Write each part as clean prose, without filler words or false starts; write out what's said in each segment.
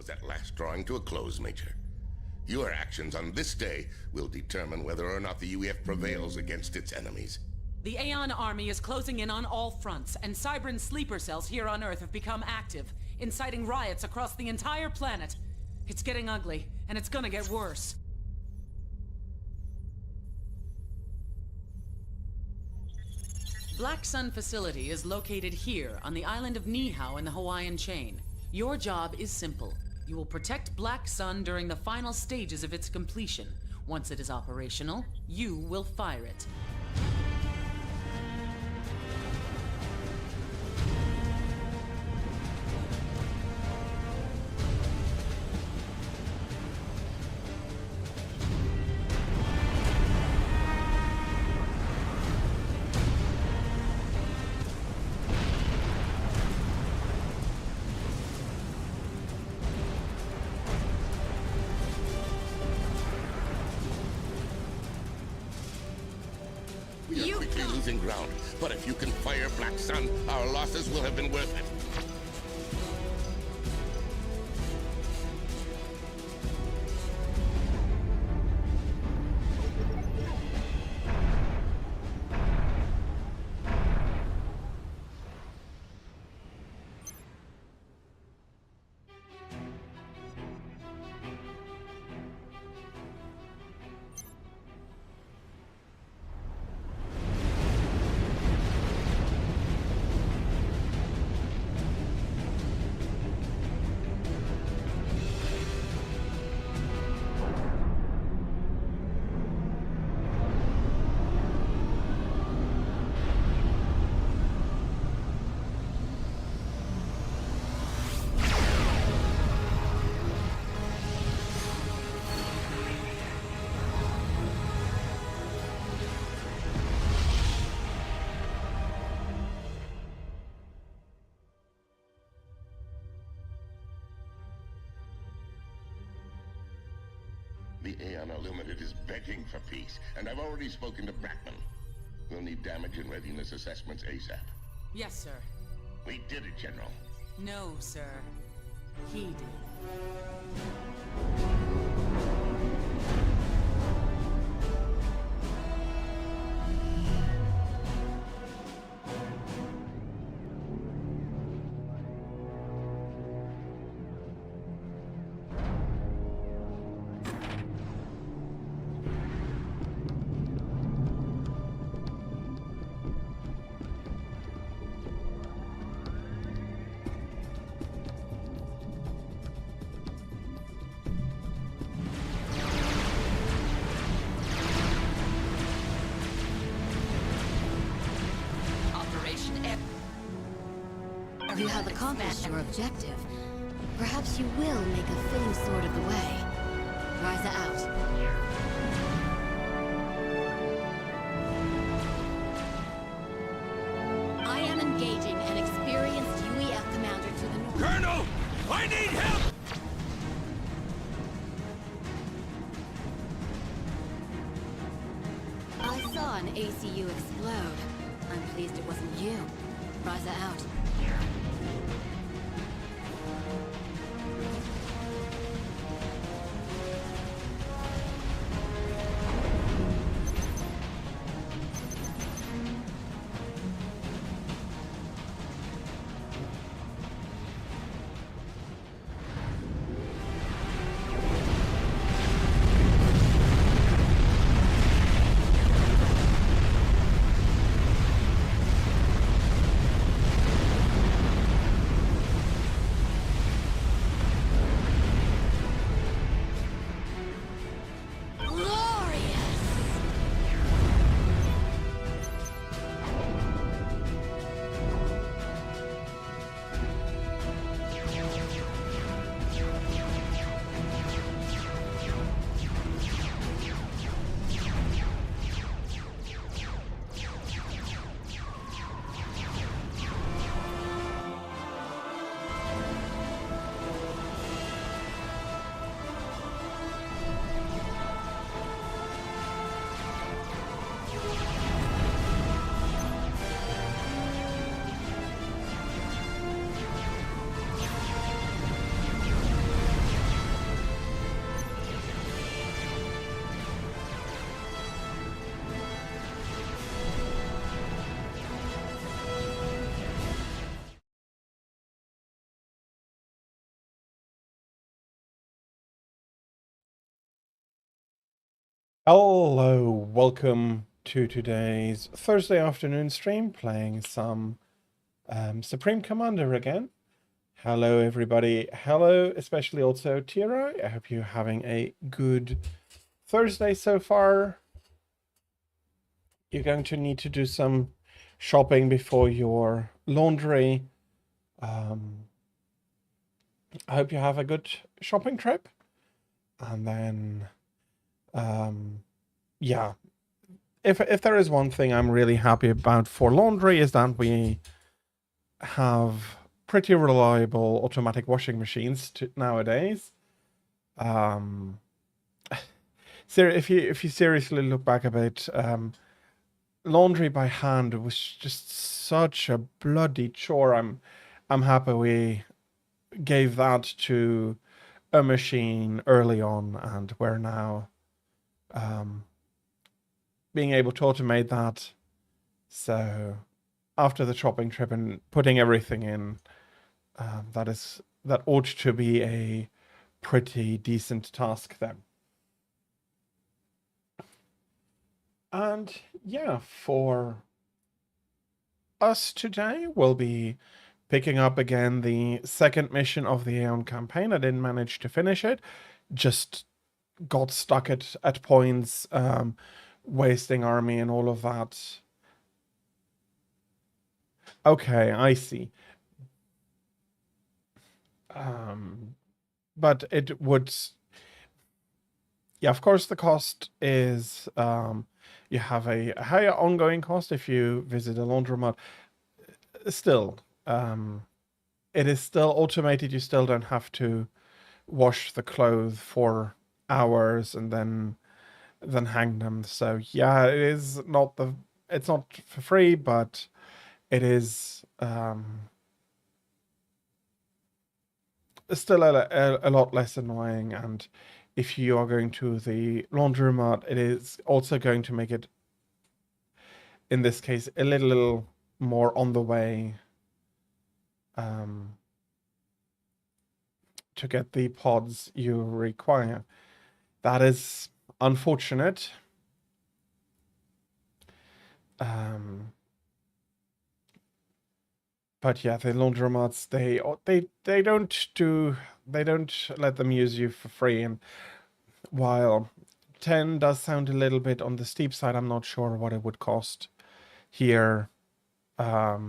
is at last drawing to a close, Major. Your actions on this day will determine whether or not the UEF prevails against its enemies. The Aeon army is closing in on all fronts, and Cybran's sleeper cells here on Earth have become active, inciting riots across the entire planet. It's getting ugly, and it's gonna get worse. Black Sun facility is located here on the island of Niihau in the Hawaiian chain. Your job is simple. You will protect Black Sun during the final stages of its completion. Once it is operational, you will fire it. We are quickly losing ground, but if you can fire Black Sun, our losses will have been worth it. The Aeon Illuminated is begging for peace, and I've already spoken to Brackman. We'll need damage and readiness assessments ASAP. Yes, sir. We did it, General. No, sir. He did. You have accomplished your objective. Perhaps you will make a fitting sword of the way. Ryza out. I am engaging an experienced UEF commander to the north. Colonel! I need help! I saw an ACU explode. I'm pleased it wasn't you. Ryza out. Hello, welcome to today's Thursday afternoon stream, playing some Supreme Commander again. Hello, everybody. Hello, especially also Tira. I hope you're having a good Thursday so far. You're going to need to do some shopping before your laundry. I hope you have a good shopping trip. And then, yeah. If there is one thing I'm really happy about for laundry is that we have pretty reliable automatic washing machines nowadays. If you seriously look back a bit, laundry by hand was just such a bloody chore. I'm happy we gave that to a machine early on, and we're now being able to automate that. So after the shopping trip and putting everything in, that ought to be a pretty decent task then. And yeah, for us today, we'll be picking up again the second mission of the Aeon campaign. I didn't manage to finish it, just got stuck at points, wasting army and all of that. Okay, I see. But it would... Yeah, of course the cost is... you have a higher ongoing cost if you visit a laundromat. Still, it is still automated. You still don't have to wash the clothes for hours and then hang them. So yeah, it's not for free, but it is still a lot less annoying. And if you are going to the laundromat, it is also going to make it, in this case, a little more on the way to get the pods you require. That is unfortunate. But yeah, the laundromats, they don't let them use you for free. And while 10 does sound a little bit on the steep side, I'm not sure what it would cost here. I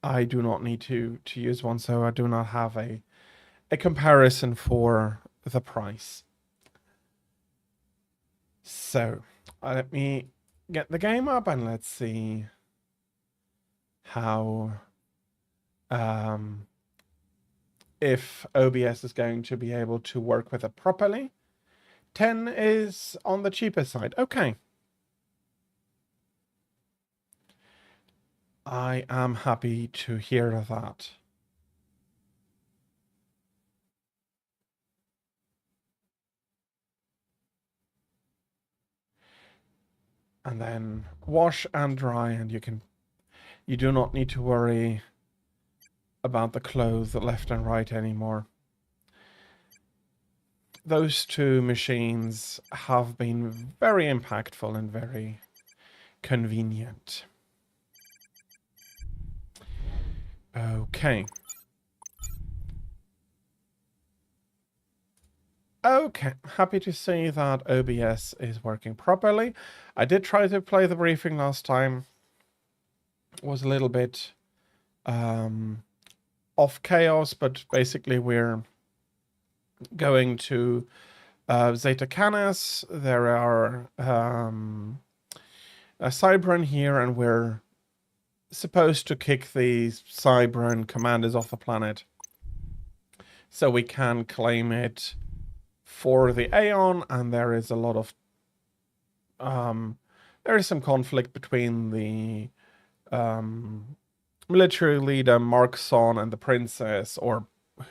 do not need to use one, so I do not have a comparison for the price. So let me get the game up and let's see how if OBS is going to be able to work with it properly. 10 is on the cheaper side. Okay. I am happy to hear that. And then wash and dry, and you do not need to worry about the clothes left and right anymore. Those two machines have been very impactful and very convenient. Okay. Okay, happy to see that OBS is working properly. I did try to play the briefing last time. It was a little bit off chaos, but basically we're going to Zeta Canis. There are a Cybran here, and we're supposed to kick the Cybran commanders off the planet so we can claim it for the Aeon. And there is a lot of there is some conflict between the military leader Mark Son and the princess, or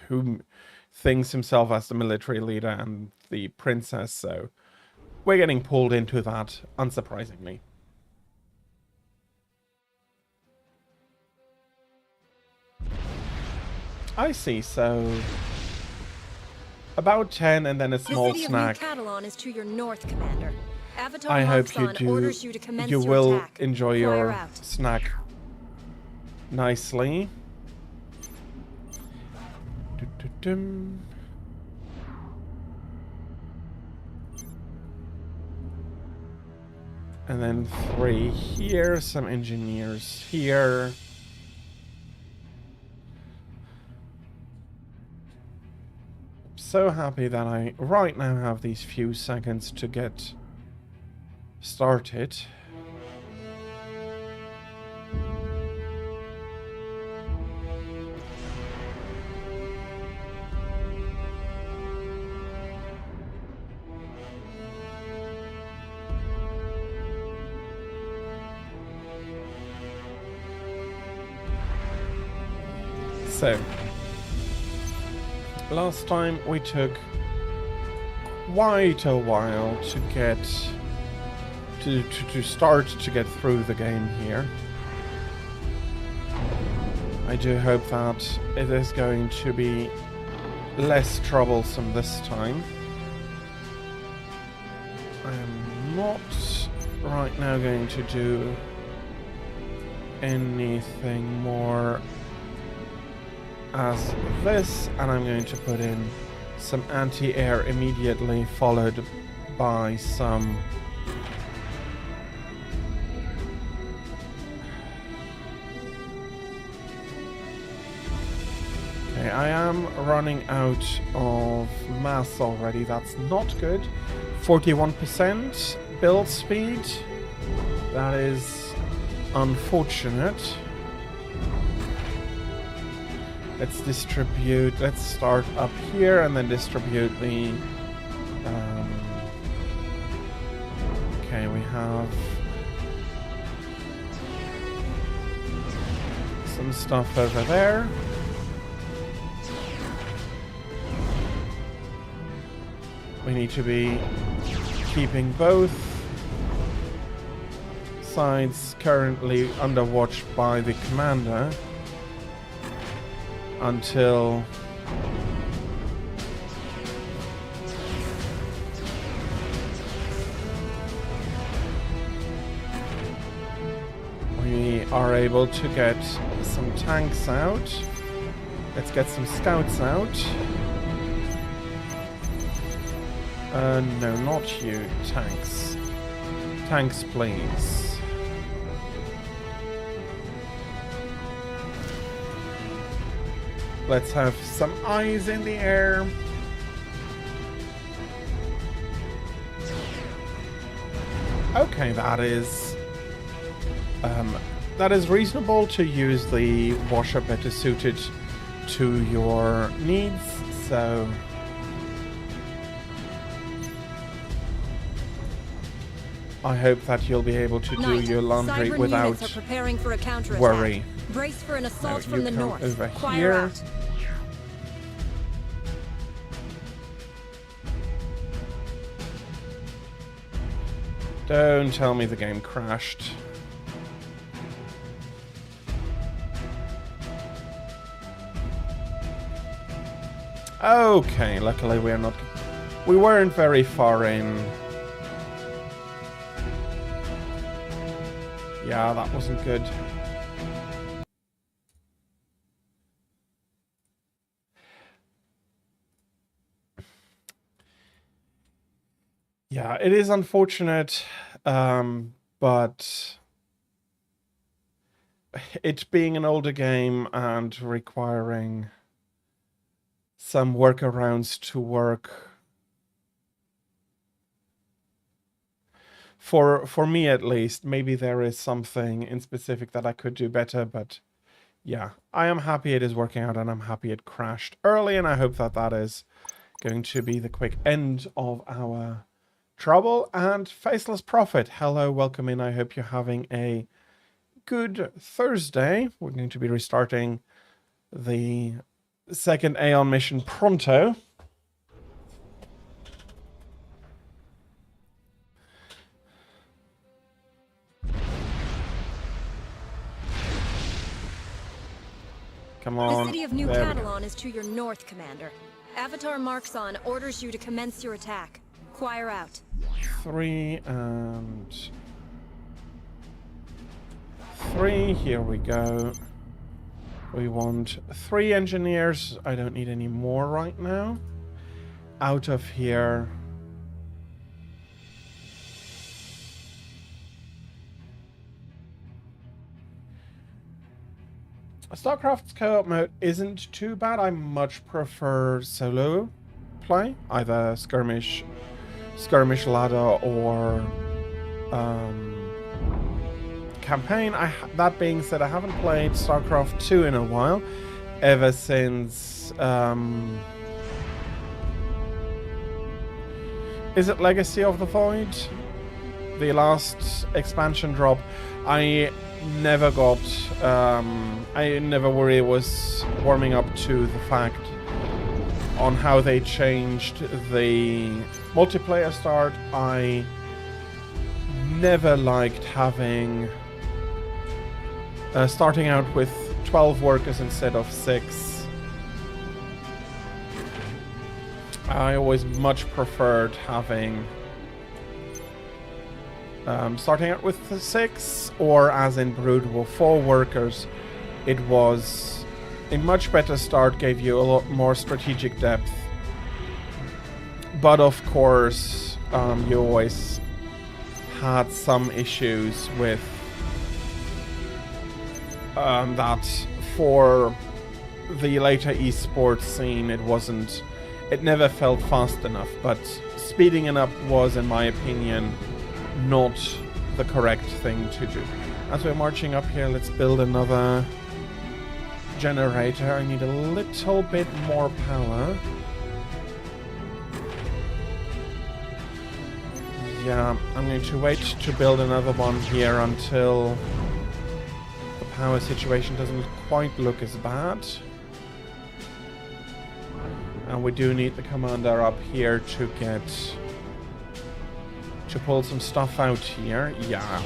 who thinks himself as the military leader, and the princess. So we're getting pulled into that, unsurprisingly. I see. So about 10 and then a The small city snack. of New Catalan is to your north, Commander. Avatar I hope you Monthson orders you to do. commence You your will attack. enjoy Fire your out. snack nicely. Dum. And then 3 here, some engineers here. So happy that I right now have these few seconds to get started. So, last time we took quite a while to get to start to get through the game here. I do hope that it is going to be less troublesome this time. I am not right now going to do anything more as this, and I'm going to put in some anti-air immediately, followed by some okay, I am running out of mass already. That's not good. 41% build speed. That is unfortunate. Let's distribute, let's start up here and then distribute the... okay, we have some stuff over there. We need to be keeping both sides currently under watch by the commander until we are able to get some tanks out. Let's get some scouts out. No, not you. Tanks. Tanks, please. Let's have some eyes in the air. Okay, that is reasonable to use the washer better suited to your needs, so I hope that you'll be able to do your laundry Cybran without units are preparing for a counterattack. worry. Brace for an assault Now, from you the come north. over Fire here. out. Don't tell me the game crashed. Okay, luckily we weren't very far in. Yeah, that wasn't good. Yeah, it is unfortunate, but it being an older game and requiring some workarounds to work for me at least. Maybe there is something in specific that I could do better, but yeah, I am happy it is working out and I'm happy it crashed early, and I hope that that is going to be the quick end of our trouble. And Faceless Prophet, hello, welcome in. I hope you're having a good Thursday. We're going to be restarting the second Aeon mission pronto. Come on. The city of New There we go. Catalan is to your north, Commander. Avatar Marxon orders you to commence your attack. Choir out. 3 and 3. Here we go. We want 3 engineers. I don't need any more right now. Out of here. StarCraft's co-op mode isn't too bad. I much prefer solo play, either skirmish ladder or campaign. That being said, I haven't played StarCraft 2 in a while, ever since is it Legacy of the Void? The last expansion drop. I never really was warming up to the fact on how they changed the multiplayer start. I never liked having starting out with 12 workers instead of 6. I always much preferred having starting out with the 6, or as in Brood War, 4 workers. It was a much better start, gave you a lot more strategic depth. But of course, you always had some issues with that for the later esports scene. It never felt fast enough, but speeding it up was, in my opinion, not the correct thing to do. As we're marching up here, let's build another generator. I need a little bit more power. Yeah, I'm going to wait to build another one here until the power situation doesn't quite look as bad. And we do need the commander up here to pull some stuff out here. Yeah.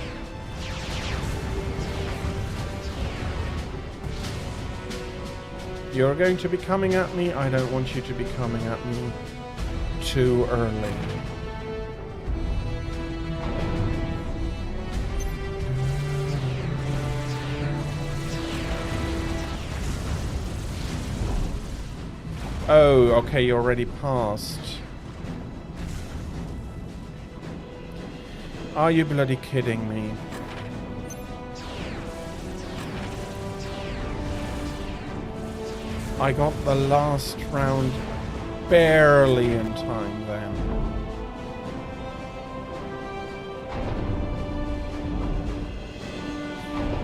You're going to be coming at me. I don't want you to be coming at me too early. Oh, okay, you already passed. Are you bloody kidding me? I got the last round barely in time then.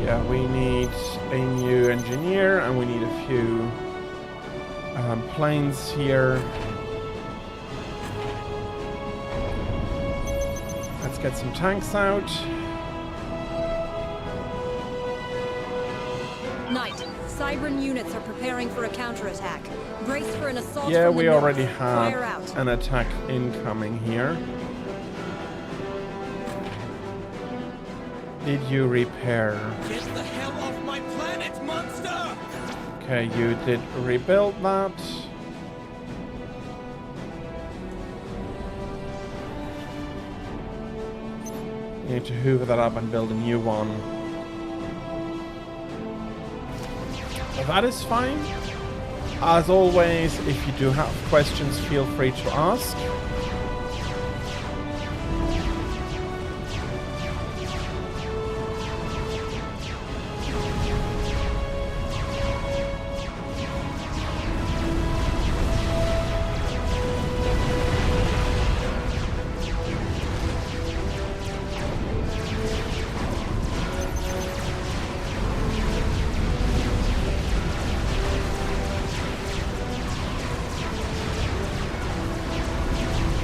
Yeah, we need a new engineer and we need a few planes here. Let's get some tanks out. Knight, Cybran units are preparing for a counterattack. Brace for an assault. Yeah, from the we north. already Fire have out. an attack incoming here. Did you repair? Get the hell off my planet, monster! Okay, you did rebuild that. You need to hoover that up and build a new one. Well, that is fine. As always, if you do have questions, feel free to ask.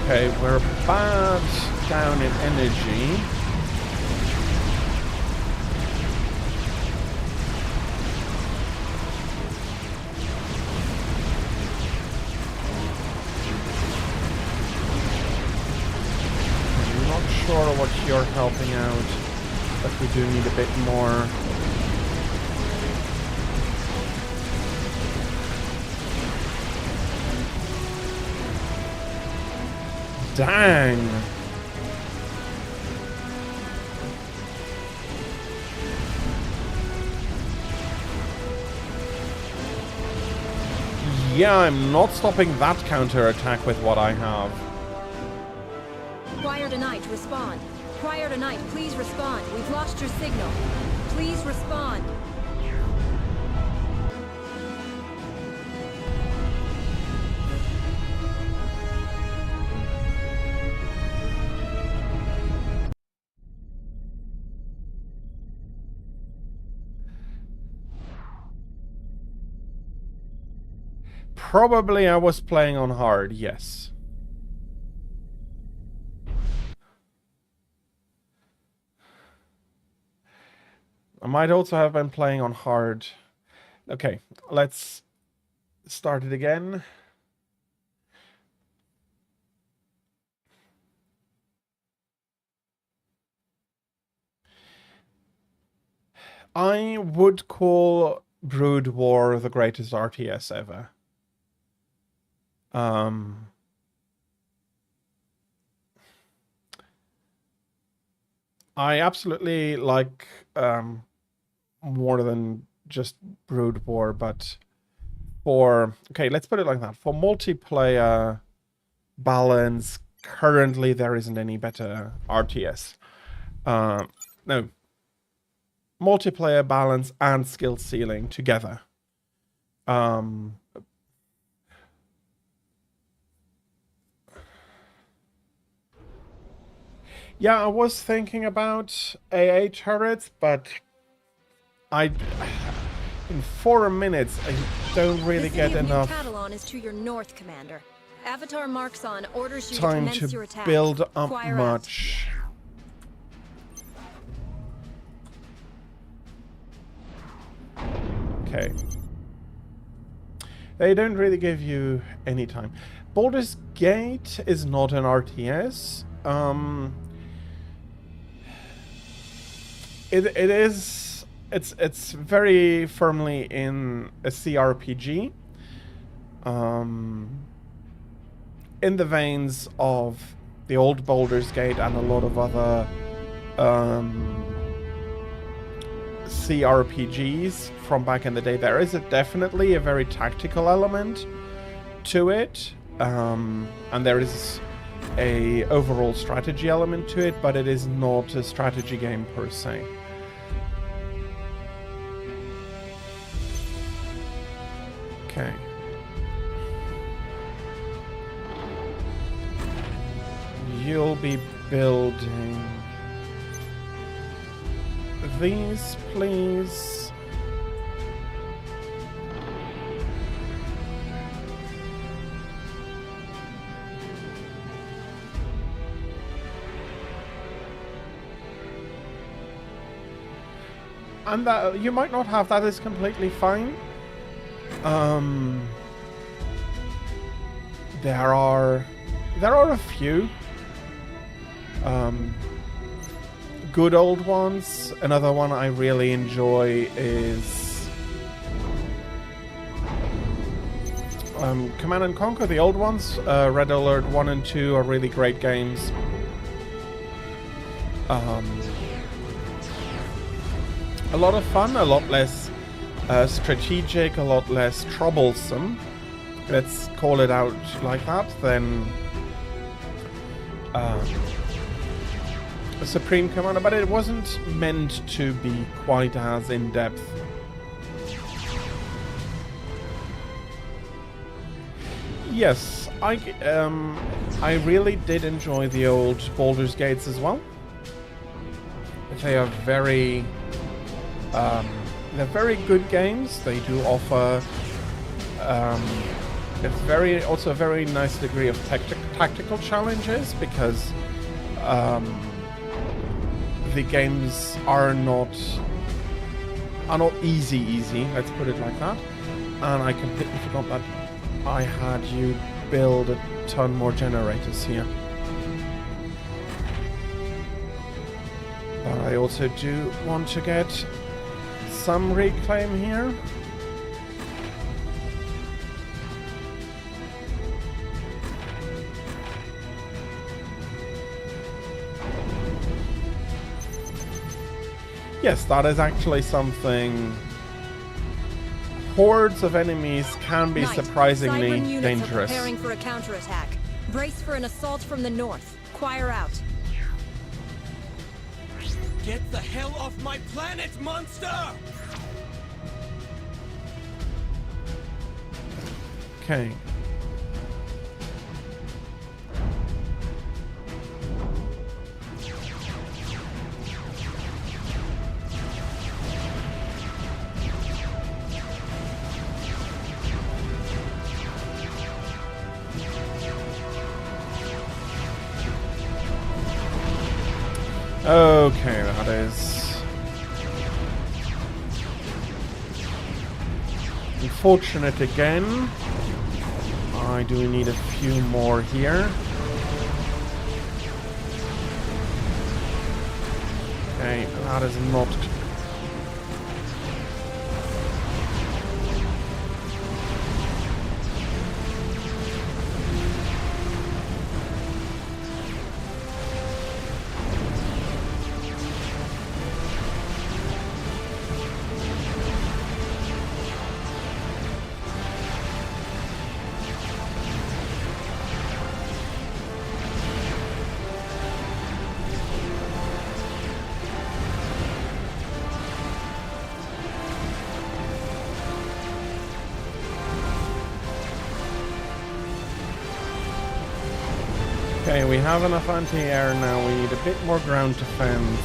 Okay, we're bad down in energy. I'm not sure what you're helping out, but we do need a bit more. Dang. Yeah, I'm not stopping that counter-attack with what I have. Choir to Knight, respond. Choir to Knight, please respond. We've lost your signal. Please respond. Probably I was playing on hard, yes. I might also have been playing on hard. Okay, let's start it again. I would call Brood War the greatest RTS ever. I absolutely like more than just Brood War, but okay, let's put it like that. For multiplayer balance, currently there isn't any better RTS. No. Multiplayer balance and skill ceiling together. Yeah, I was thinking about AA turrets, but in 4 minutes, I don't really get enough Catalan is to your north, Commander. Avatar Marxon orders you time to commence your to attack. build up Choir out. much. Okay. They don't really give you any time. Baldur's Gate is not an RTS. It's very firmly in a CRPG. In the veins of the old Baldur's Gate and a lot of other CRPGs from back in the day. There is definitely a very tactical element to it, and there is a overall strategy element to it, but it is not a strategy game per se. Okay. You'll be building these, please. And that you might not have, that is completely fine. There are a few good old ones. Another one I really enjoy is Command and Conquer, the old ones. Red Alert 1 and 2 are really great games. A lot of fun, a lot less strategic, a lot less troublesome. Let's call it out like that. Than a Supreme Commander, but it wasn't meant to be quite as in-depth. Yes, I really did enjoy the old Baldur's Gates as well. They are they're very good games. They do offer also a very nice degree of tactical challenges, because the games are not easy, let's put it like that. And I completely forgot that I had you build a ton more generators here. But I also do want to get some reclaim here. Yes, that is actually something. Hordes of enemies can be Knight, surprisingly Cybran units dangerous. are preparing for a counterattack. Brace for an assault from the north. Choir out. Get the hell off my planet, monster! Okay. Okay, that is unfortunate again. I do need a few more here. Okay, that is not. Okay, we have enough anti-air now. We need a bit more ground defense.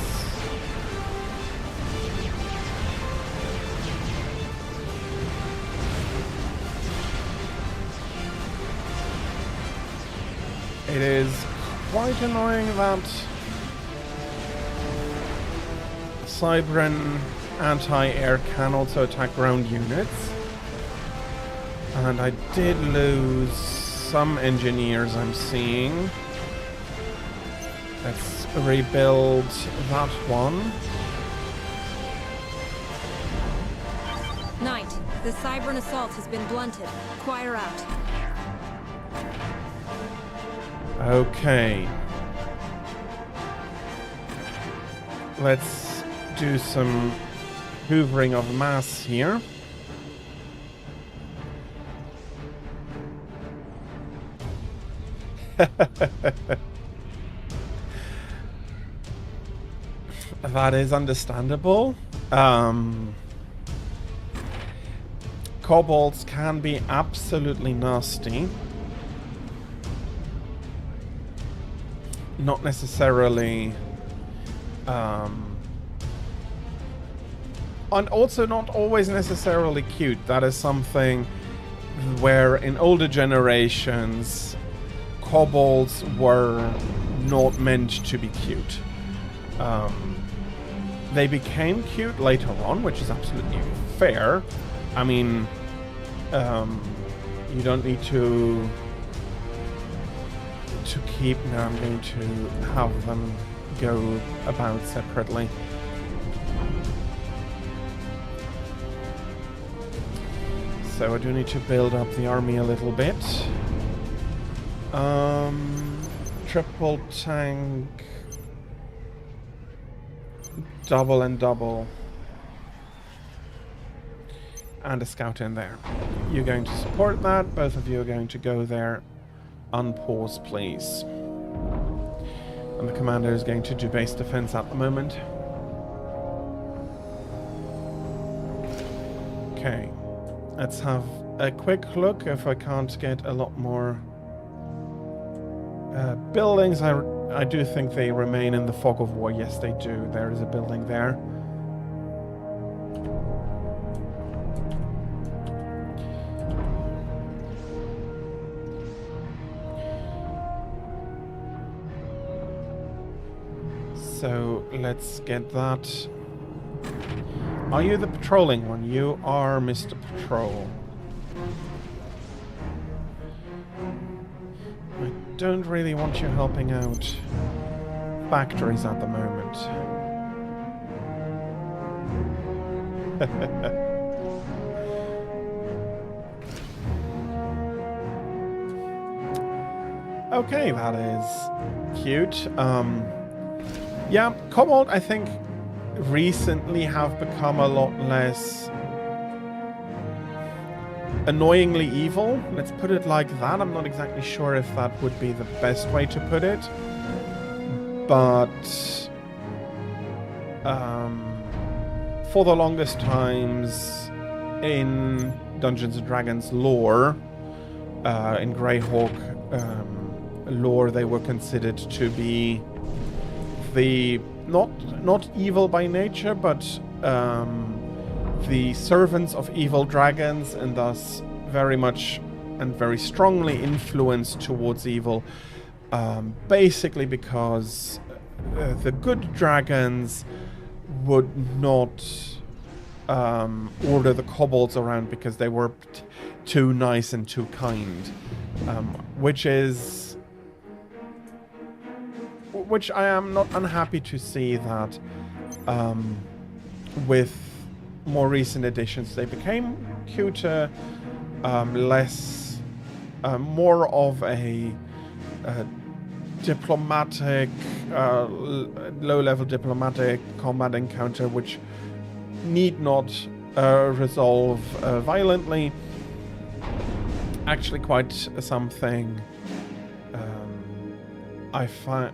It is quite annoying that Cybran anti-air can also attack ground units. And I did lose some engineers I'm seeing. Let's rebuild that one. Knight, the Cybran assault has been blunted. Choir out. Okay. Let's do some hoovering of mass here. That is understandable. Kobolds can be absolutely nasty. Not necessarily... and also not always necessarily cute. That is something where in older generations kobolds were not meant to be cute. They became cute later on, which is absolutely fair. I mean, you don't need to keep... Now I'm going to have them go about separately. So I do need to build up the army a little bit. Triple tank... Double and double. And a scout in there. You're going to support that. Both of you are going to go there. Unpause, please. And the commander is going to do base defense at the moment. Okay. Let's have a quick look if I can't get a lot more buildings. I do think they remain in the fog of war. Yes, they do. There is a building there. So let's get that. Are you the patrolling one? You are Mr. Patrol. I don't really want you helping out factories at the moment. Okay, that is cute. Yeah, Kobold, I think, recently have become a lot less annoyingly evil. Let's put it like that. I'm not exactly sure if that would be the best way to put it. But for the longest times in Dungeons and Dragons lore, in Greyhawk lore, they were considered to be the not evil by nature, but the servants of evil dragons, and thus very much and very strongly influenced towards evil, basically because the good dragons would not order the kobolds around because they were too nice and too kind, which I am not unhappy to see that with more recent editions they became cuter, less, more of a diplomatic, low-level diplomatic combat encounter, which need not resolve violently. Actually, quite something I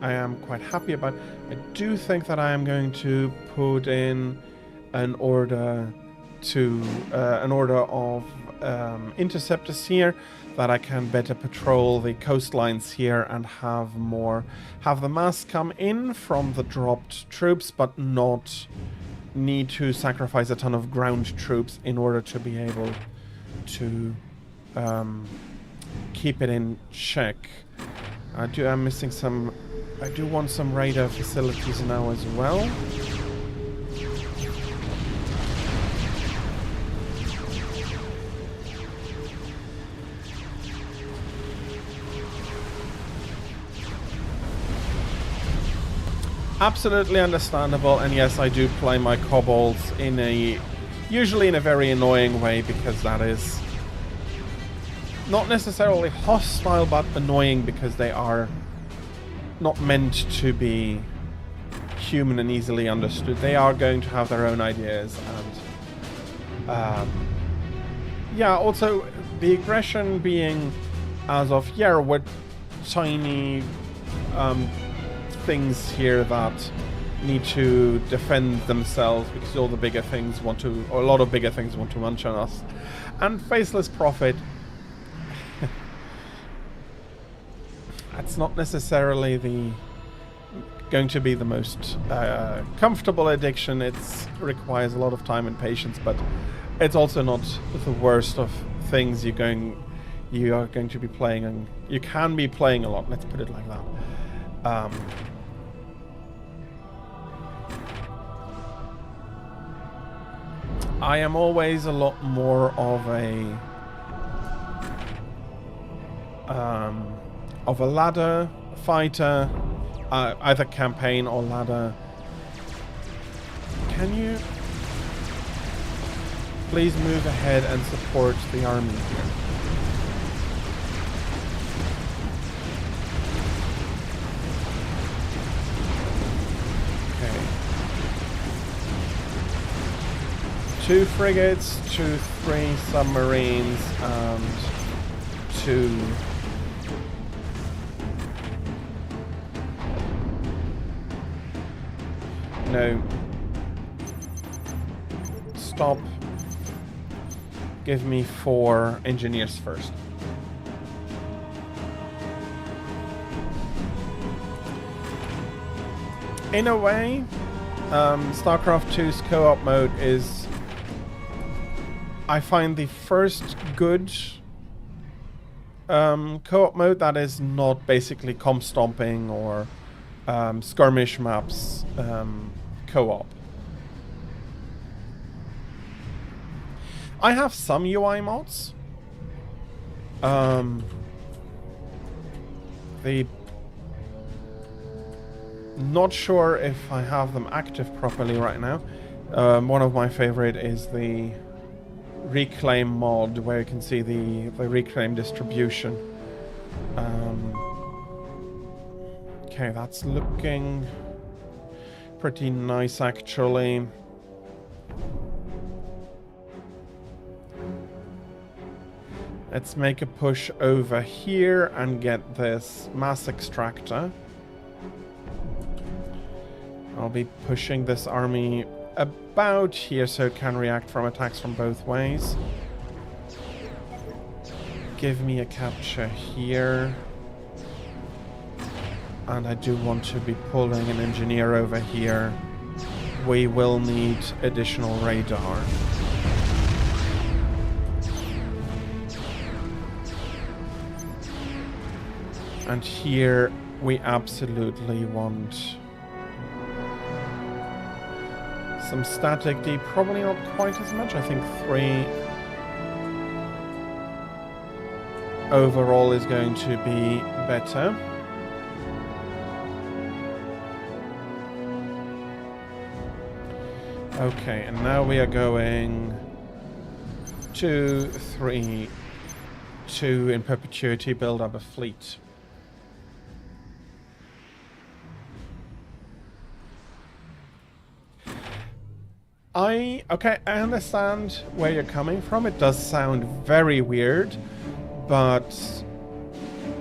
am quite happy about. I do think that I am going to put in an order of interceptors here, that I can better patrol the coastlines here and have the mass come in from the dropped troops, but not need to sacrifice a ton of ground troops in order to be able to keep it in check. I'm missing some. I do want some radar facilities now as well. Absolutely understandable, and yes, I do play my kobolds usually in a very annoying way, because that is not necessarily hostile, but annoying because they are not meant to be human and easily understood. They are going to have their own ideas, and yeah, also the aggression being as of, yeah, we're tiny things here that need to defend themselves because all the bigger things want to, or a lot of bigger things want to munch on us. And Faceless Prophet, that's not necessarily going to be the most comfortable addiction. It requires a lot of time and patience, but it's also not the worst of things you are going to be playing, and you can be playing a lot, let's put it like that. I am always a lot more of a ladder fighter, either campaign or ladder. Can you please move ahead and support the army here? Okay. 2 frigates, 3 submarines, and 2... No. Stop. Give me 4 engineers first. In a way, StarCraft 2's co-op mode is, I find, the first good co-op mode that is not basically comp stomping or skirmish maps co-op. I have some UI mods. Not sure if I have them active properly right now. One of my favorite is the Reclaim mod, where you can see the Reclaim distribution. Okay, that's looking pretty nice, actually. Let's make a push over here and get this mass extractor. I'll be pushing this army about here so it can react from attacks from both ways. Give me a capture here. And I do want to be pulling an engineer over here. We will need additional radar. And here we absolutely want some static D, probably not quite as much. I think 3 overall is going to be better. Okay, and now we are going 2, 3, 2 in perpetuity, build up a fleet. I understand where you're coming from. It does sound very weird, but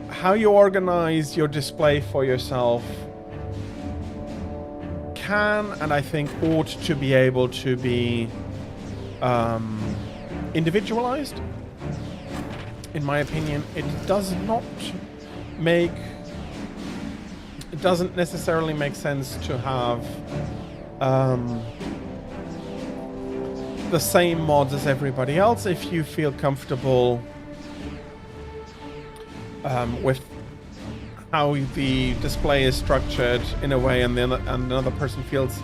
how you organize your display for yourself can, and I think ought to be able to be individualized. In my opinion, it doesn't necessarily make sense to have the same mods as everybody else if you feel comfortable with how the display is structured in a way, and another person feels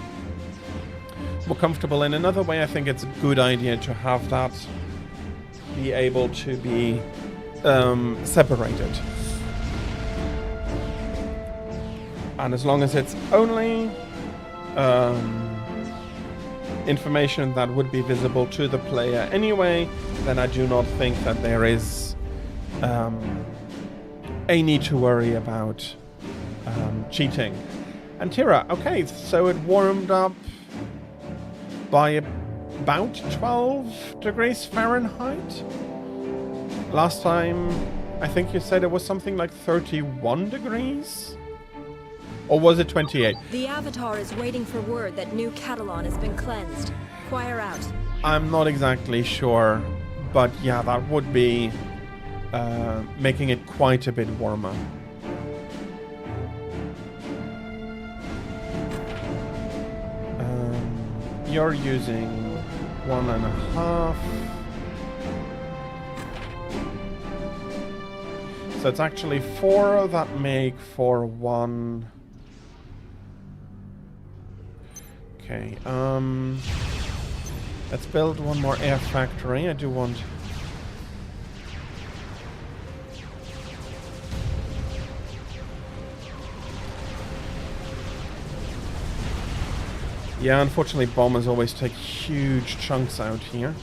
more comfortable in another way. I think it's a good idea to have that be able to be separated. And as long as it's only information that would be visible to the player anyway, then I do not think that there is a need to worry about cheating. And Tira, okay, so it warmed up by about 12 degrees Fahrenheit. Last time, I think you said it was something like 31 degrees? Or was it 28? The Avatar is waiting for word that New Catalan has been cleansed. Choir out. I'm not exactly sure, but yeah, that would be making it quite a bit warmer. You're using 1.5. So it's actually 4 that make for 1. Okay, let's build one more air factory. I do want... Yeah, unfortunately bombers always take huge chunks out here.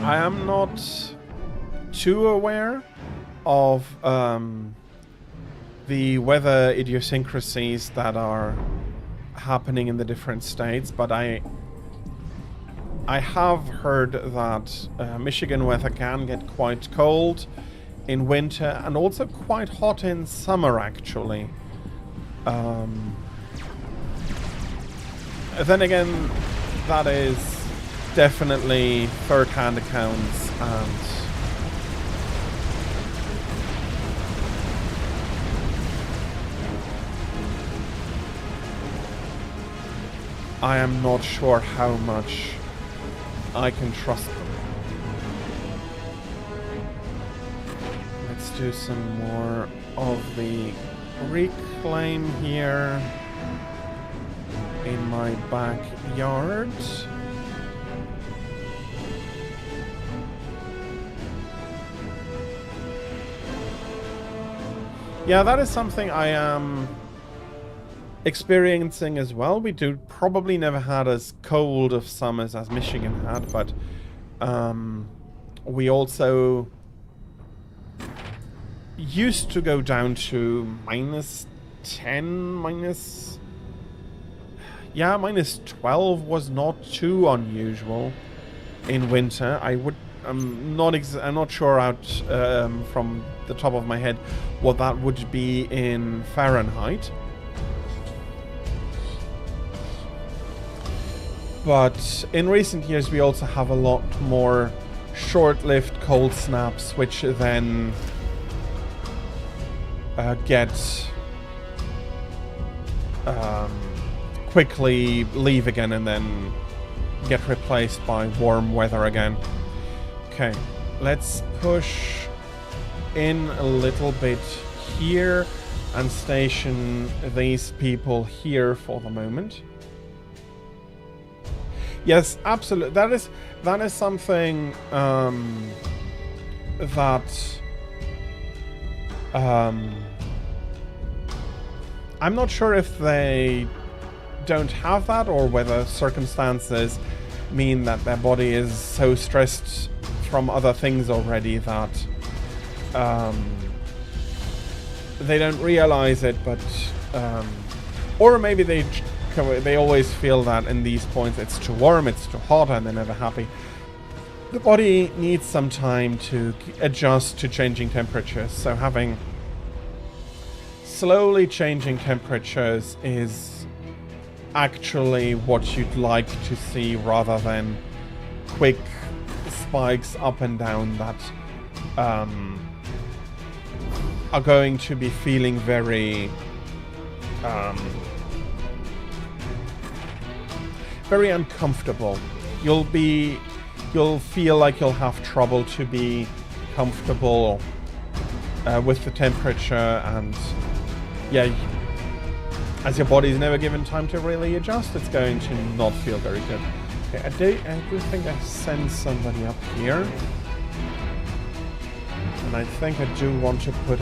I am not too aware of the weather idiosyncrasies that are happening in the different states, but I have heard that Michigan weather can get quite cold in winter and also quite hot in summer, actually. Then again, that is definitely third-hand accounts, and I am not sure how much I can trust them. Let's do some more of the reclaim here in my backyard. Yeah, that is something I am experiencing as well. We do probably never had as cold of summers as Michigan had, but we also used to go down to -10, minus 12 was not too unusual in winter. I'm not sure out from the top of my head what that would be in Fahrenheit. But in recent years we also have a lot more short-lived cold snaps, which then quickly leave again and then get replaced by warm weather again. Okay, let's push in a little bit here and station these people here for the moment. Yes, absolutely. That is something that I'm not sure if they don't have that or whether circumstances mean that their body is so stressed from other things already that they don't realize it, but or maybe they always feel that in these points it's too warm, it's too hot, and they're never happy. The body needs some time to adjust to changing temperatures, so having slowly changing temperatures is actually what you'd like to see rather than quick spikes up and down that are going to be feeling very very uncomfortable. You'll feel like you'll have trouble to be comfortable with the temperature, and yeah, as your body's never given time to really adjust, it's going to not feel very good. Okay, I do think I sent somebody up here. And I think I do want to put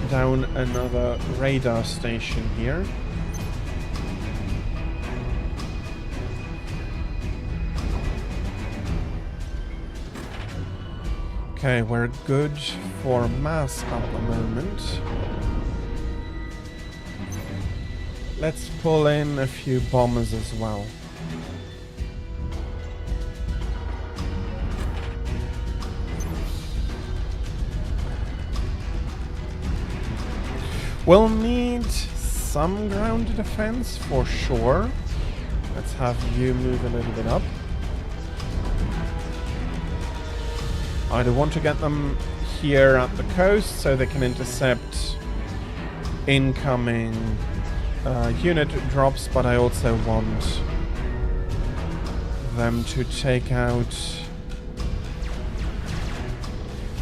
down another radar station here. Okay, we're good for mass at the moment. Let's pull in a few bombers as well. We'll need some ground defense for sure. Let's have you move a little bit up. I do want to get them here at the coast so they can intercept incoming unit drops, but I also want them to take out...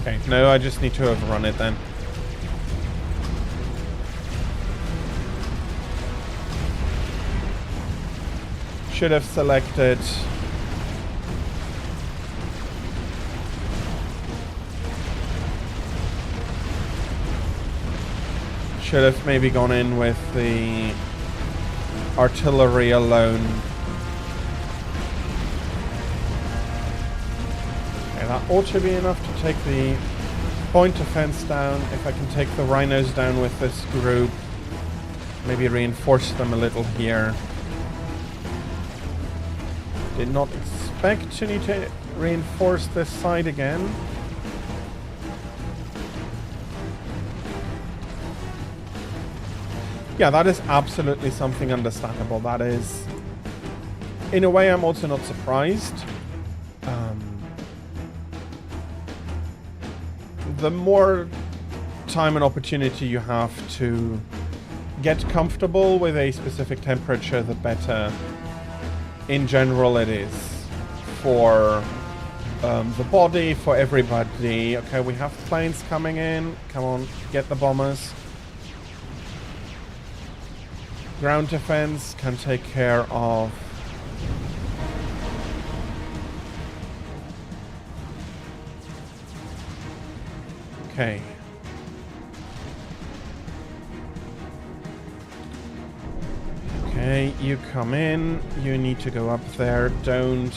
Okay, no, I just need to overrun it then. Should have selected... Should have maybe gone in with the artillery alone. Okay, that ought to be enough to take the point defense down. If I can take the rhinos down with this group, maybe reinforce them a little here. Did not expect to need to reinforce this side again. Yeah, that is absolutely something understandable. That is, in a way, I'm also not surprised. The more time and opportunity you have to get comfortable with a specific temperature, the better in general it is for the body, for everybody. Okay, we have planes coming in. Come on, get the bombers. Ground defense can take care of okay. Okay, you come in. You need to go up there. Don't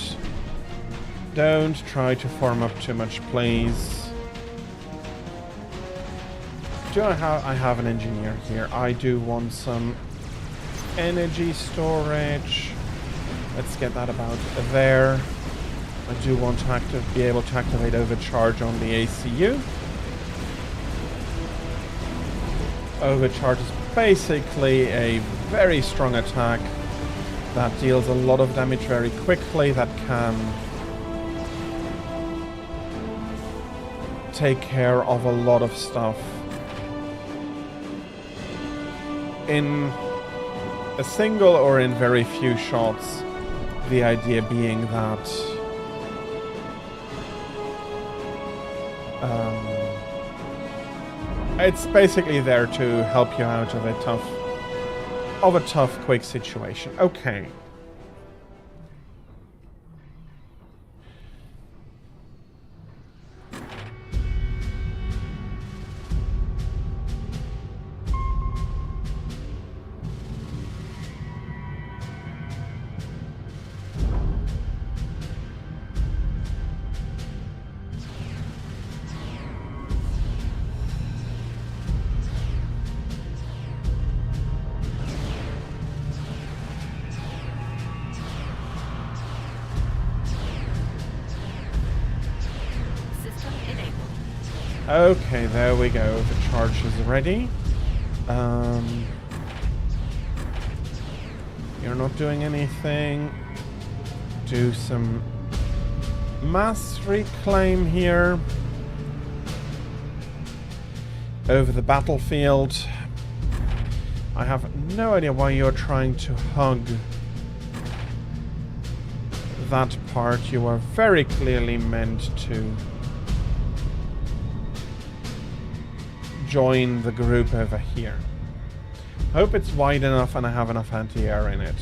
try to farm up too much, please. I have an engineer here. I do want some energy storage. Let's get that about there. I do want to be able to activate overcharge on the ACU. Overcharge is basically a very strong attack that deals a lot of damage very quickly, that can take care of a lot of stuff in a single or in very few shots. The idea being that it's basically there to help you out of a tough, quick situation. Okay. Okay, there we go. The charge is ready. You're not doing anything. Do some mass reclaim here over the battlefield. I have no idea why you're trying to hug that part. You are very clearly meant to join the group over here. Hope it's wide enough and I have enough anti-air in it.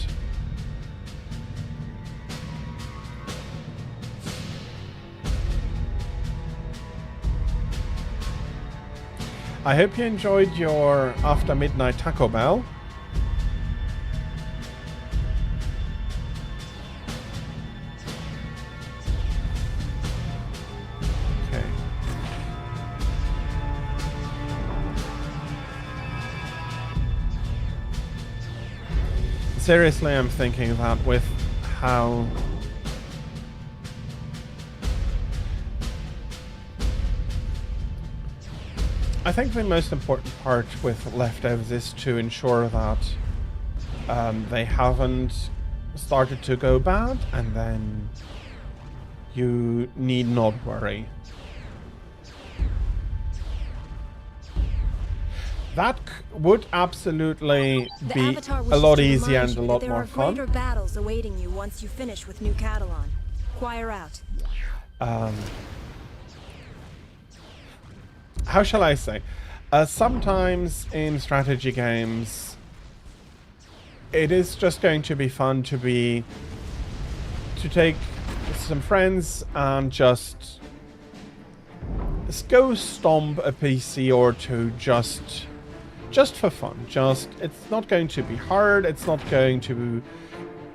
I hope you enjoyed your after midnight Taco Bell. Seriously, I'm thinking that with how I think the most important part with leftovers is to ensure that they haven't started to go bad, and then you need not worry. That would absolutely be a lot easier and a lot more fun. There are greater battles awaiting you once you finish with New Catalan. Choir out. How shall I say? Sometimes in strategy games, it is just going to be fun to take some friends and just go stomp a PC or two just for fun. It's not going to be hard, it's not going to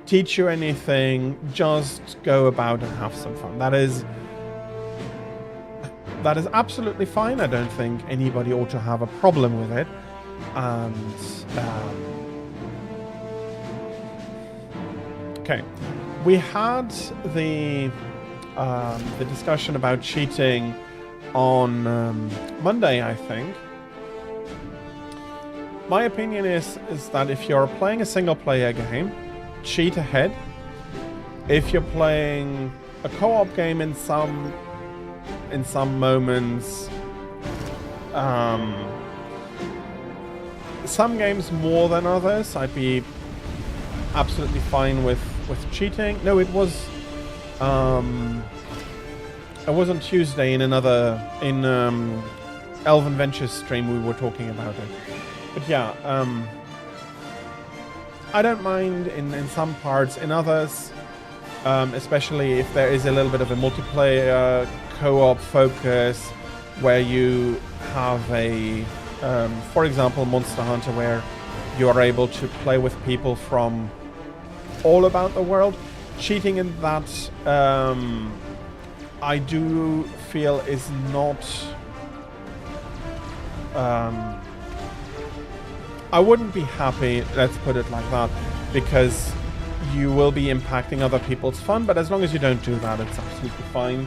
teach you anything, just go about and have some fun. That is absolutely fine. I don't think anybody ought to have a problem with it. And okay, we had the discussion about cheating on Monday, I think. My opinion is that if you're playing a single player game, cheat ahead. If you're playing a co-op game in some moments, some games more than others, I'd be absolutely fine with cheating. No, it was on Tuesday in Elven Ventures stream we were talking about it. But yeah, I don't mind in some parts. In others, especially if there is a little bit of a multiplayer co-op focus, where you have a, for example, Monster Hunter, where you are able to play with people from all about the world. Cheating in that, I do feel is not... I wouldn't be happy, let's put it like that, because you will be impacting other people's fun, but as long as you don't do that, it's absolutely fine.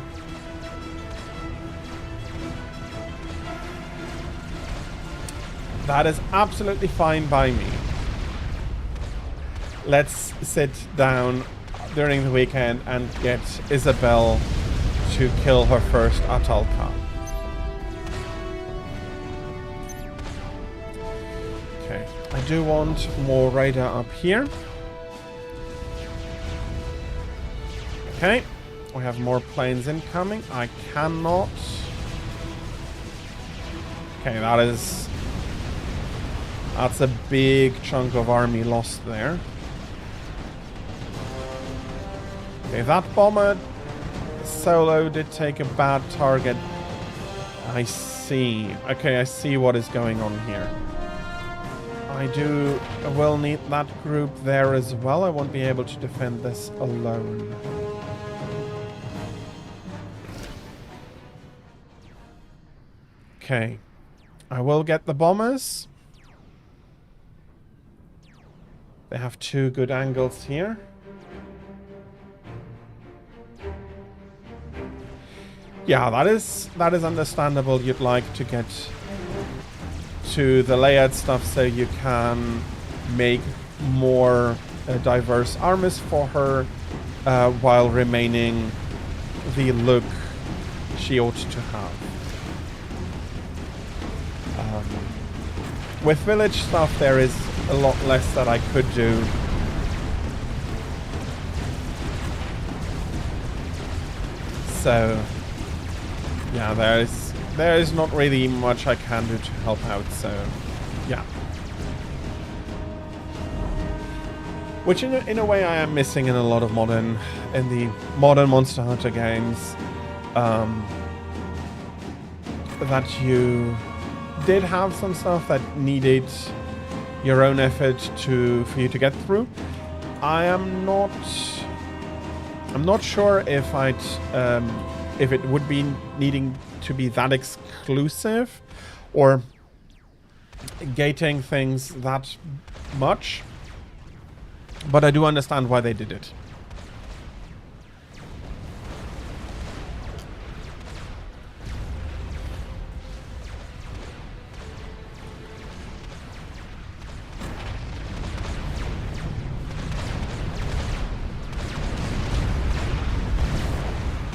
That is absolutely fine by me. Let's sit down during the weekend and get Isabel to kill her first Atalka. Okay, I do want more radar up here. Okay, we have more planes incoming. I cannot... Okay, that's a big chunk of army lost there. Okay, that bomber solo did take a bad target. I see. Okay, I see what is going on here. I will need that group there as well. I won't be able to defend this alone. Okay. I will get the bombers. They have two good angles here. Yeah, that is understandable. You'd like to get to the layered stuff so you can make more diverse armies for her while remaining the look she ought to have. With village stuff, there is a lot less that I could do. So, yeah, there is not really much I can do to help out. So, yeah. Which in a way I am missing in a lot of the modern Monster Hunter games. That you did have some stuff that needed your own effort for you to get through. I'm not sure if if it would be needing to be that exclusive or gating things that much, but I do understand why they did it.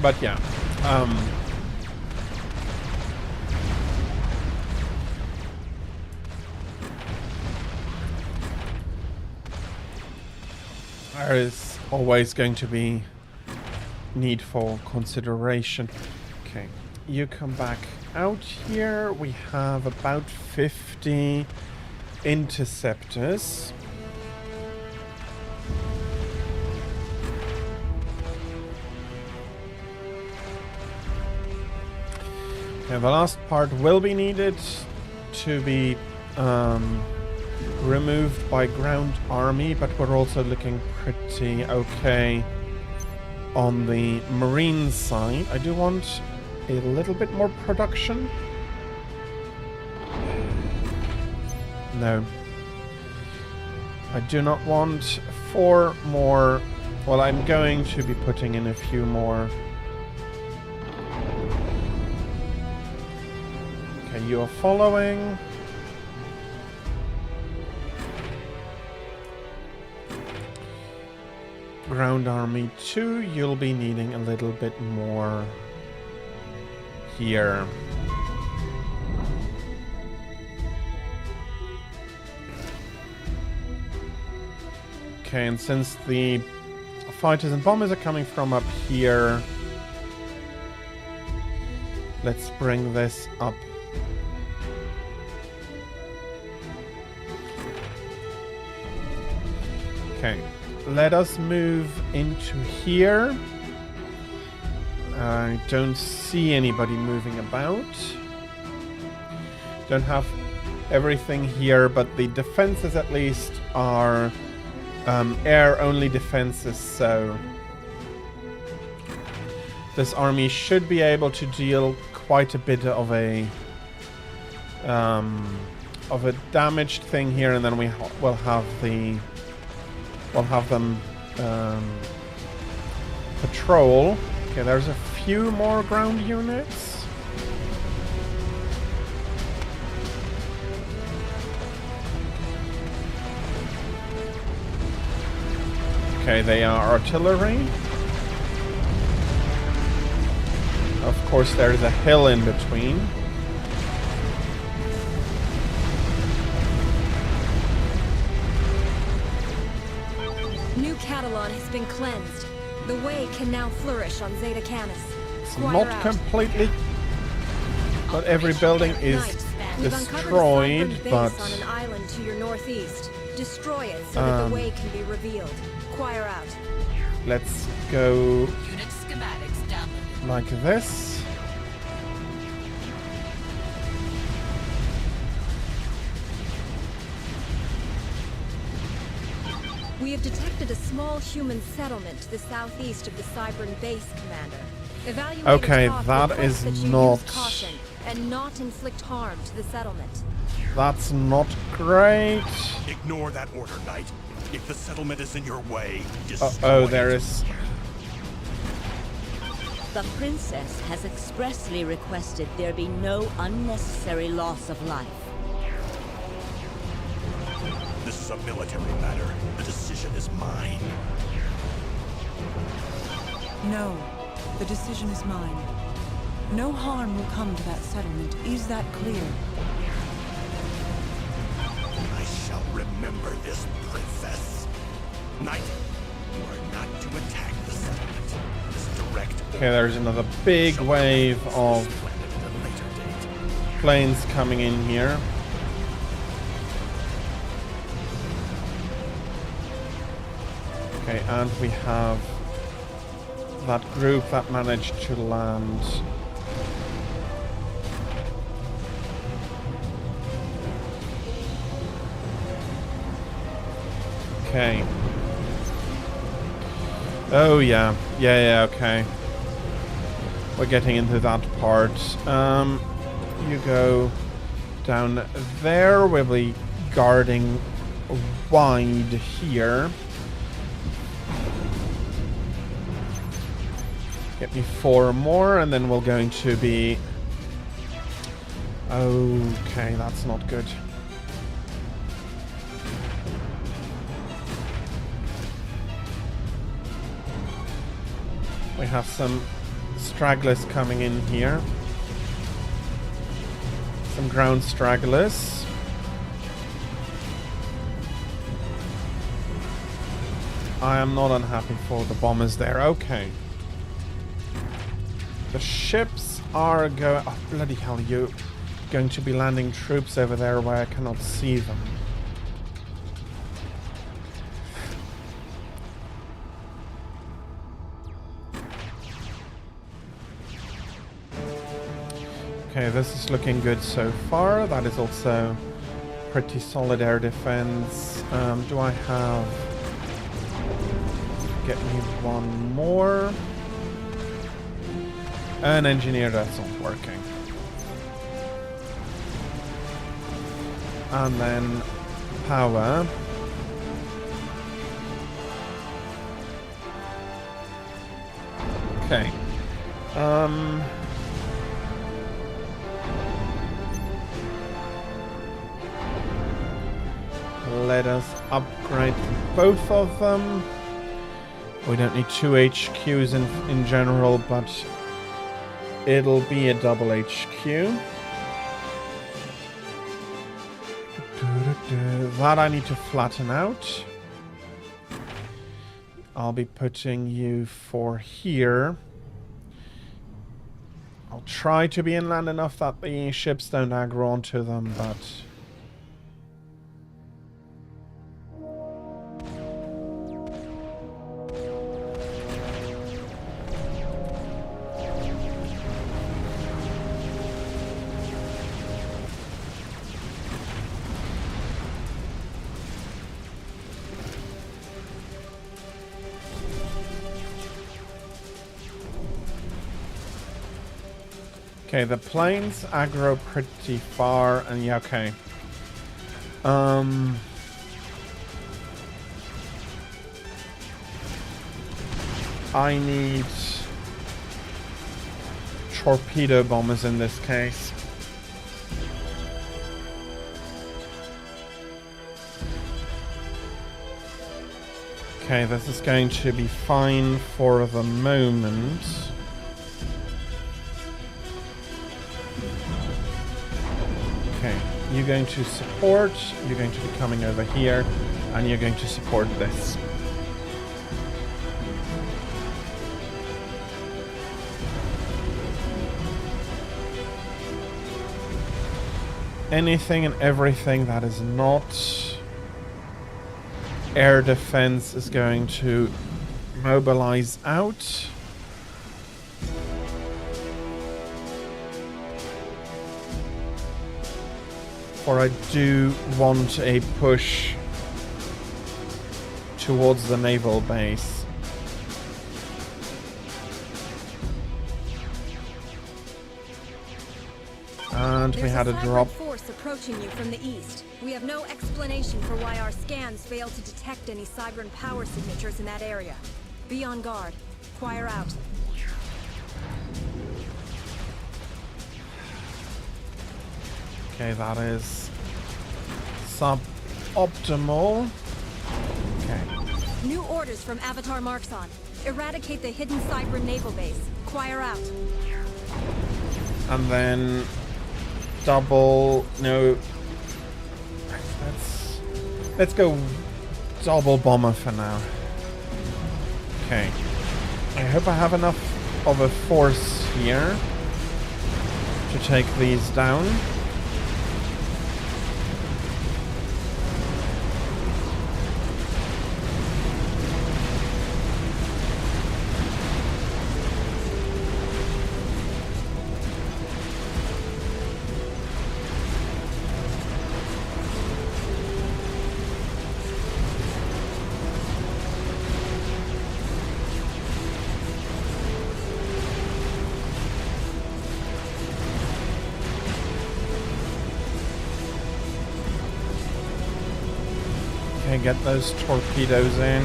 But yeah, there is always going to be need for consideration. Okay, you come back out here. We have about 50 interceptors. Okay, the last part will be needed to be removed by ground army, but we're also looking pretty okay on the marine side. I do want a little bit more production. No. I do not want 4 more. Well, I'm going to be putting in a few more. Okay, you are following. Ground Army 2, you'll be needing a little bit more here. Okay, and since the fighters and bombers are coming from up here, let's bring this up. Okay, let us move into here. I don't see anybody moving about. Don't have everything here, but the defenses at least are air-only defenses, so this army should be able to deal quite a bit of a damaged thing here, and then we'll have them patrol. Okay, there's a few more ground units. Okay, they are artillery. Of course, there's a hill in between. New Catalan has been cleansed. The way can now flourish on Zeta Canis. It's Squire not out. completely, but every building is We've uncovered a destroyed, Cybran but base on an island to your northeast. Destroy it so that the way can be revealed. Choir out. let's go Unit schematics downloaded. like this. We have detected a small human settlement to the southeast of the Cybran base, Commander. Evaluators Okay, talk that request is that you not- use caution and not inflict harm to the settlement. That's not great. Ignore that order, Knight. If the settlement is in your way, Oh, destroy there it. is. The princess has expressly requested there be no unnecessary loss of life. This is a military matter. The decision is mine. No, the decision is mine. No harm will come to that settlement. Is that clear? I shall remember this, princess. Knight, you are not to attack the settlement. This direct Okay, there's another big wave of planet at a later date. planes coming in here. Okay, and we have that group that managed to land. Okay. Oh yeah. Yeah, okay. We're getting into that part. You go down there. We'll be guarding wide here. Get me 4 more, and then we're going to be... Okay, that's not good. We have some stragglers coming in here. Some ground stragglers. I am not unhappy for the bombers there. Okay. The ships are going... Oh, bloody hell, you going to be landing troops over there where I cannot see them. Okay, this is looking good so far. That is also pretty solid air defense. Do I have... Get me 1 more. An engineer, that's not working. And then power. Okay. Let us upgrade both of them. We don't need 2 HQs in general, but it'll be a double HQ. That I need to flatten out. I'll be putting you for here. I'll try to be inland enough that the ships don't aggro onto them, but... Okay, the planes aggro pretty far, and yeah, okay. I need torpedo bombers in this case. Okay, this is going to be fine for the moment. Okay, you're going to support, you're going to be coming over here, and you're going to support this. Anything and everything that is not air defense is going to mobilize out. Or I do want a push towards the naval base. And we had a drop. Force approaching you from the east. We have no explanation for why our scans failed to detect any Cybran power signatures in that area. Be on guard. Choir out. Okay, that is suboptimal. Okay. New orders from Avatar Marxon. Eradicate the hidden Cybran naval base. Choir out. And then double, no, let's go double bomber for now. Okay, I hope I have enough of a force here to take these down. Okay, get those torpedoes in.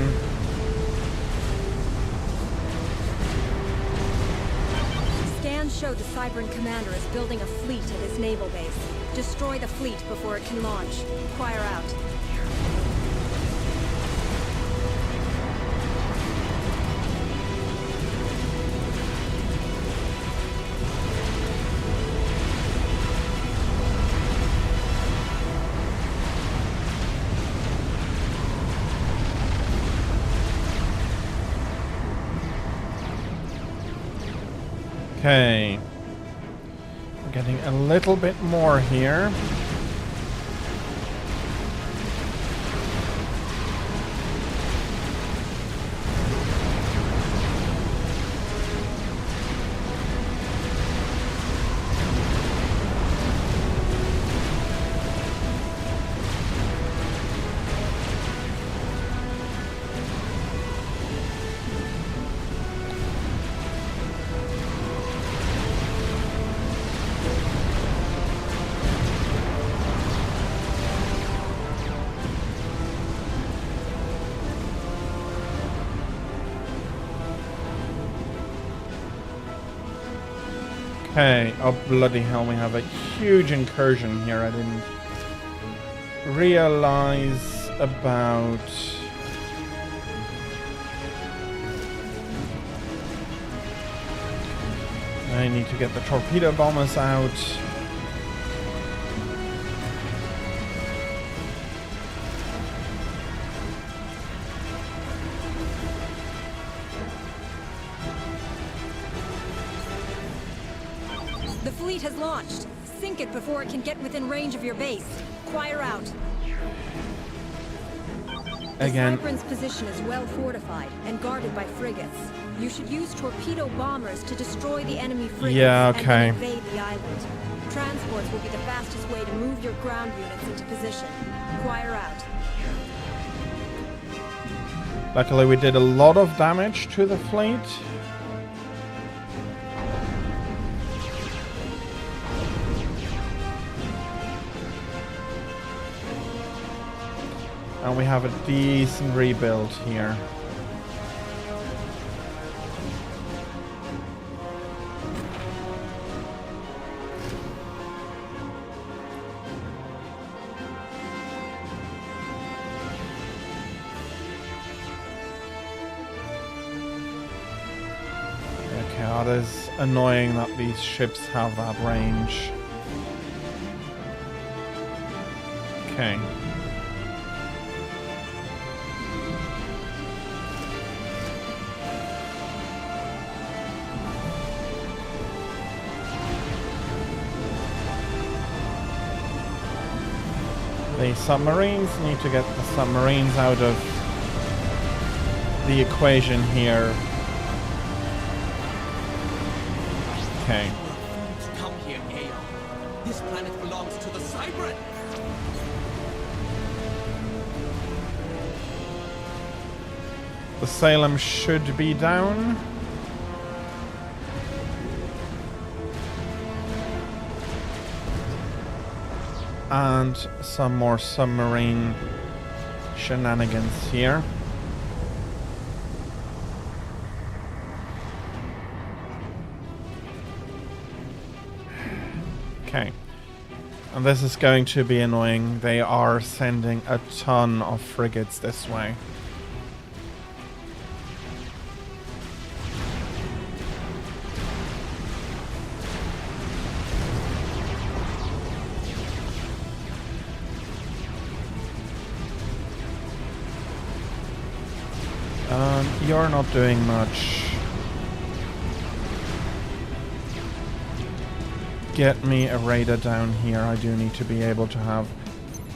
Scans show the Cybran commander is building a fleet at his naval base. Destroy the fleet before it can launch. Choir out. Okay, I'm getting a little bit more here. Okay, oh bloody hell, we have a huge incursion here. I didn't realize about. I need to get the torpedo bombers out. The fleet has launched. Sink it before it can get within range of your base. Choir out. Again. The Cybran's position is well fortified and guarded by frigates. You should use torpedo bombers to destroy the enemy frigates and then invade the island. Transports will be the fastest way to move your ground units into position. Choir out. Luckily we did a lot of damage to the fleet. And we have a decent rebuild here. Okay, that is annoying that these ships have that range. Okay. The submarines need to get the submarines out of the equation here. Okay. Come here, Aeon. This planet belongs to the Cybran. The Salem should be down. And some more submarine shenanigans here. Okay. And this is going to be annoying. They are sending a ton of frigates this way. You're not doing much. Get me a raider down here. I do need to be able to have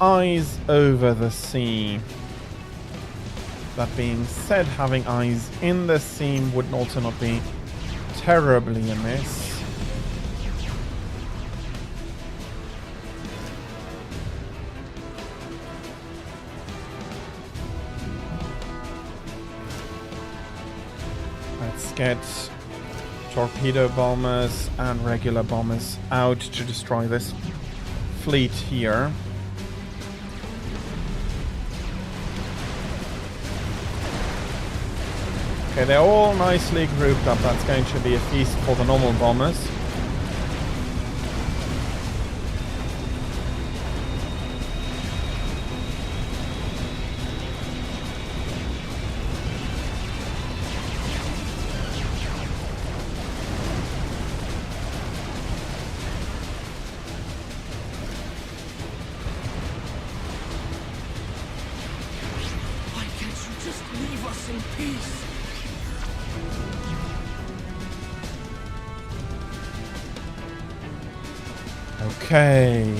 eyes over the sea. That being said, having eyes in the sea would also not be terribly amiss. Let's get torpedo bombers and regular bombers out to destroy this fleet here. Okay, they're all nicely grouped up. That's going to be a feast for the normal bombers. Okay.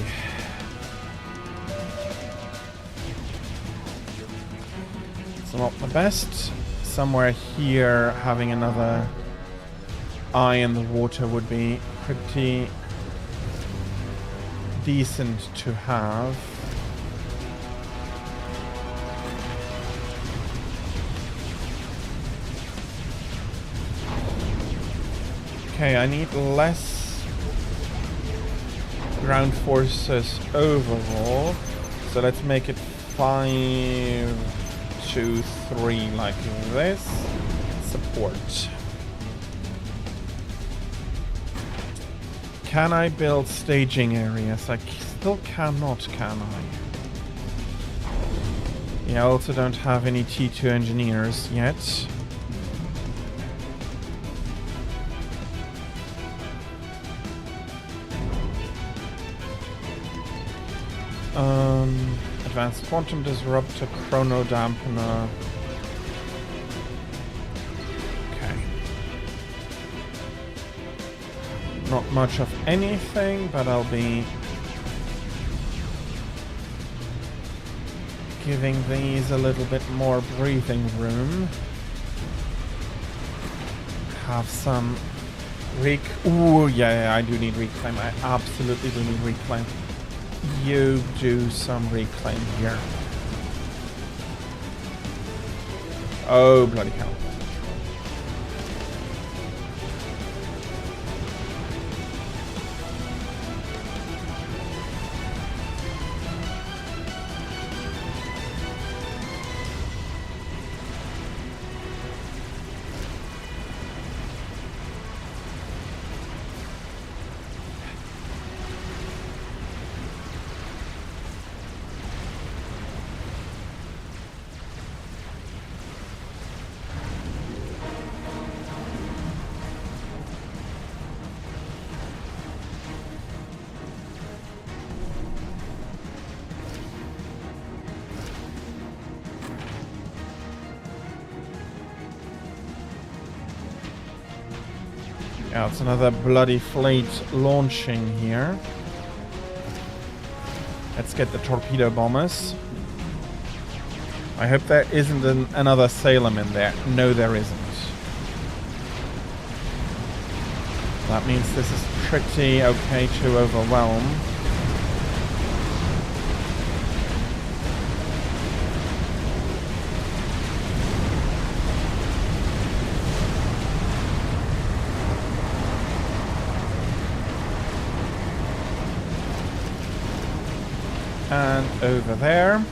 It's not the best. Somewhere here, having another eye in the water would be pretty decent to have. Okay, I need less ground forces overall, so let's make it 5, 2, 3 like this. Support. Can I build staging areas? I still cannot, can I? Yeah, I also don't have any T2 engineers yet. Advanced quantum disruptor, chrono dampener. Okay. Not much of anything, but I'll be giving these a little bit more breathing room. Have some Ooh, yeah, I do need reclaim. I absolutely do need reclaim. You do some reclaim here. Oh, bloody hell. Yeah, it's another bloody fleet launching here. Let's get the torpedo bombers. I hope there isn't another Salem in there. No, there isn't. That means this is pretty okay to overwhelm. And over there.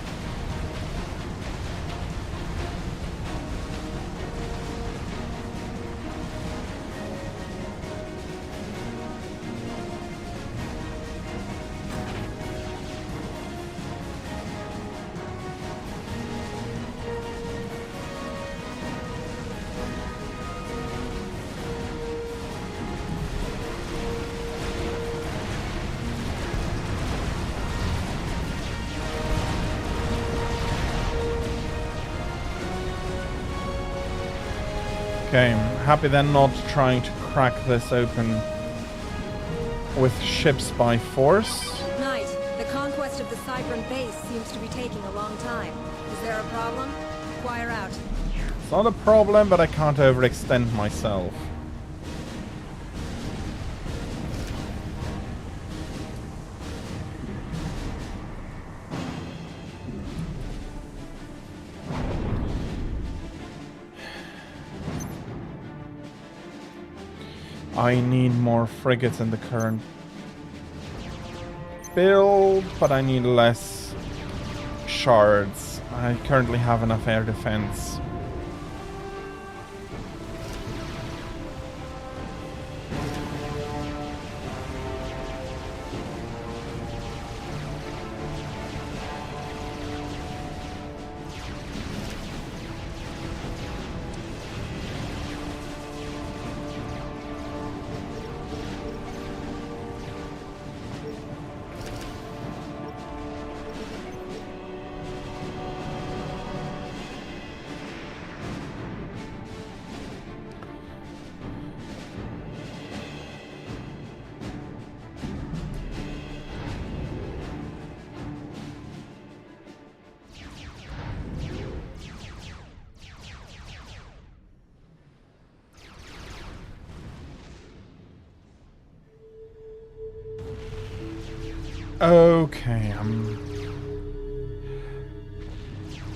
Okay, I'm happy they're not trying to crack this open with ships by force. Knight, the conquest of the Cybran base seems to be taking a long time. Is there a problem? Inquire out. It's not a problem, but I can't overextend myself. I need more frigates in the current build, but I need less shards. I currently have enough air defense. Okay,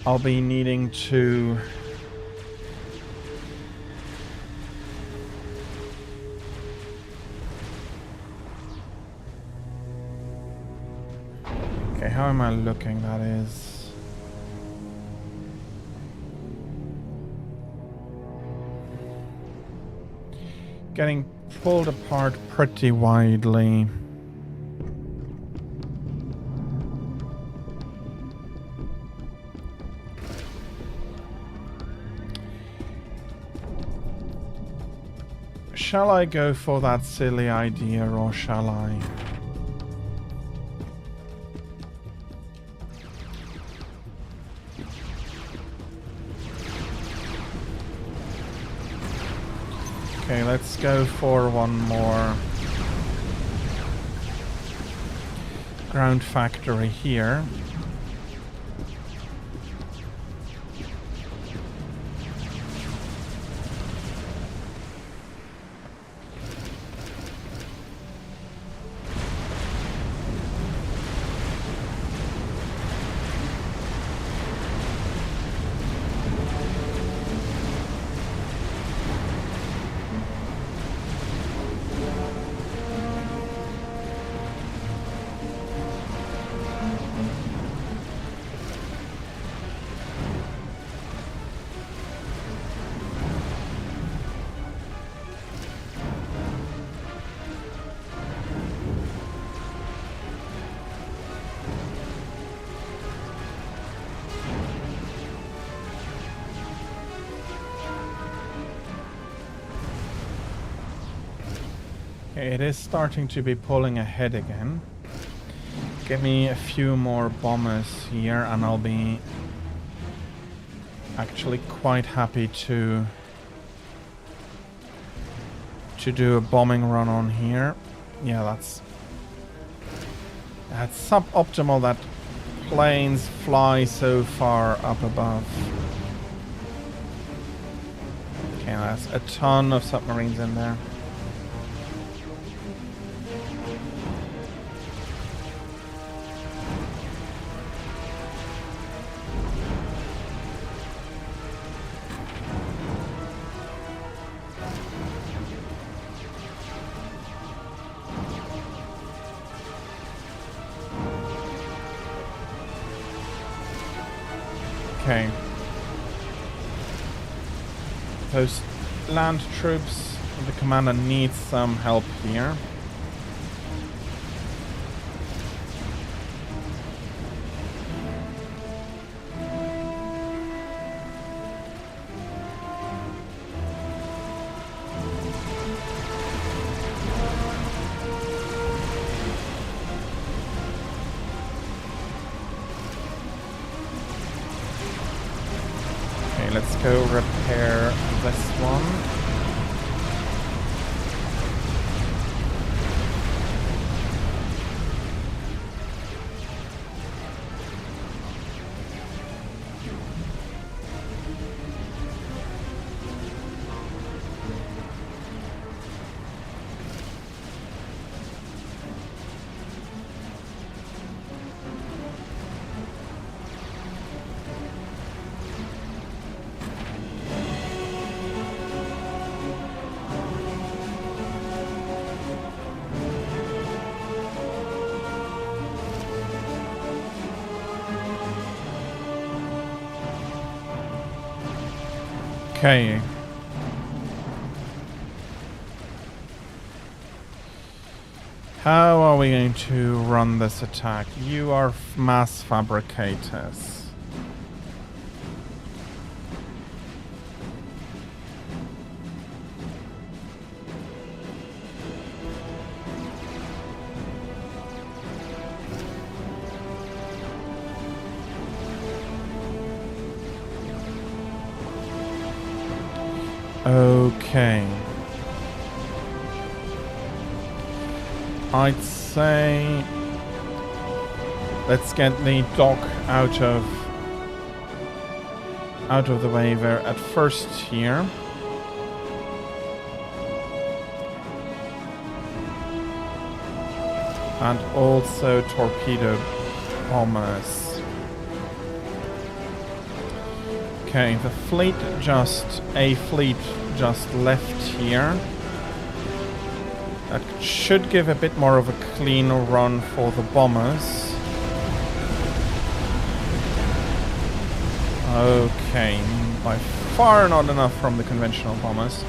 I'll be needing to okay, how am I looking? That is getting pulled apart pretty widely. Shall I go for that silly idea, or shall I? Okay, let's go for one more ground factory here. It is starting to be pulling ahead again. Give me a few more bombers here and I'll be actually quite happy to to do a bombing run on here. Yeah, that's suboptimal that planes fly so far up above. Okay, that's a ton of submarines in there. Okay. Those land troops, the commander needs some help here. Let's go repair this one. Okay. How are we going to run this attack? You are mass fabricators. Okay. I'd say let's get the dock out of the way there at first here. And also torpedo bombers. Okay, a fleet just left here. That should give a bit more of a clean run for the bombers. Okay, by far not enough from the conventional bombers.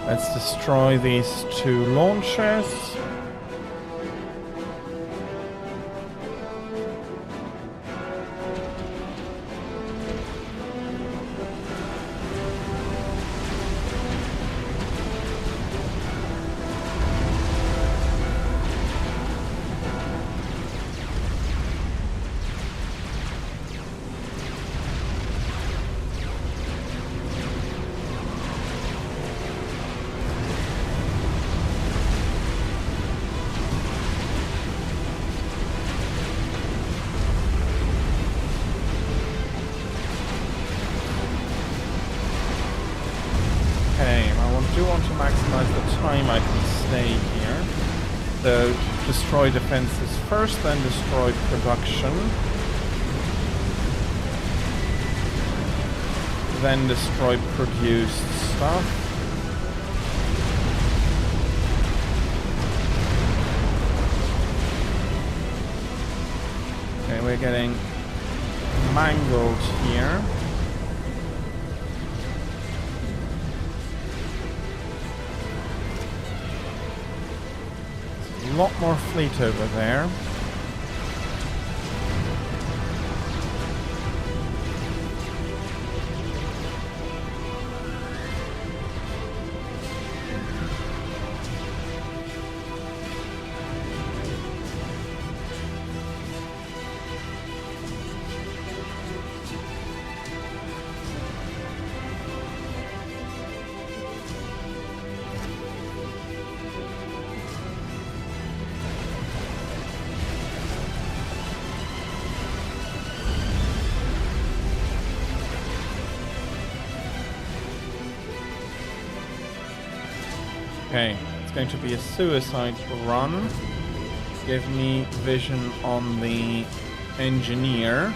Let's destroy these two launchers. I can stay here. So destroy defenses first, then destroy production. Then destroy produced stuff. Okay, we're getting mangled here. lot more fleet over there. Okay, it's going to be a suicide run. Give me vision on the engineer.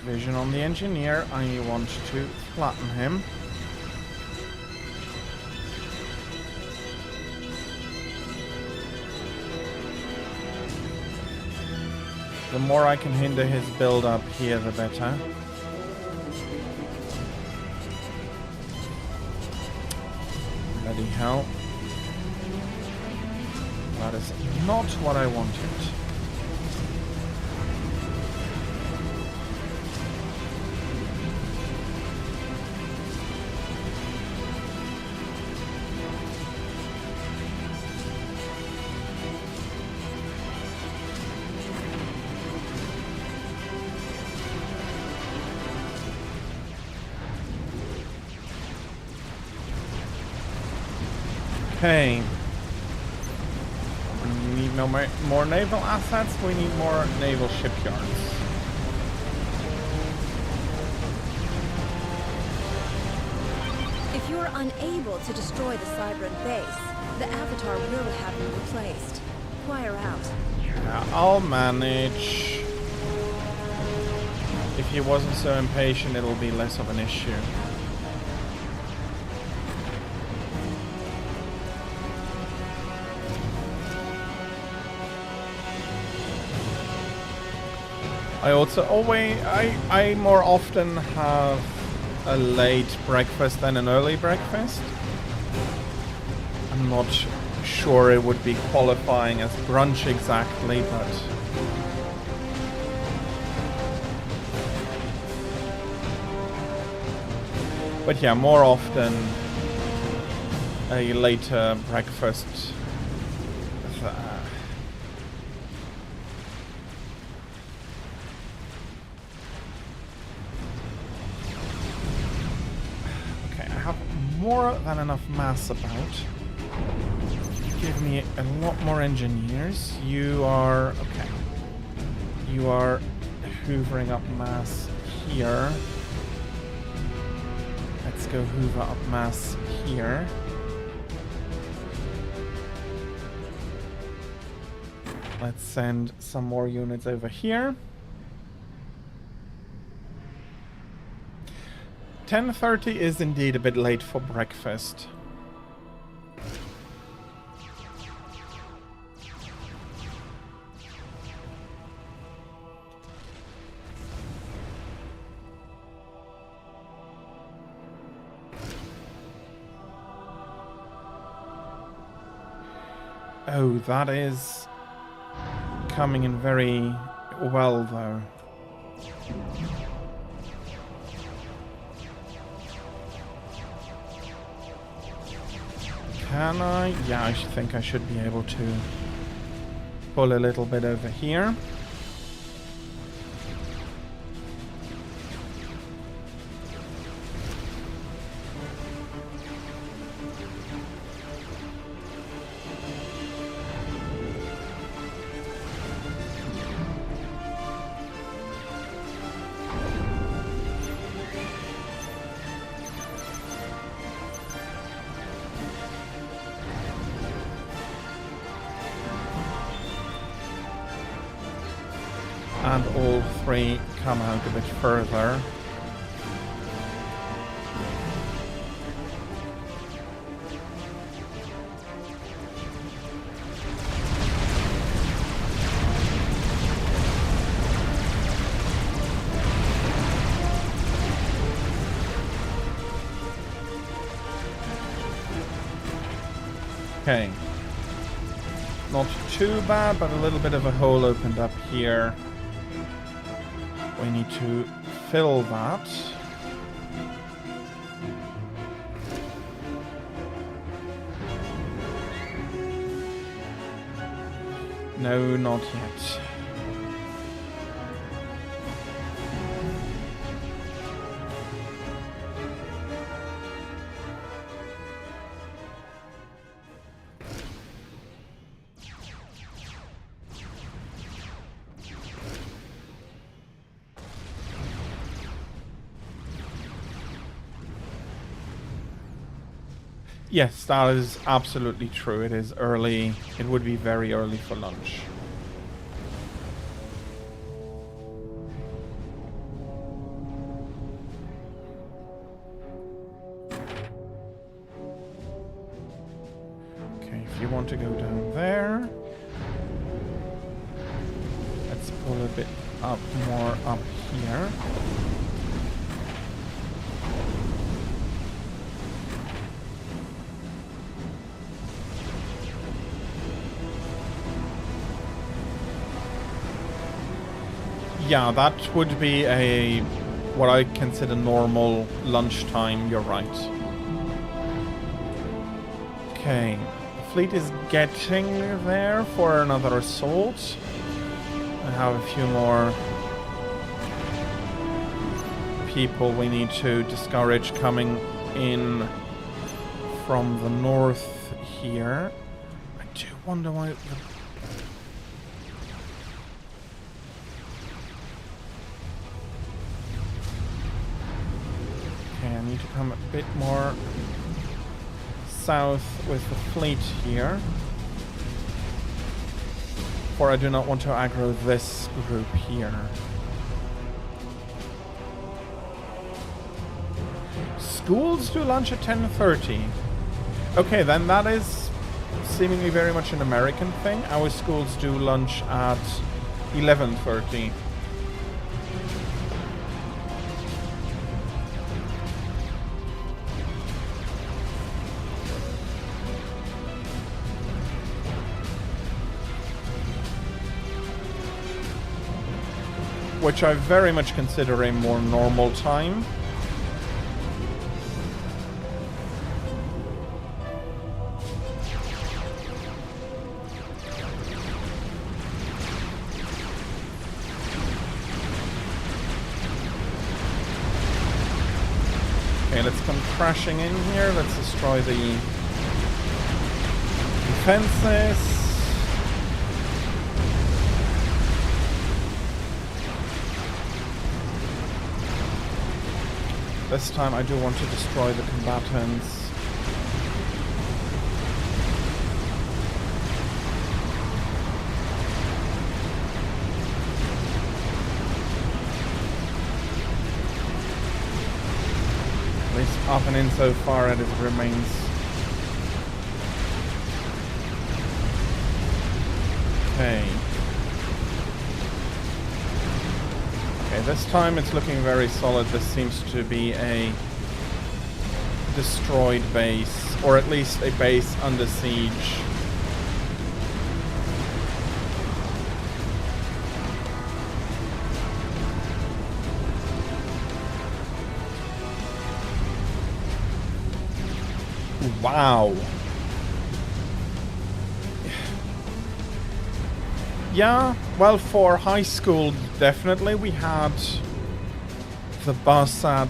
Vision on the engineer. I want to flatten him. The more I can hinder his build up here, the better. Bloody hell. That is not what I wanted. Okay. We need no more naval assets. We need more naval shipyards. If you're unable to destroy the Cybran base, the Avatar will have you replaced. Wire out. Yeah, I'll manage. If he wasn't so impatient, it'll be less of an issue. I also I more often have a late breakfast than an early breakfast. I'm not sure it would be qualifying as brunch exactly, but yeah, more often a later breakfast. More than enough mass about. Give me a lot more engineers. You are... okay. You are hoovering up mass here. Let's go hoover up mass here. Let's send some more units over here. 10:30 is indeed a bit late for breakfast. Oh, that is coming in very well, though. Can I? Yeah, I think I should be able to pull a little bit over here. And all three come out a bit further. Okay. Not too bad, but a little bit of a hole opened up here. We need to fill that. No, not yet. Yes, that is absolutely true. It is early. It would be very early for lunch. Okay, if you want to go down there, let's pull a bit up more up here. Yeah, that would be what I consider normal lunchtime, you're right. Okay, the fleet is getting there for another assault. I have a few more people we need to discourage coming in from the north here. I do wonder why I need to come a bit more south with the fleet here. For I do not want to aggro this group here. Schools do lunch at 10:30. Okay, then that is seemingly very much an American thing. Our schools do lunch at 11:30. Which I very much consider a more normal time. Okay, let's come crashing in here. Let's destroy the defenses. This time I do want to destroy the combatants. At least up and in so far as it remains. Okay. Okay, this time it's looking very solid. This seems to be a destroyed base, or at least a base under siege. Wow. Yeah, well, for high school, definitely we had the bus at...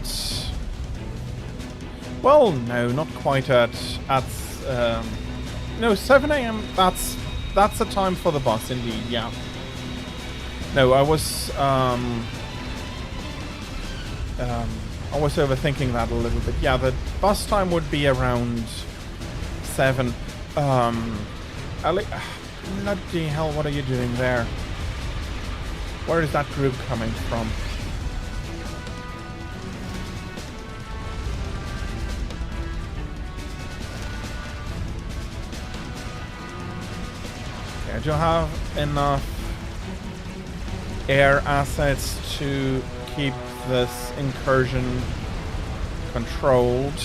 Well, no, not quite at no, 7 a.m. That's the time for the bus, indeed. Yeah. No, I was overthinking that a little bit. Yeah, the bus time would be around 7. Bloody hell, what are you doing there? Where is that group coming from? Okay, I do have enough air assets to keep this incursion controlled.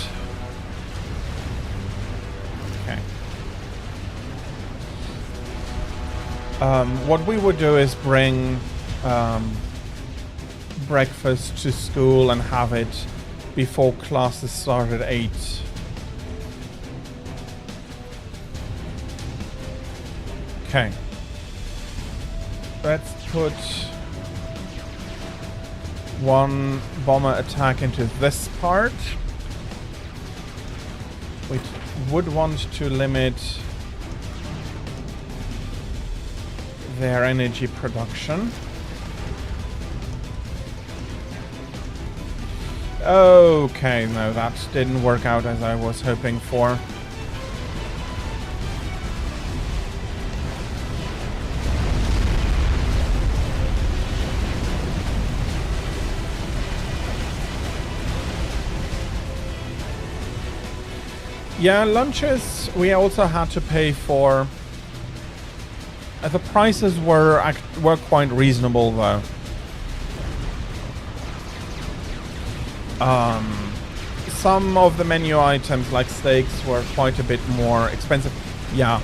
Okay. What we would do is bring breakfast to school and have it before classes start at 8. Okay. Let's put one bomber attack into this part. We would want to limit their energy production. Okay, no, that didn't work out as I was hoping for. Yeah, lunches we also had to pay for. The prices were quite reasonable though. Some of the menu items like steaks were quite a bit more expensive. Yeah.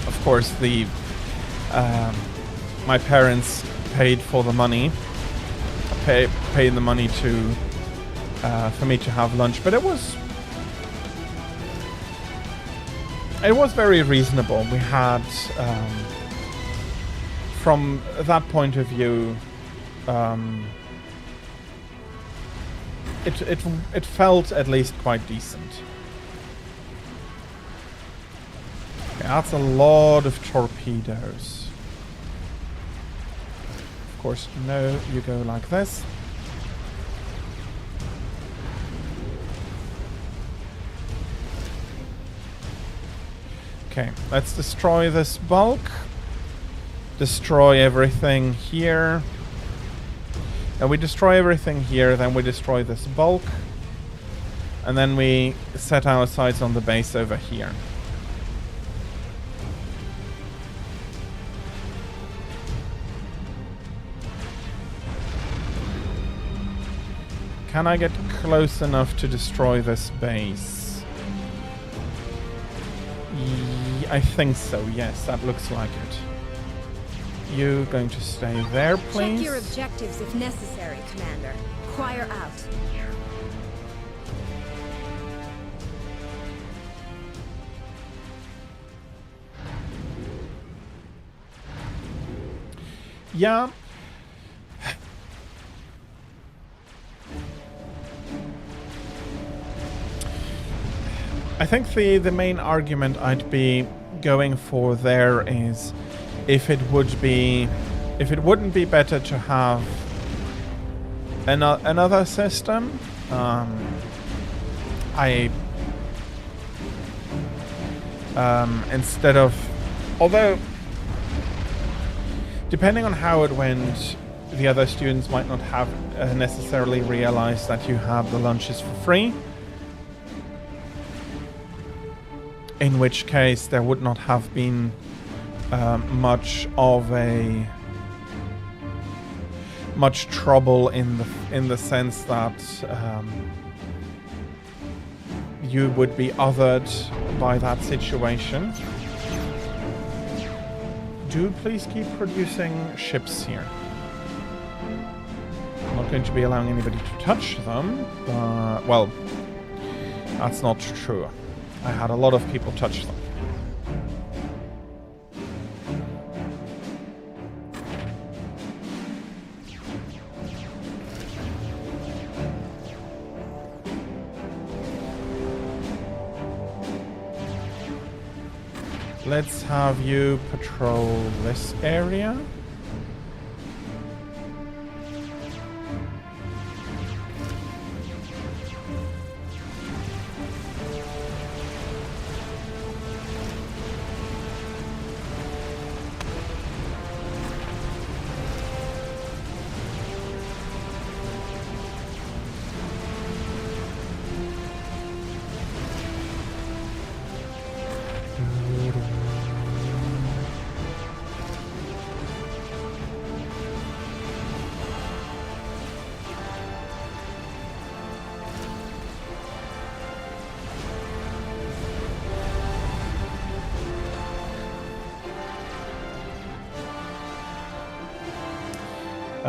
Of course, the my parents paid for the money. Paid the money to for me to have lunch, but it was very reasonable. We had, from that point of view, it felt at least quite decent. Okay, that's a lot of torpedoes. Of course, no, you go like this. Okay, let's destroy this bulk. Destroy everything here. And we destroy everything here, then we destroy this bulk. And then we set our sights on the base over here. Can I get close enough to destroy this base? I think so, yes, that looks like it. You going to stay there, please? Check your objectives if necessary, Commander. Choir out. Yeah. I think the main argument I'd be going for there is if it wouldn't be better to have another system. Instead of, although depending on how it went, the other students might not have necessarily realized that you have the lunches for free. In which case, there would not have been much trouble in the sense that you would be othered by that situation. Do please keep producing ships here. I'm not going to be allowing anybody to touch them. Well, that's not true. I had a lot of people touch them. Let's have you patrol this area.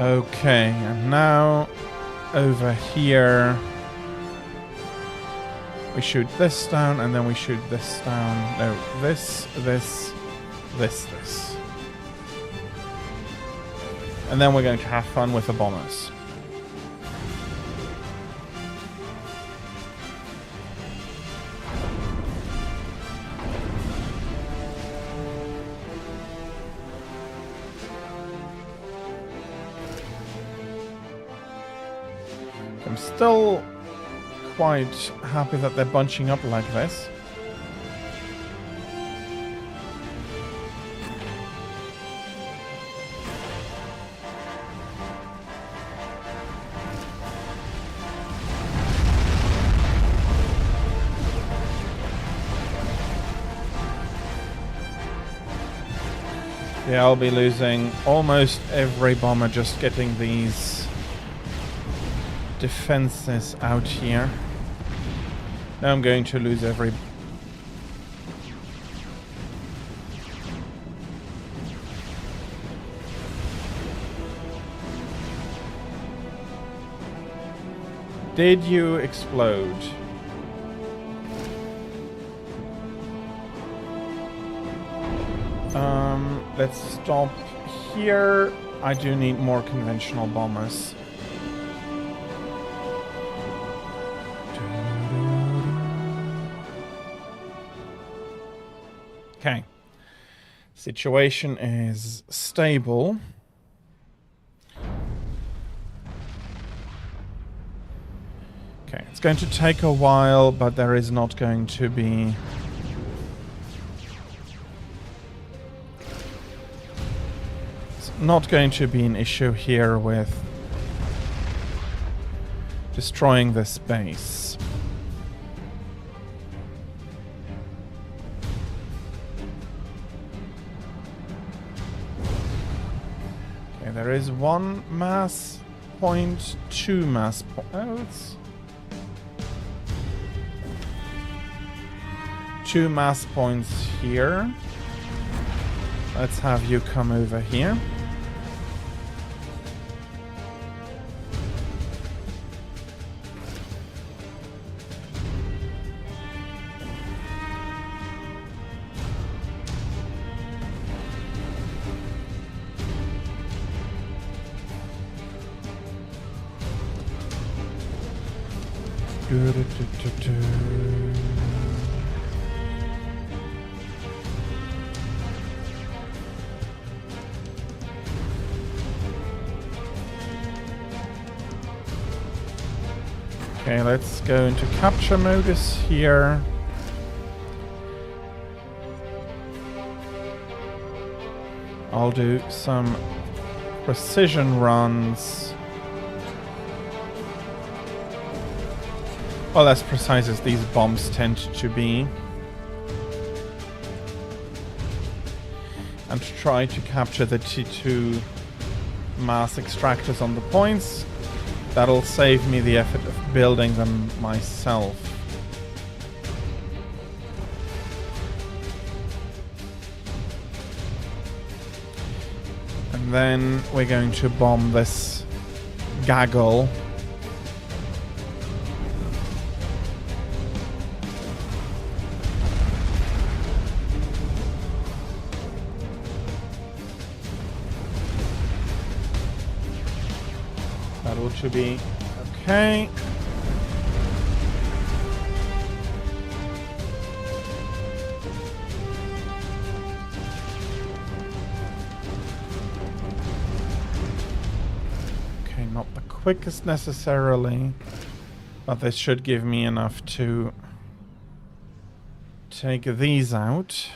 Okay, and now over here we shoot this down, and then we shoot this down. No, this. And then we're going to have fun with the bombers. I'm still quite happy that they're bunching up like this. Yeah, I'll be losing almost every bomber just getting these defenses out here. Now I'm going to lose every... Did you explode? Let's stop here. I do need more conventional bombers. Okay. Situation is stable. Okay, it's going to take a while, but there is not going to be... not going to be an issue here with destroying this base. Okay, there is one mass point, two mass points. Two mass points here. Let's have you come over here. Okay, let's go into capture modus here. I'll do some precision runs. Well, as precise as these bombs tend to be. And try to capture the T2 mass extractors on the points. That'll save me the effort of building them myself. And then we're going to bomb this gaggle. To be okay. Okay, not the quickest necessarily, but this should give me enough to take these out.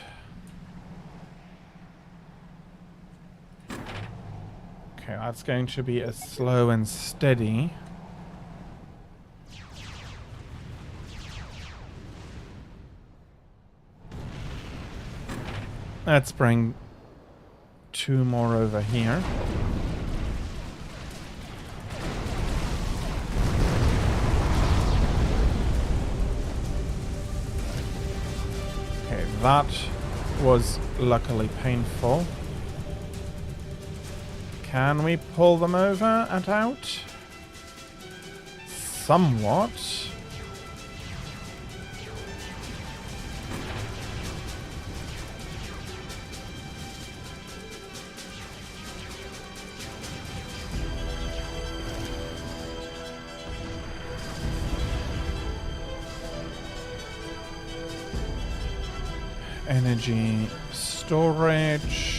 Okay, that's going to be a slow and steady. Let's bring two more over here. Okay, that was luckily painful. Can we pull them over and out? Somewhat. Energy storage.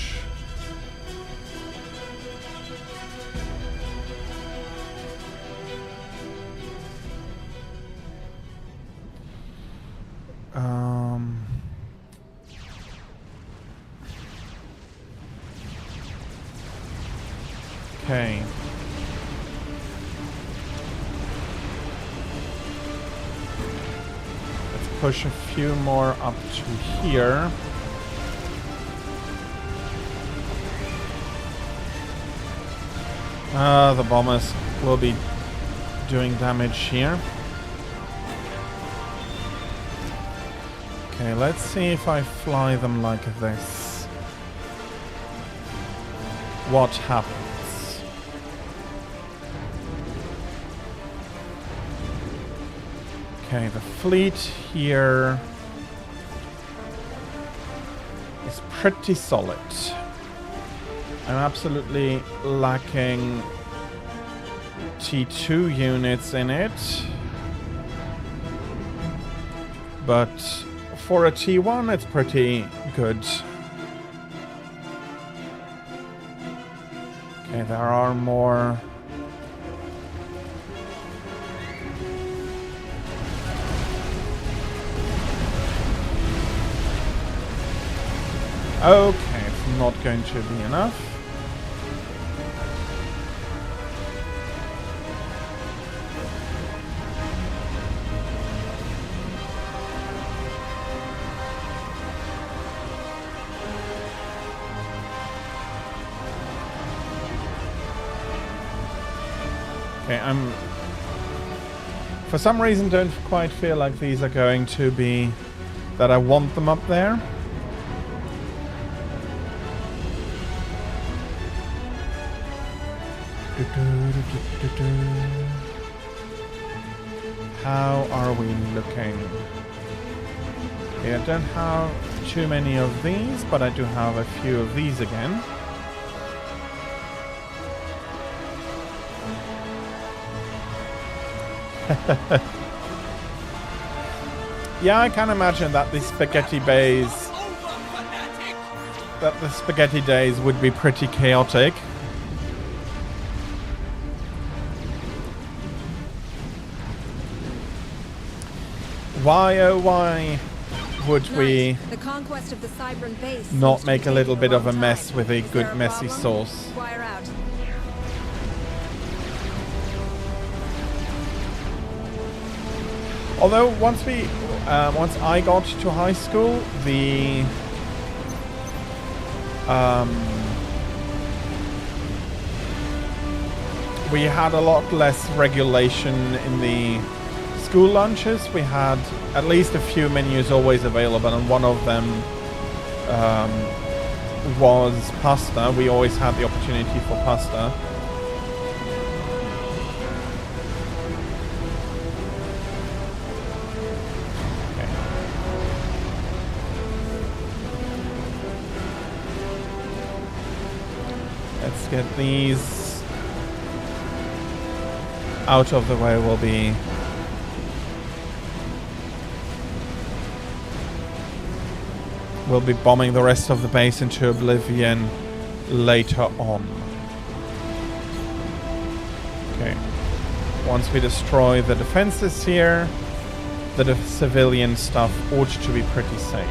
Okay. Let's push a few more up to here. The bombers will be doing damage here. Okay, let's see if I fly them like this. What happens? Okay, the fleet here is pretty solid. I'm absolutely lacking T2 units in it. But for a T1, it's pretty good. Okay, there are more. Okay, it's not going to be enough. Okay, for some reason don't quite feel like these are going to be that I want them up there. How are we looking? Okay, I don't have too many of these, but I do have a few of these again. Yeah, I can imagine that the spaghetti days would be pretty chaotic. Why, oh why would we The conquest of the Cybran base not seems to make be a little taking bit of a long mess time. with a Is good there messy problem? sauce? Wire out. Although once I got to high school, we had a lot less regulation in the school lunches. We had at least a few menus always available, and one of them was pasta. We always had the opportunity for pasta. Okay. Let's get these out of the way. We'll be bombing the rest of the base into oblivion later on. Okay. Once we destroy the defenses here, the civilian stuff ought to be pretty safe.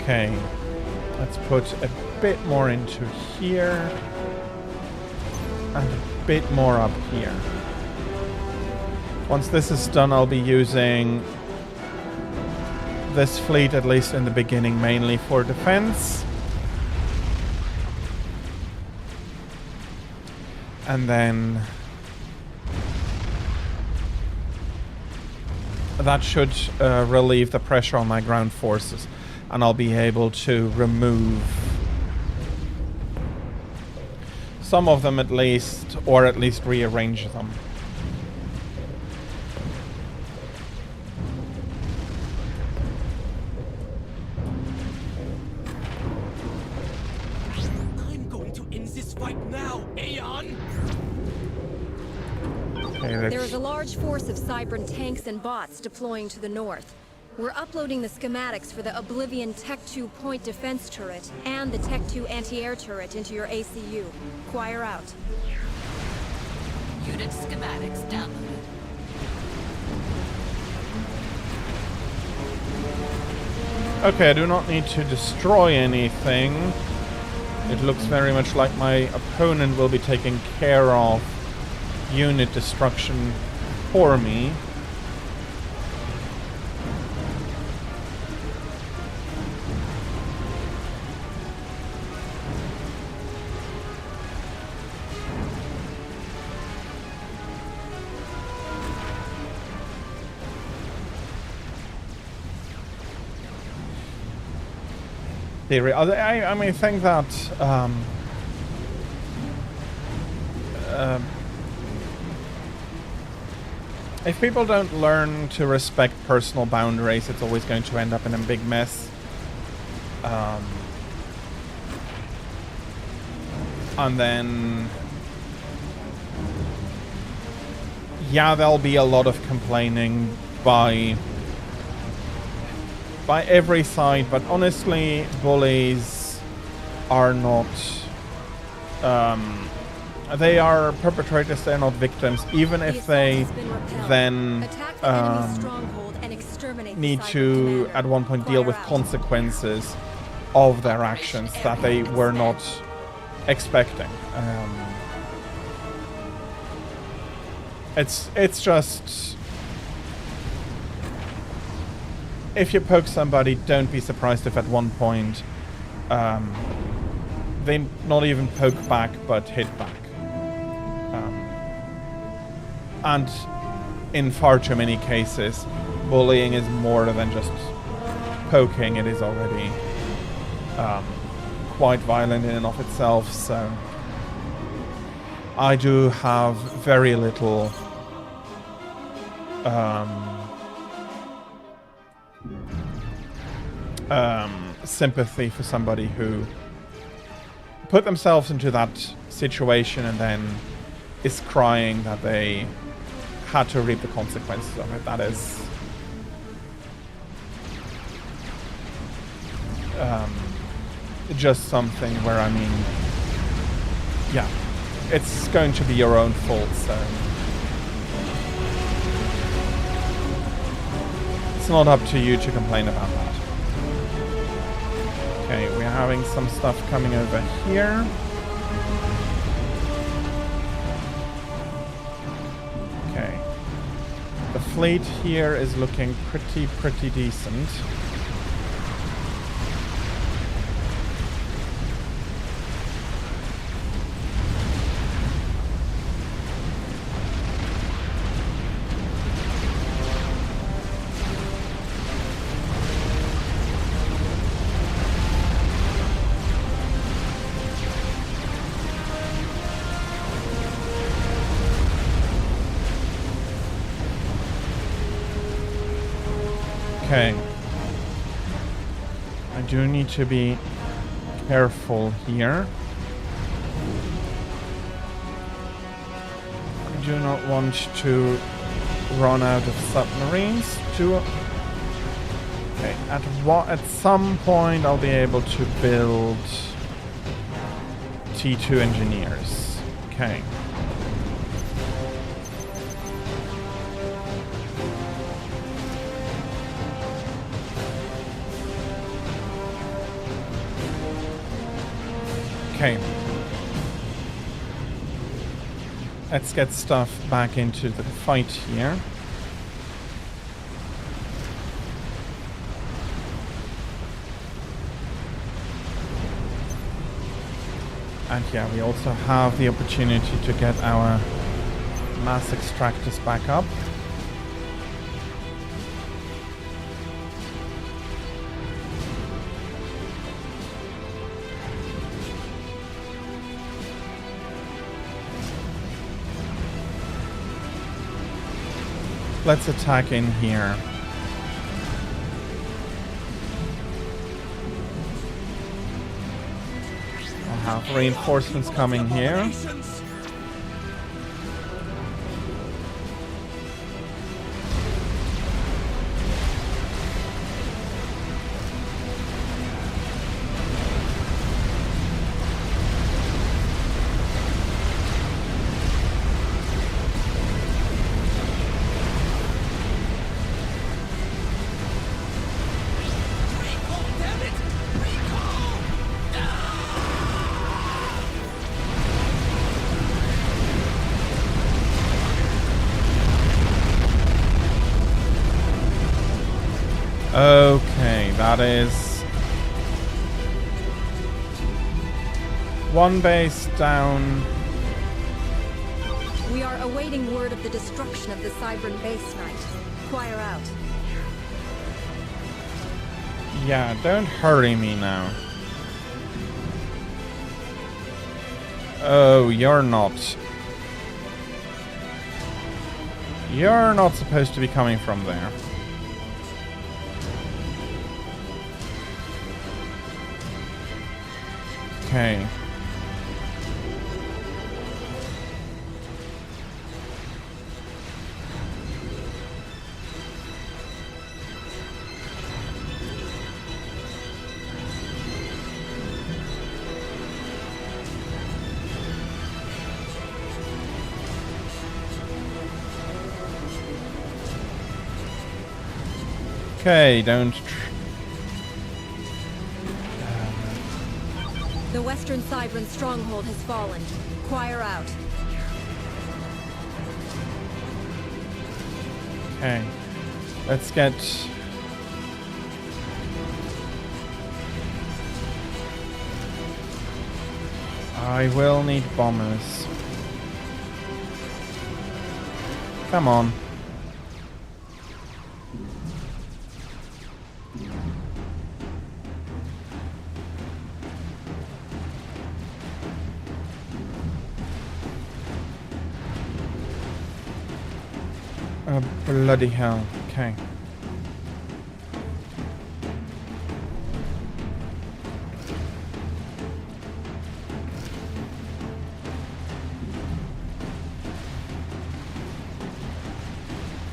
Okay, let's put a bit more into here and a bit more up here. Once this is done, I'll be using this fleet, at least in the beginning, mainly for defense. And then that should relieve the pressure on my ground forces, and I'll be able to remove some of them at least, or at least rearrange them. I'm going to end this fight now, Aeon! Okay, There is a large force of Cybran tanks and bots deploying to the north. We're uploading the schematics for the Oblivion Tech 2 point defense turret and the Tech 2 anti-air turret into your ACU. Choir out. Unit schematics downloaded. Okay, I do not need to destroy anything. It looks very much like my opponent will be taking care of unit destruction for me. I mean, think that if people don't learn to respect personal boundaries, it's always going to end up in a big mess. And then, yeah, there'll be a lot of complaining by every side, but honestly, bullies are not, they are perpetrators, they're not victims, even if they then need to at one point deal with consequences of their actions that they were not expecting. It's just, if you poke somebody, don't be surprised if at one point they not even poke back but hit back. And in far too many cases, bullying is more than just poking. It is already quite violent in and of itself, so I do have very little sympathy for somebody who put themselves into that situation and then is crying that they had to reap the consequences of it. That is just something where, I mean, yeah, it's going to be your own fault, so it's not up to you to complain about that. Okay, we're having some stuff coming over here. Okay. The fleet here is looking pretty decent. Okay. I do need to be careful here. I do not want to run out of submarines to... Okay, at some point I'll be able to build T2 engineers. Okay. Okay. Let's get stuff back into the fight here. And yeah, we also have the opportunity to get our mass extractors back up. Let's attack in here. I'll have reinforcements coming here. Okay, that is one base down. We are awaiting word of the destruction of the Cybran base, Knight. Inquire out. Yeah, don't hurry me now. Oh, you're not. You're not supposed to be coming from there. Okay. Okay, don't... The Western Cybran stronghold has fallen. Inquire out. Okay. Let's get... I will need bombers. Come on. Oh, bloody hell. Okay.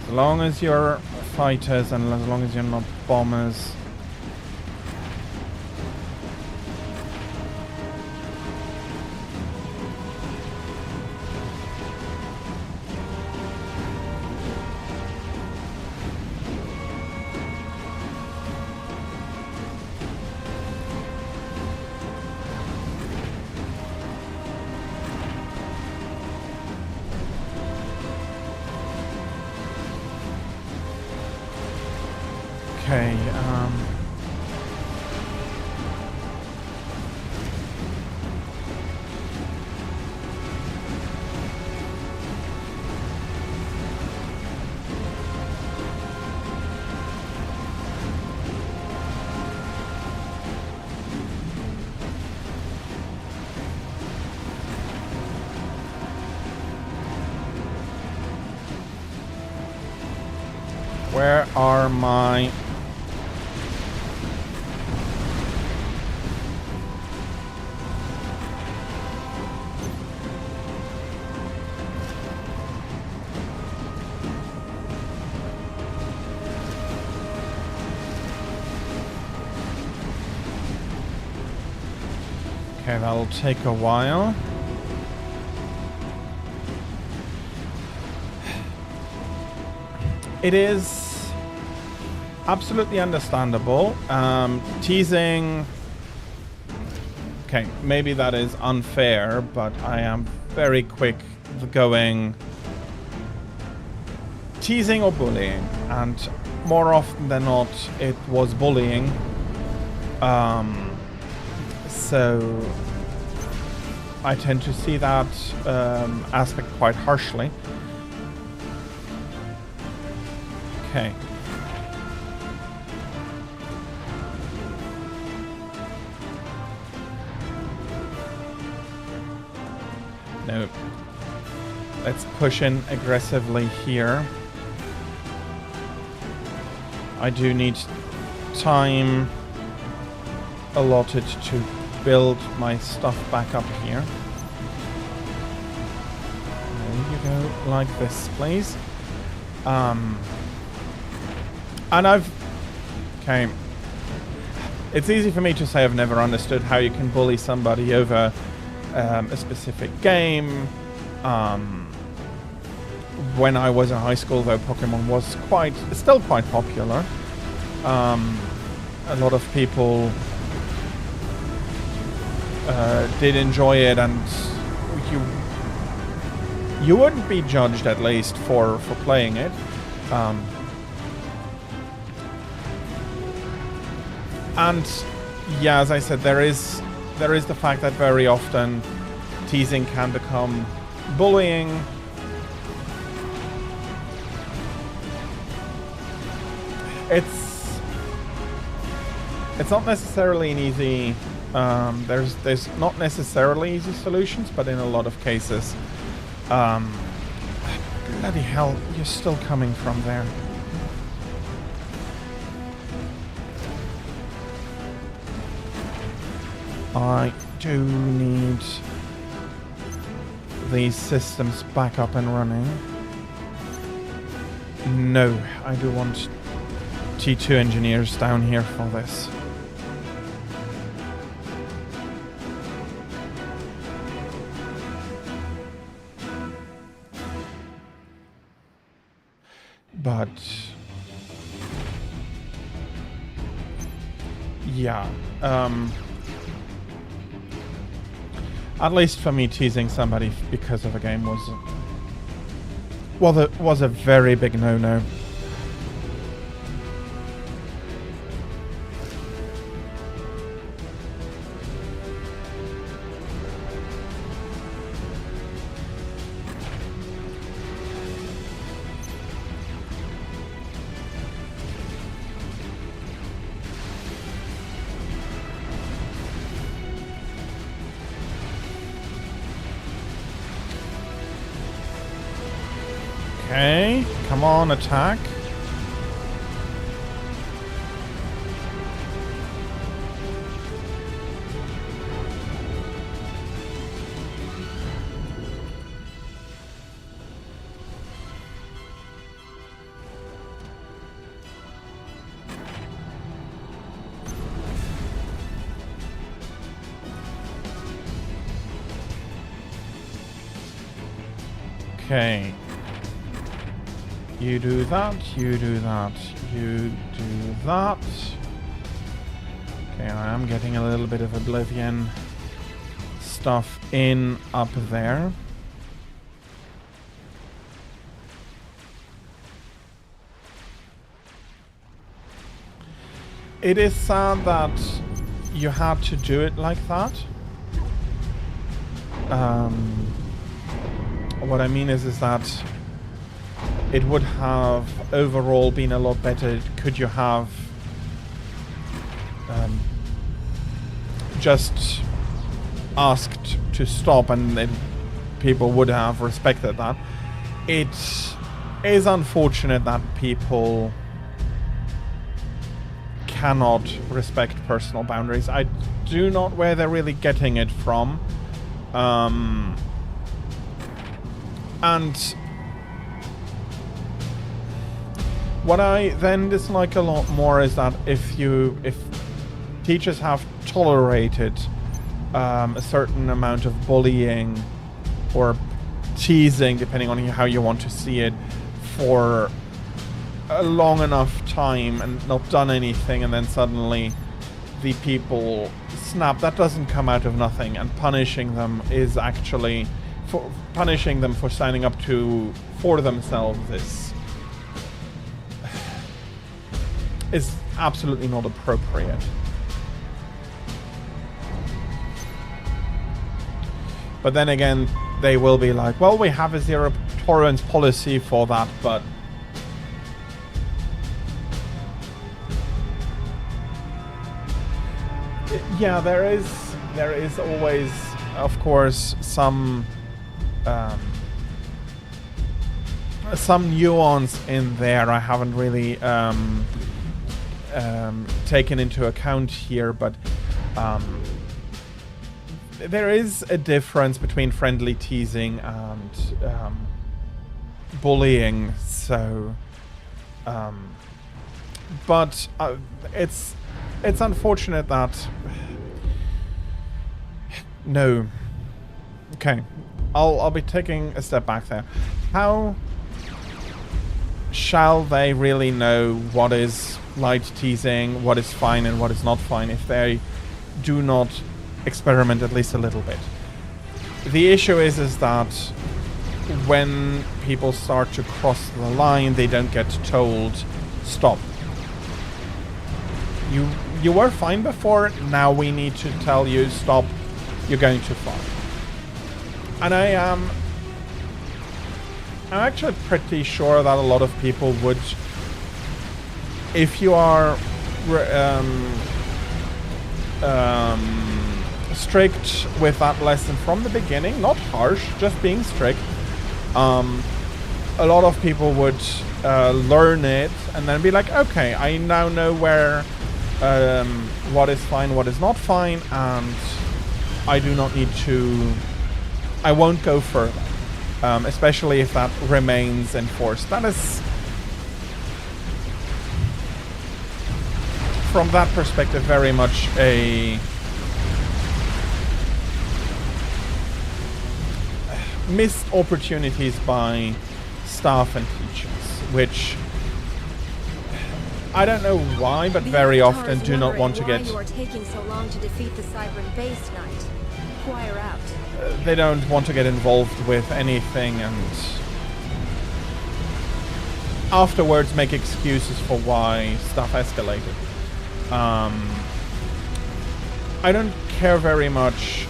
As long as you're fighters and as long as you're not bombers. Okay, where are my... Okay, that'll take a while. It is absolutely understandable. Teasing... Okay, maybe that is unfair, but I am very quick going teasing or bullying, and more often than not it was bullying. So I tend to see that aspect quite harshly. Okay. No. Let's push in aggressively here. I do need time allotted to build my stuff back up here. There you go, like this, please. And okay. It's easy for me to say I've never understood how you can bully somebody over a specific game. When I was in high school, though, Pokemon was still quite popular. A lot of people did enjoy it, and you wouldn't be judged, at least, for playing it. And yeah, as I said, there is the fact that very often teasing can become bullying. It's not necessarily an easy. There's not necessarily easy solutions, but in a lot of cases, bloody hell, you're still coming from there. I do need these systems back up and running. No, I do want T2 engineers down here for this. But yeah, at least for me, teasing somebody because of a game was a very big no-no. Okay, come on, attack. Okay. You do that, you do that, you do that. Okay, I am getting a little bit of Oblivion stuff in up there. It is sad that you had to do it like that. What I mean is that it would have overall been a lot better. Could you have just asked to stop, and then people would have respected that. It is unfortunate that people cannot respect personal boundaries. I do not know where they're really getting it from. And what I then dislike a lot more is that if teachers have tolerated a certain amount of bullying or teasing, depending on how you want to see it, for a long enough time and not done anything, and then suddenly the people snap, that doesn't come out of nothing, and punishing them is actually punishing them for standing up for themselves is absolutely not appropriate. But then again, they will be like, well, we have a zero tolerance policy for that, but yeah, there is always, of course, some nuance in there I haven't really taken into account here, but there is a difference between friendly teasing and bullying, so but it's unfortunate that no. Okay, I'll be taking a step back there. How shall they really know what is light teasing, what is fine and what is not fine, if they do not experiment at least a little bit? The issue is that when people start to cross the line, they don't get told stop. You were fine before, now we need to tell you stop, you're going too far. And I'm actually pretty sure that a lot of people would, if you are strict with that lesson from the beginning, not harsh, just being strict, a lot of people would learn it and then be like, okay, I now know where what is fine, what is not fine, and I do not need to, I won't go further, especially if that remains enforced. That is, from that perspective, very much a missed opportunities by staff and teachers, which I don't know why, but very often do not want to get. You are taking so long to defeat the Cybran base, Knight. Inquire out. They don't want to get involved with anything, and afterwards make excuses for why stuff escalated. I don't care very much.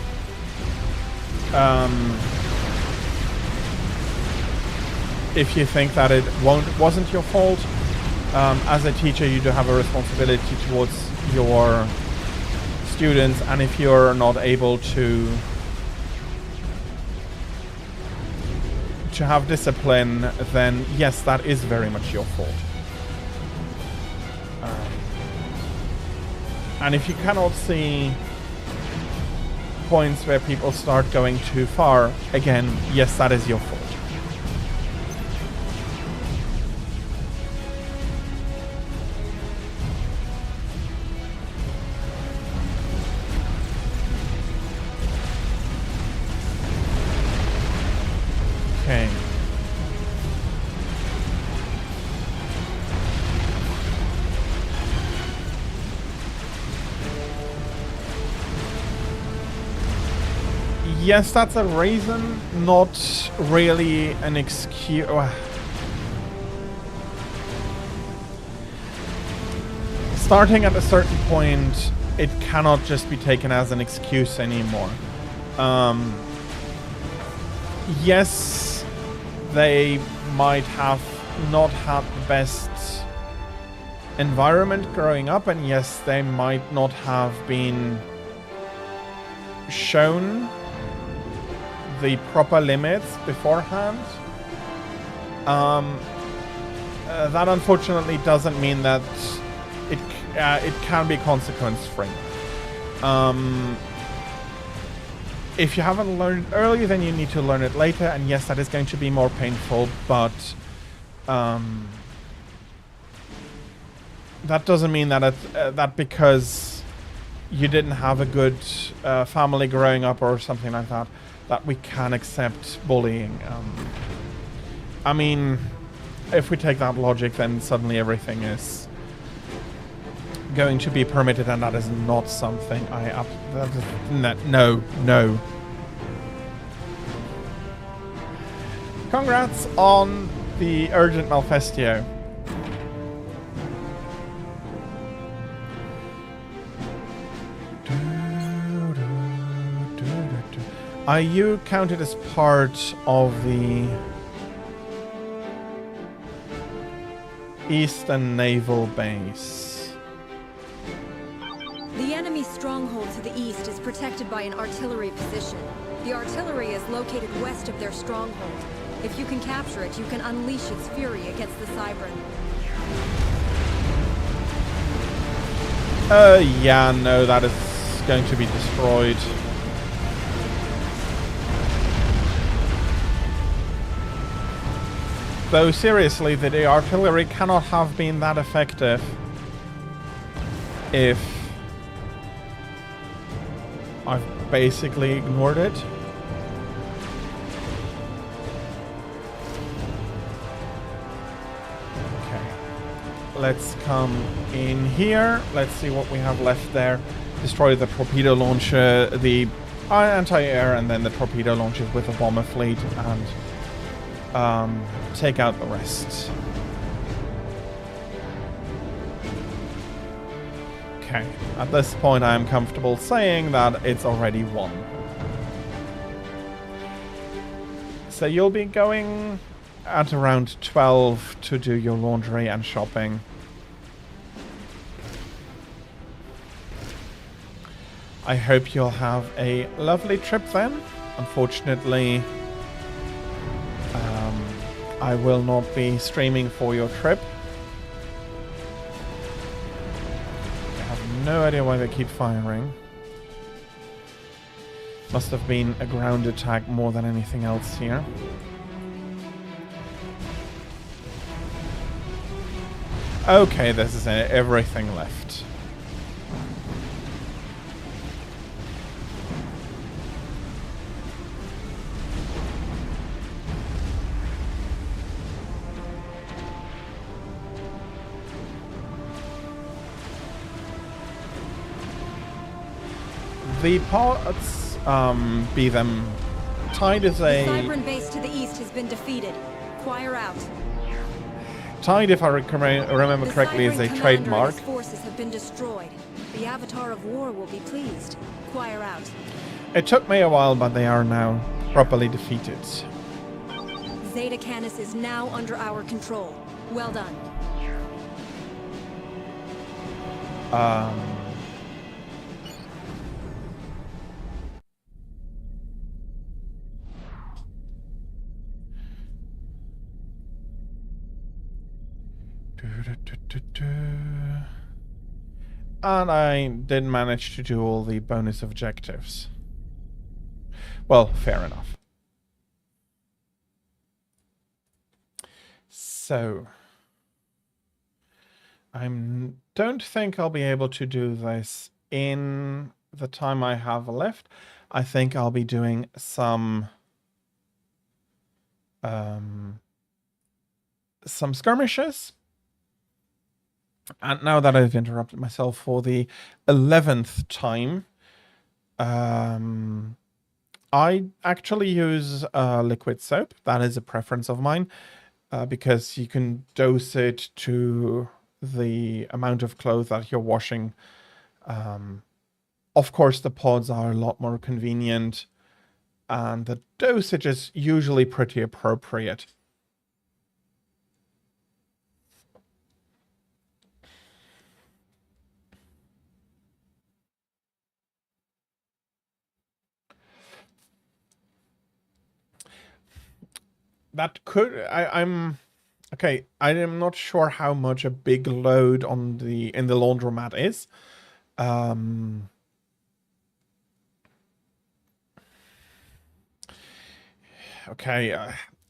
If you think that it wasn't your fault, as a teacher, you do have a responsibility towards your students, and if you're not able to have discipline, then yes, that is very much your fault. And if you cannot see points where people start going too far, again, yes, that is your fault. Okay. Yes, that's a reason, not really an excuse. Starting at a certain point, it cannot just be taken as an excuse anymore. Yes, they might have not had the best environment growing up, and yes, they might not have been shown the proper limits beforehand. That unfortunately doesn't mean that it can be consequence-free. If you haven't learned it early, then you need to learn it later, and yes, that is going to be more painful, but that doesn't mean that that because you didn't have a good family growing up or something like that, that we can accept bullying. I mean, if we take that logic, then suddenly everything is going to be permitted, and that is not something no. Congrats on the urgent Malfestio. Are you counted as part of the Eastern Naval Base? The enemy stronghold to the east is protected by an artillery position. The artillery is located west of their stronghold. If you can capture it, you can unleash its fury against the Cybran. Yeah, no, that is going to be destroyed. Though, seriously, the artillery cannot have been that effective if I've basically ignored it. Okay. Let's come in here. Let's see what we have left there. Destroy the torpedo launcher, the anti-air, and then the torpedo launchers with the bomber fleet, and take out the rest. Okay, at this point I am comfortable saying that it's already won. So you'll be going at around 12 to do your laundry and shopping. I hope you'll have a lovely trip then. Unfortunately, I will not be streaming for your trip. I have no idea why they keep firing. Must have been a ground attack more than anything else here. Okay, this is everything left. The pods, be them Tide is a... The Cybran base to the east has been defeated. Choir out. Tide, if I remember correctly, is a trademark. His forces have been destroyed. The Avatar of War will be pleased. Choir out. It took me a while, but they are now properly defeated. Zeta Canis is now under our control. Well done. And I did manage to do all the bonus objectives. Well, fair enough. So, I don't think I'll be able to do this in the time I have left. I think I'll be doing some skirmishes. And now that I've interrupted myself for the 11th time, I actually use liquid soap. That is a preference of mine, because you can dose it to the amount of clothes that you're washing. Of course, the pods are a lot more convenient, and the dosage is usually pretty appropriate. That could... I'm okay. I am not sure how much a big load on in the laundromat is. Okay,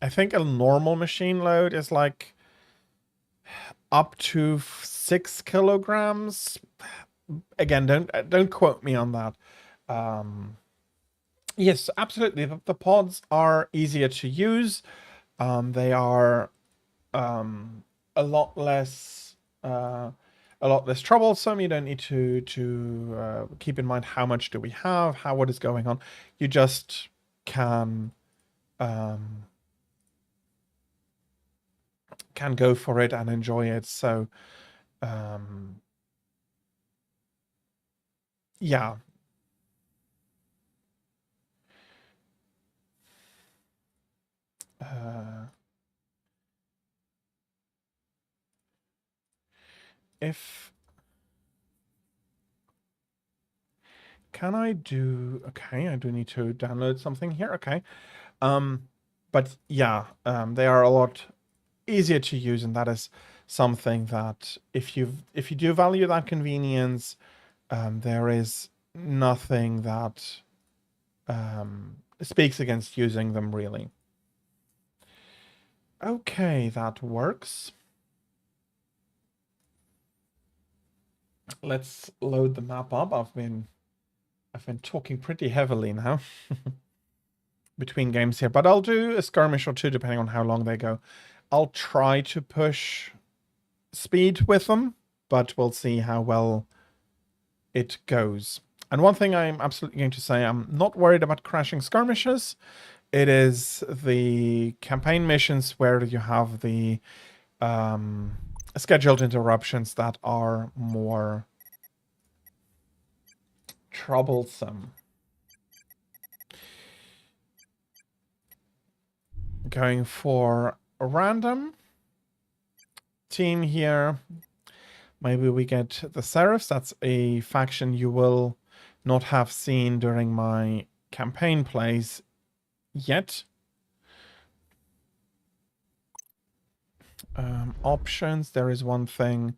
I think a normal machine load is like up to 6 kilograms. Again, don't quote me on that. Yes, absolutely. The pods are easier to use. They are a lot less troublesome. You don't need to keep in mind how much do we have, what is going on. You just can go for it and enjoy it. So yeah. If... Can I do... Okay, I do need to download something here. Okay. But yeah, they are a lot easier to use, and that is something that if you do value that convenience, there is nothing that speaks against using them, really. Okay, that works. Let's load the map up. I've been talking pretty heavily now between games here, but I'll do a skirmish or two depending on how long they go. I'll try to push speed with them, but we'll see how well it goes. And one thing I'm absolutely going to say, I'm not worried about crashing skirmishes. It is the campaign missions where you have the scheduled interruptions that are more troublesome. Going for a random team here. Maybe we get the Seraphs. That's a faction you will not have seen during my campaign plays yet. Options. There is one thing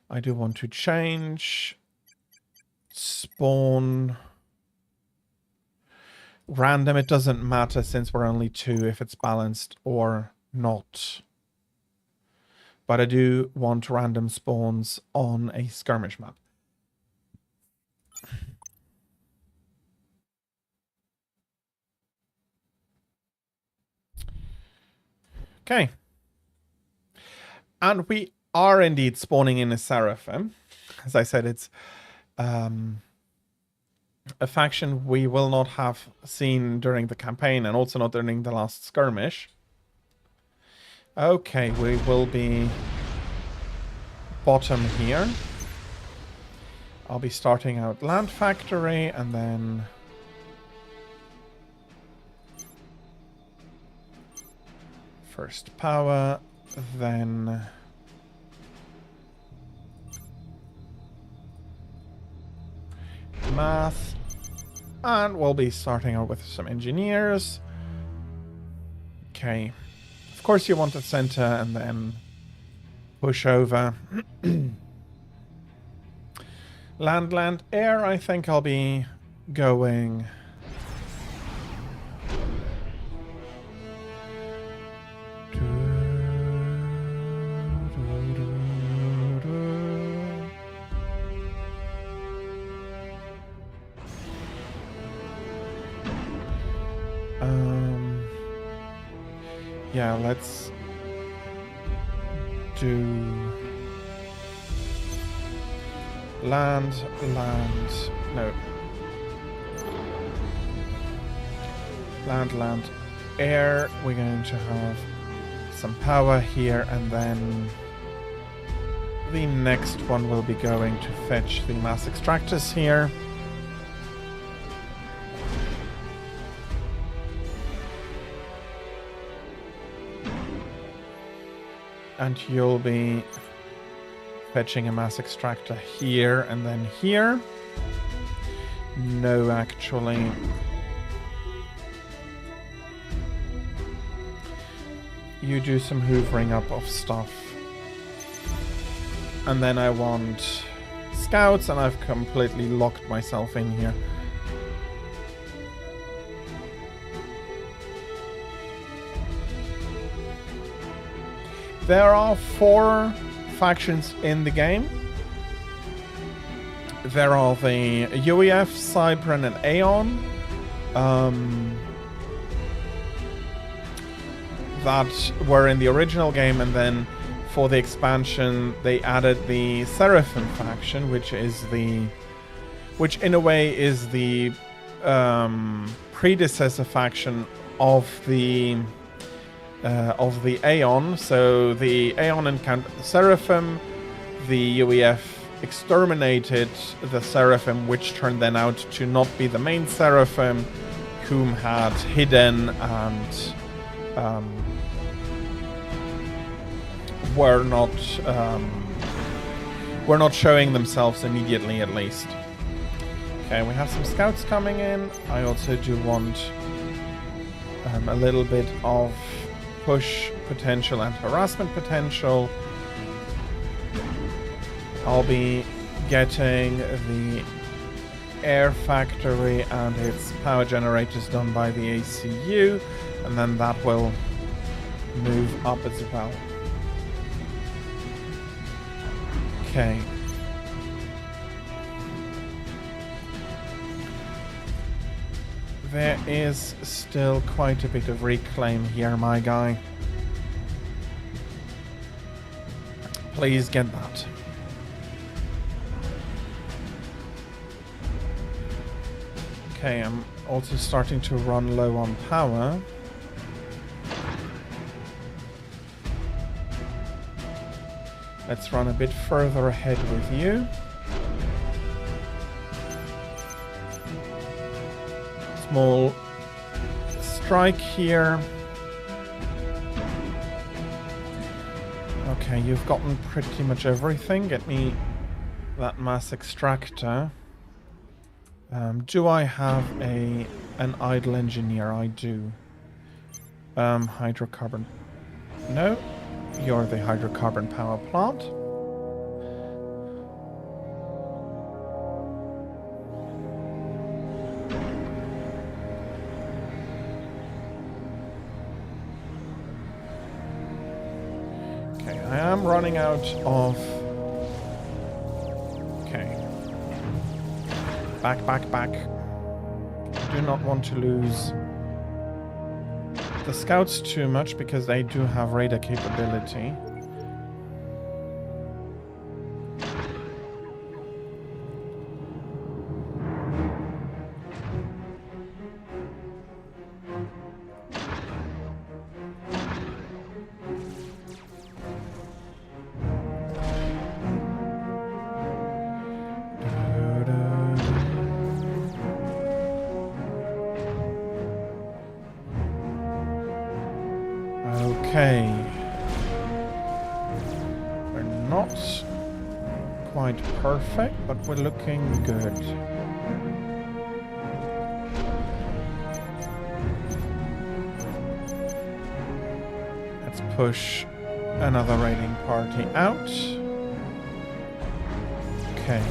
I do want to change. Spawn random. It doesn't matter since we're only 2 if it's balanced or not. But I do want random spawns on a skirmish map. Okay. And we are indeed spawning in a Seraphim. As I said, it's a faction we will not have seen during the campaign and also not during the last skirmish. Okay, we will be bottom here. I'll be starting out Land Factory and then first power, then math, and we'll be starting out with some engineers. Okay, of course you want the center and then push over. Land, air, I think I'll be going yeah, let's do land, no. Land, air. We're going to have some power here, and then the next one will be going to fetch the mass extractors here. And you'll be fetching a mass extractor here and then here. No, actually. You do some hoovering up of stuff. And then I want scouts, and I've completely locked myself in here. There are 4 factions in the game. There are the UEF, Cybran, and Aeon. That were in the original game, and then for the expansion they added the Seraphim faction, which in a way is the predecessor faction of the Aeon. So the Aeon encountered the Seraphim, the UEF exterminated the Seraphim, which turned then out to not be the main Seraphim, whom had hidden and were not showing themselves immediately, at least. Okay, we have some scouts coming in. I also do want a little bit of push potential and harassment potential. I'll be getting the air factory and its power generators done by the ACU, and then that will move up as well. Okay. There is still quite a bit of reclaim here, my guy. Please get that. Okay, I'm also starting to run low on power. Let's run a bit further ahead with you. Small strike here. Okay, you've gotten pretty much everything. Get me that mass extractor. Do I have an idle engineer? I do. Hydrocarbon. No, you're the hydrocarbon power plant. Okay, I am running out of... Okay. Back. Do not want to lose the scouts too much because they do have radar capability. Okay. We're not quite perfect, but we're looking good. Let's push another raiding party out. Okay.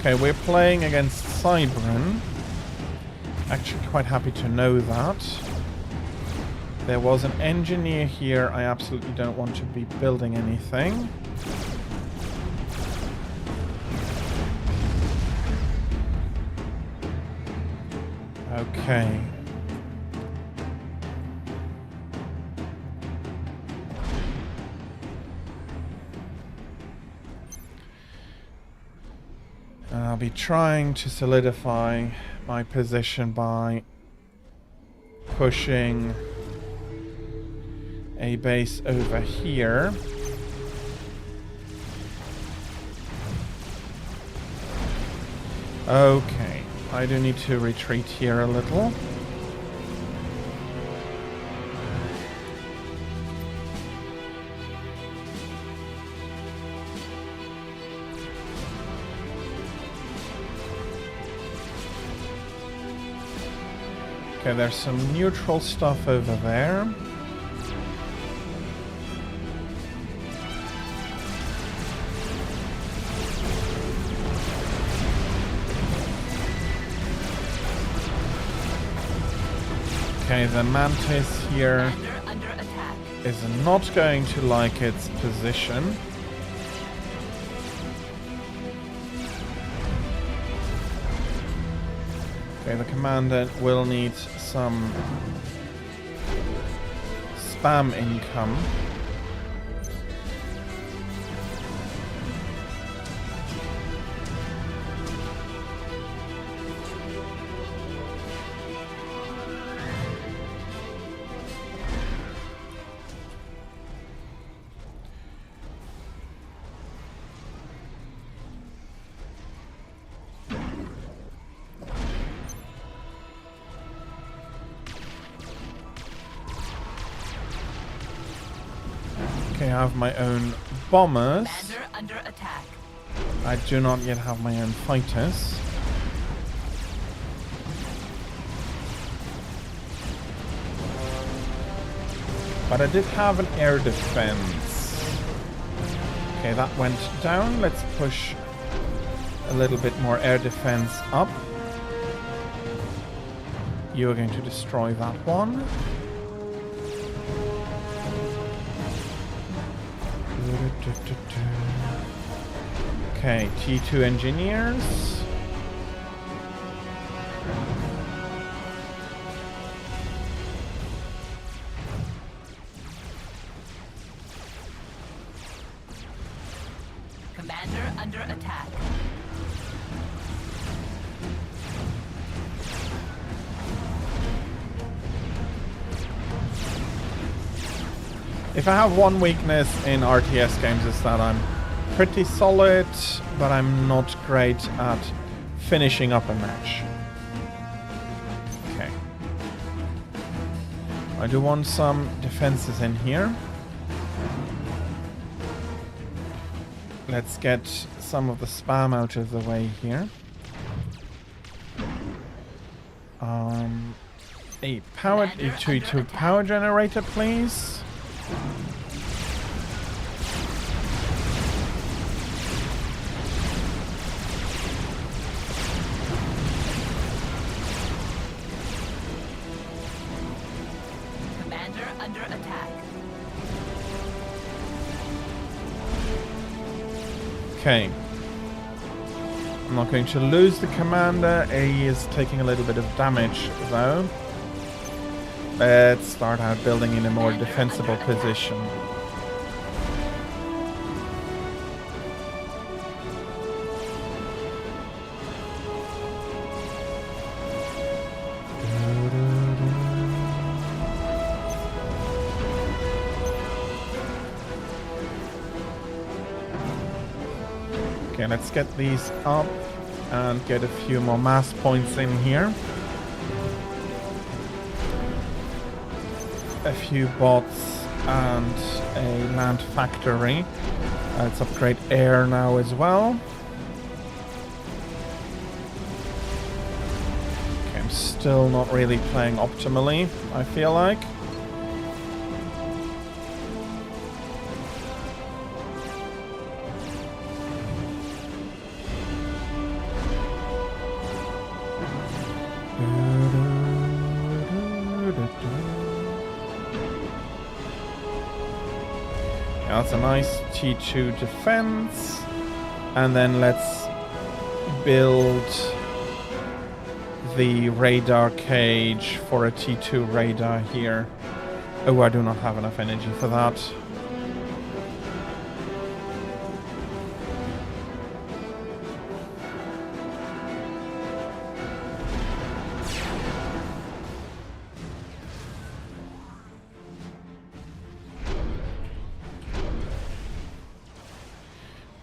Okay, we're playing against Cybran. Actually quite happy to know that. There was an engineer here. I absolutely don't want to be building anything. Okay. And I'll be trying to solidify my position by pushing a base over here. Okay, I do need to retreat here a little. Okay, there's some neutral stuff over there. Okay, the Mantis here is not going to like its position. Okay, the Commandant will need some spam income. Okay, I have my own bombers. Commander under attack. I do not yet have my own fighters. But I did have an air defense. Okay, that went down. Let's push a little bit more air defense up. You're going to destroy that one. Okay, T2 engineers. Commander under attack. If I have one weakness in RTS games, is that I'm pretty solid, but I'm not great at finishing up a match. Okay. I do want some defenses in here. Let's get some of the spam out of the way here. A power, a power generator, please. Commander under attack. Okay. I'm not going to lose the commander. He is taking a little bit of damage, though. Let's start out building in a more defensible position. Okay, let's get these up and get a few more mass points in here. A few bots and a land factory. Let's upgrade air now as well. Okay, I'm still not really playing optimally, I feel like. That's a nice T2 defense. And then let's build the radar cage for a T2 radar here. Oh, I do not have enough energy for that.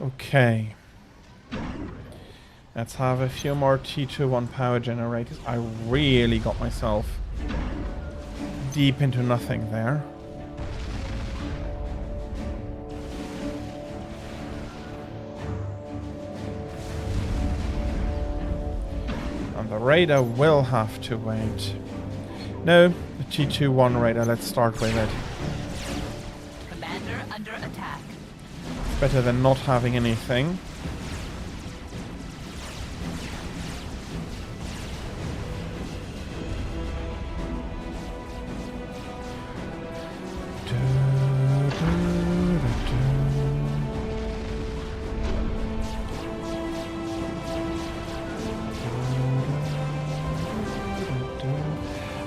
Okay. Let's have a few more T21 power generators. I really got myself deep into nothing there. And the radar will have to wait. No, the T21 radar, let's start with it. Commander under attack. Better than not having anything.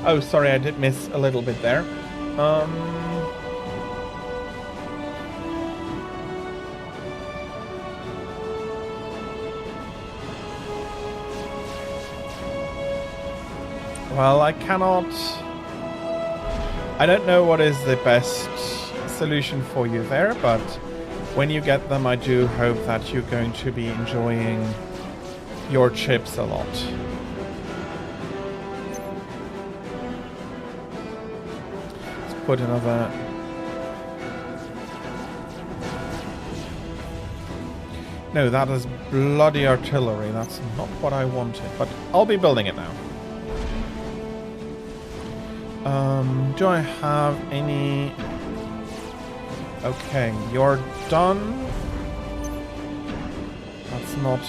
Oh, sorry, I did miss a little bit there. Well, I cannot... I don't know what is the best solution for you there, but when you get them, I do hope that you're going to be enjoying your chips a lot. Let's put another No, that is bloody artillery. That's not what I wanted, but I'll be building it now. Do I have any... Okay, you're done. That's not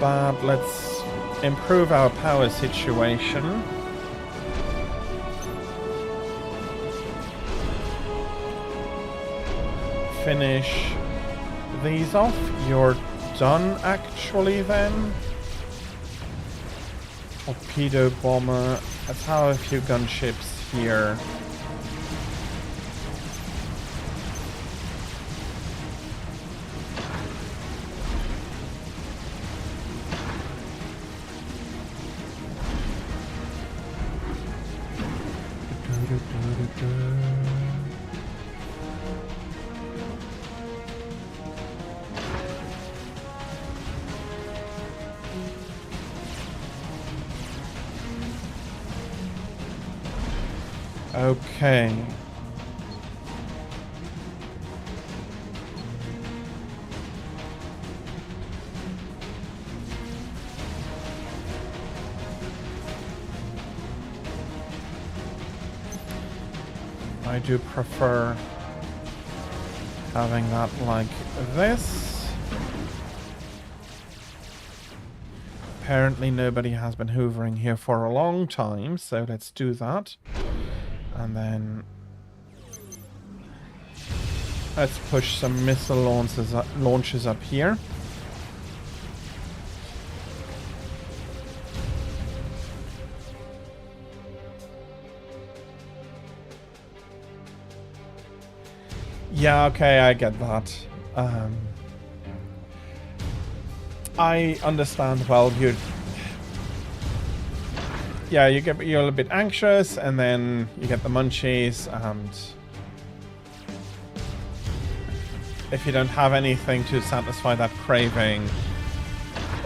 bad. Let's improve our power situation. Finish these off. You're done, actually, then. Torpedo bomber. Let's have a few gunships here. Okay. I do prefer having that like this. Apparently nobody has been hoovering here for a long time, so let's do that. And then let's push some missile launches up here. Yeah, okay, I get that. I understand. Well, yeah, you're a little bit anxious, and then you get the munchies, and if you don't have anything to satisfy that craving,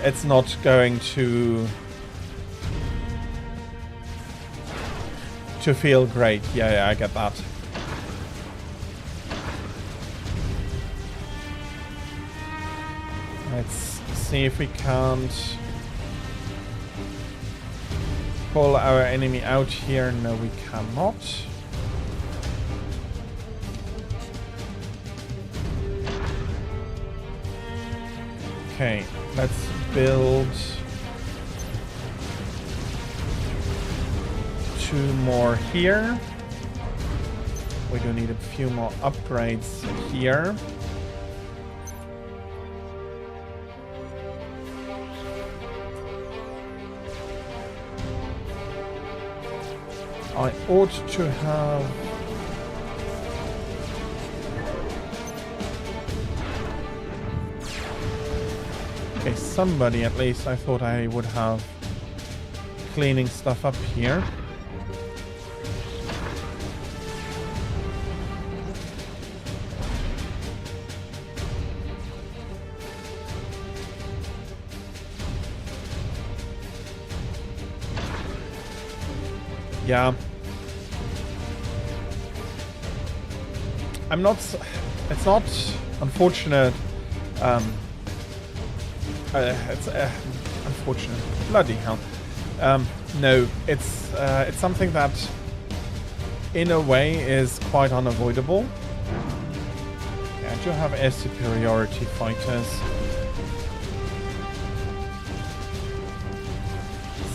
it's not going to feel great. Yeah, I get that. Let's see if we can't pull our enemy out here. No, we cannot. Okay, let's build 2 more here. We do need a few more upgrades here. I ought to have... Okay, somebody at least. I thought I would have cleaning stuff up here. Yeah. I'm not... It's not unfortunate. It's unfortunate. Bloody hell. No, it's something that, in a way, is quite unavoidable. Yeah, I do have air superiority fighters.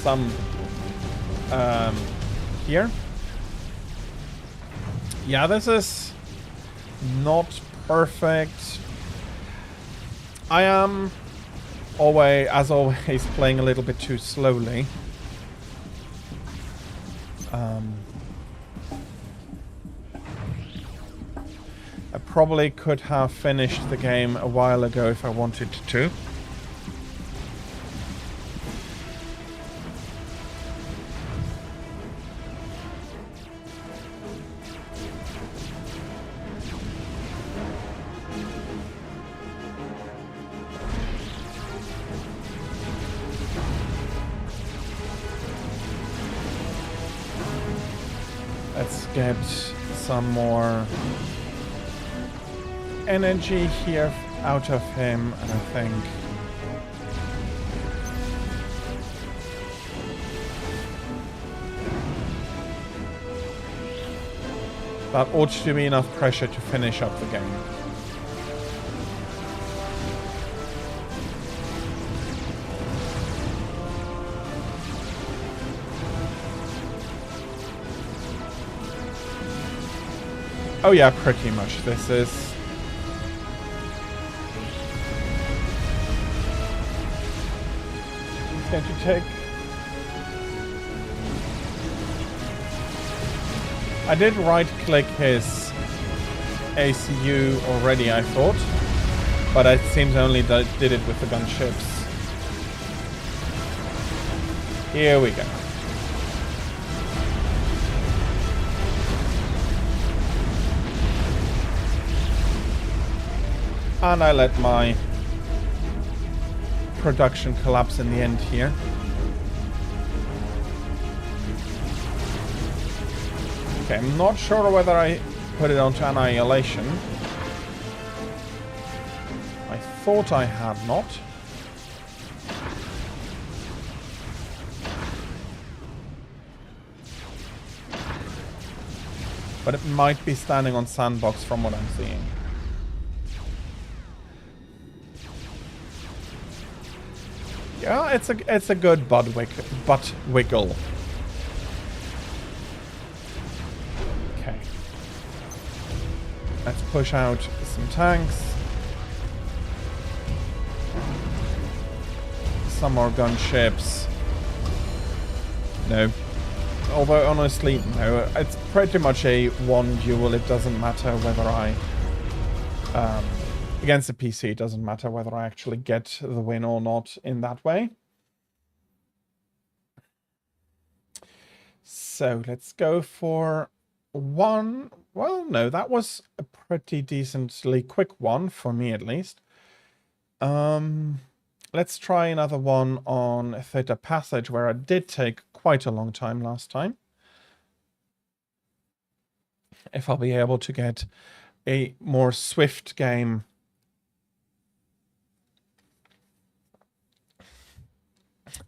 Some here. Yeah, this is not perfect. I am always, as always, playing a little bit too slowly. I probably could have finished the game a while ago if I wanted to. Let's get some more energy here out of him, and I think That ought to be enough pressure to finish up the game. Oh yeah, pretty much. This is... It's going to take... I did right-click his ACU already, I thought. But it seems only that it did it with the gunships. Here we go. And I let my production collapse in the end here. Okay, I'm not sure whether I put it onto Annihilation. I thought I had not. But it might be standing on Sandbox from what I'm seeing. Yeah, it's a good butt wiggle. Okay. Let's push out some tanks. Some more gunships. No. Although honestly, no. It's pretty much a one duel. It doesn't matter whether I against the PC, it doesn't matter whether I actually get the win or not in that way. So let's go for one. Well, no, that was a pretty decently quick one, for me at least. Let's try another one on Theta Passage, where I did take quite a long time last time. If I'll be able to get a more swift game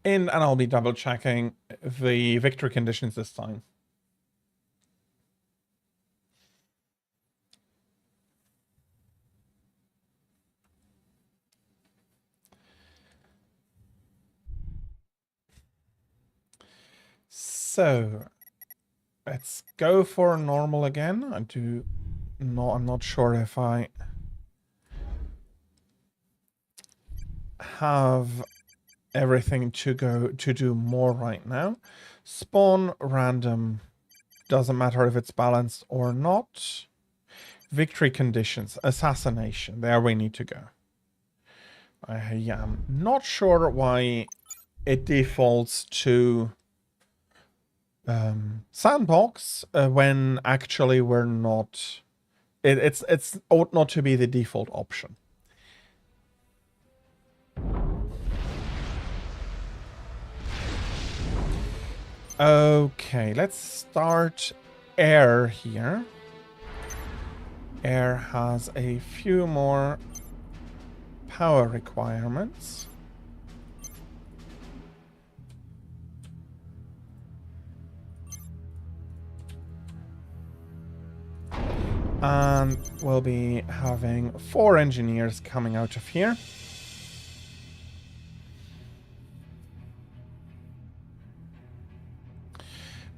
in, and I'll be double checking the victory conditions this time. So let's go for normal again. I'm not sure if I have everything to do more right now. Spawn random, doesn't matter if it's balanced or not. Victory conditions, assassination, there we need to go. I am not sure why it defaults to sandbox when actually we're not. It's ought not to be the default option. Okay, let's start air here. Air has a few more power requirements. And we'll be having 4 engineers coming out of here.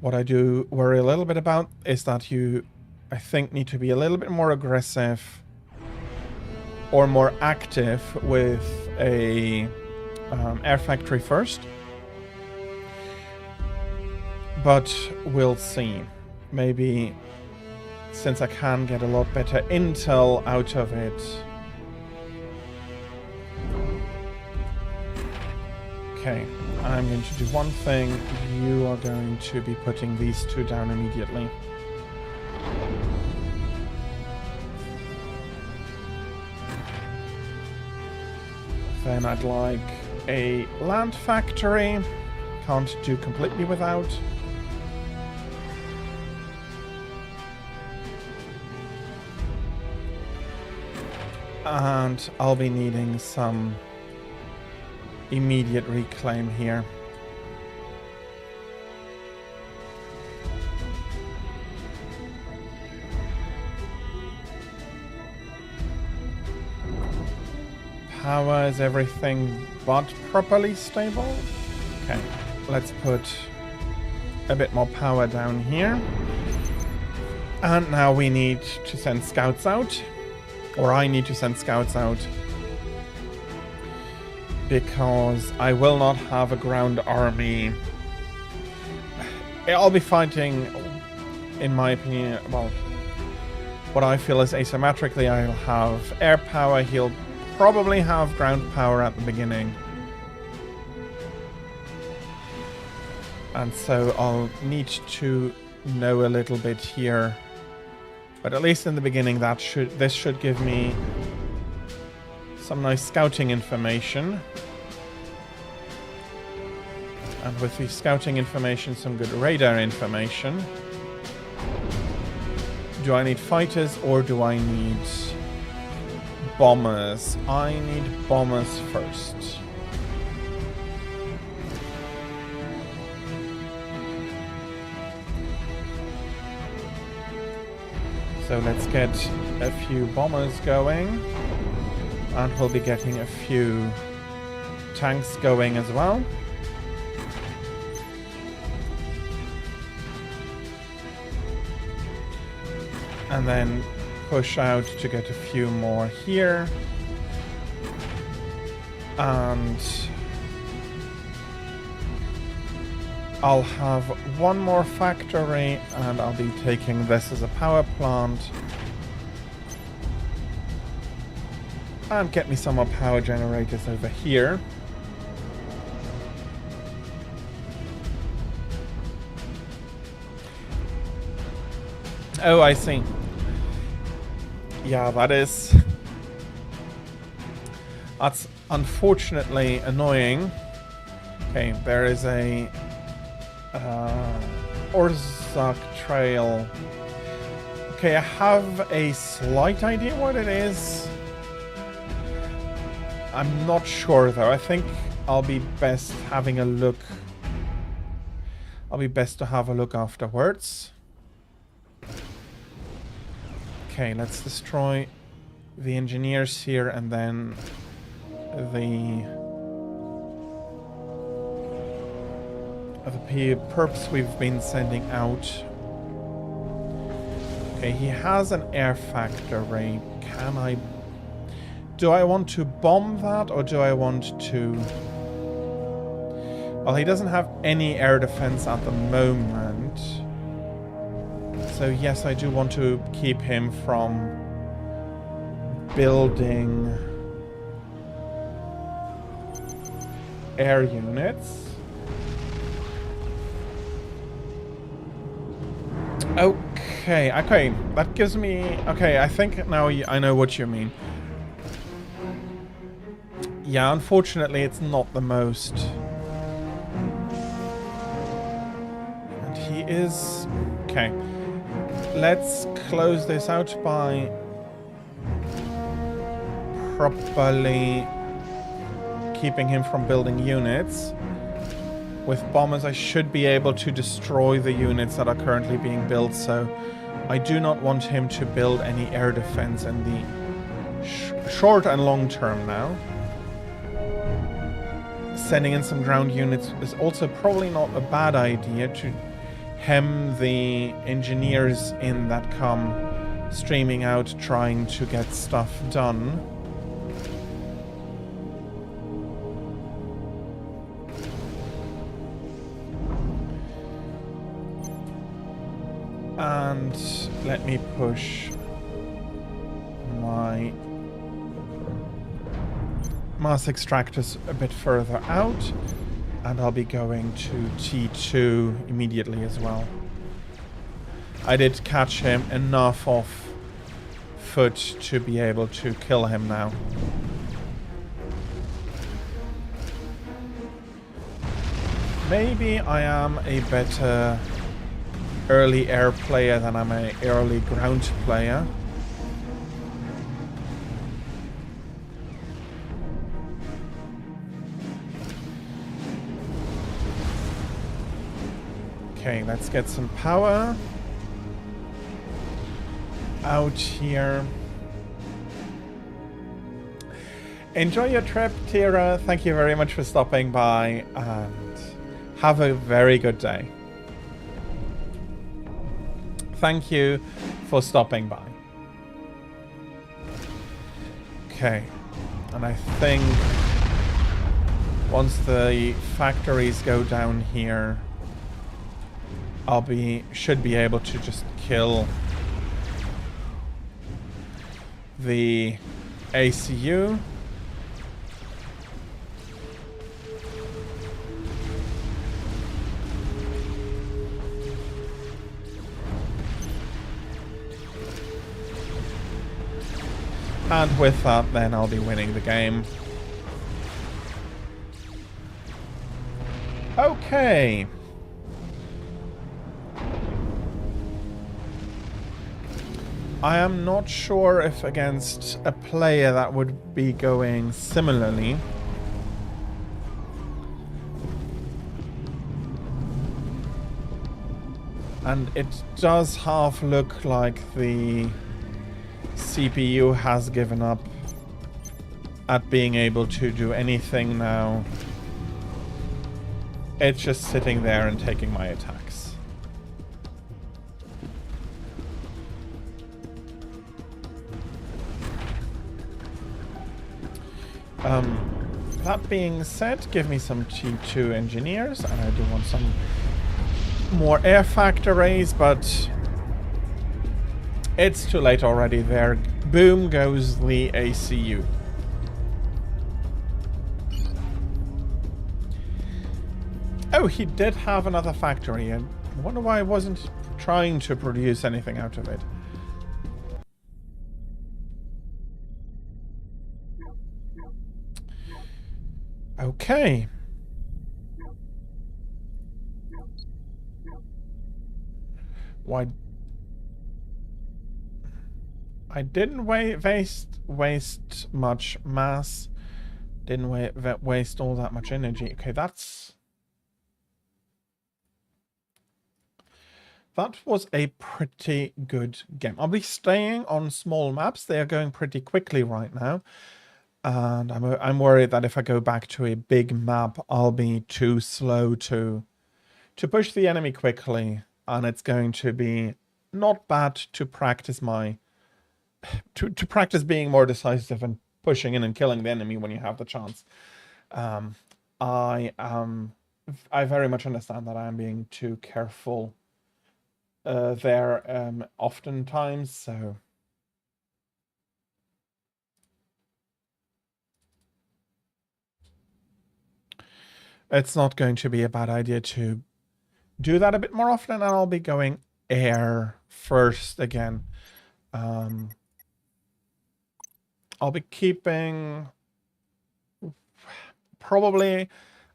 What I do worry a little bit about is that you, I think, need to be a little bit more aggressive or more active with a air factory first. But we'll see. Maybe since I can get a lot better intel out of it. Okay, I'm going to do one thing. You are going to be putting these 2 down immediately. Then I'd like a land factory. Can't do completely without. And I'll be needing some immediate reclaim here. power is everything but properly stable. Okay, let's put a bit more power down here. And now we need to send scouts out. Or I need to send scouts out. Because I will not have a ground army. I'll be fighting, in my opinion, well, what I feel is asymmetrically. I'll have air power. He'll probably have ground power at the beginning. And so I'll need to know a little bit here. But at least in the beginning, this should give me some nice scouting information. And with the scouting information, some good radar information. Do I need fighters or do I need bombers? I need bombers first. So let's get a few bombers going. And we'll be getting a few tanks going as well. And then push out to get a few more here. And I'll have one more factory, and I'll be taking this as a power plant. And get me some more power generators over here. Oh, I see. Yeah, that's unfortunately annoying. Okay, there is a Orzak trail. Okay, I have a slight idea what it is. I'm not sure though. I think I'll be best having a look. I'll be best to have a look afterwards. Okay, let's destroy the engineers here and then the perps we've been sending out. Okay, he has an air factory. Do I want to bomb that or do I want to... Well, he doesn't have any air defense at the moment. So yes, I do want to keep him from building air units. Okay, that gives me... Okay, I think now I know what you mean. Yeah, unfortunately, it's not the most... And he is... Okay. Let's close this out by properly keeping him from building units. With bombers, I should be able to destroy the units that are currently being built, so I do not want him to build any air defense in the short and long term now. Sending in some ground units is also probably not a bad idea to hem the engineers in that come streaming out trying to get stuff done. And let me push my mass extractors a bit further out, and I'll be going to T2 immediately as well. I did catch him enough off foot to be able to kill him now. Maybe I am a better early air player than I'm an early ground player. Okay, let's get some power out here. Enjoy your trip, Tira. Thank you very much for stopping by, and have a very good day. Thank you for stopping by. Okay, and I think once the factories go down here, should be able to just kill the ACU. And with that, then I'll be winning the game. Okay. I am not sure if against a player that would be going similarly. And it does half look like the CPU has given up at being able to do anything now. It's just sitting there and taking my attacks. That being said, give me some T2 engineers, and I do want some more air factories, but it's too late already there. Boom goes the ACU. Oh, he did have another factory, and I wonder why I wasn't trying to produce anything out of it. Okay. Why? I didn't waste much mass. Didn't waste all that much energy. Okay, that was a pretty good game. I'll be staying on small maps. They are going pretty quickly right now. And I'm worried that if I go back to a big map, I'll be too slow to push the enemy quickly. And it's going to be not bad to practice to practice being more decisive and pushing in and killing the enemy when you have the chance. I very much understand that I'm being too careful there oftentimes, so it's not going to be a bad idea to do that a bit more often, and I'll be going air first again. I'll be keeping... Probably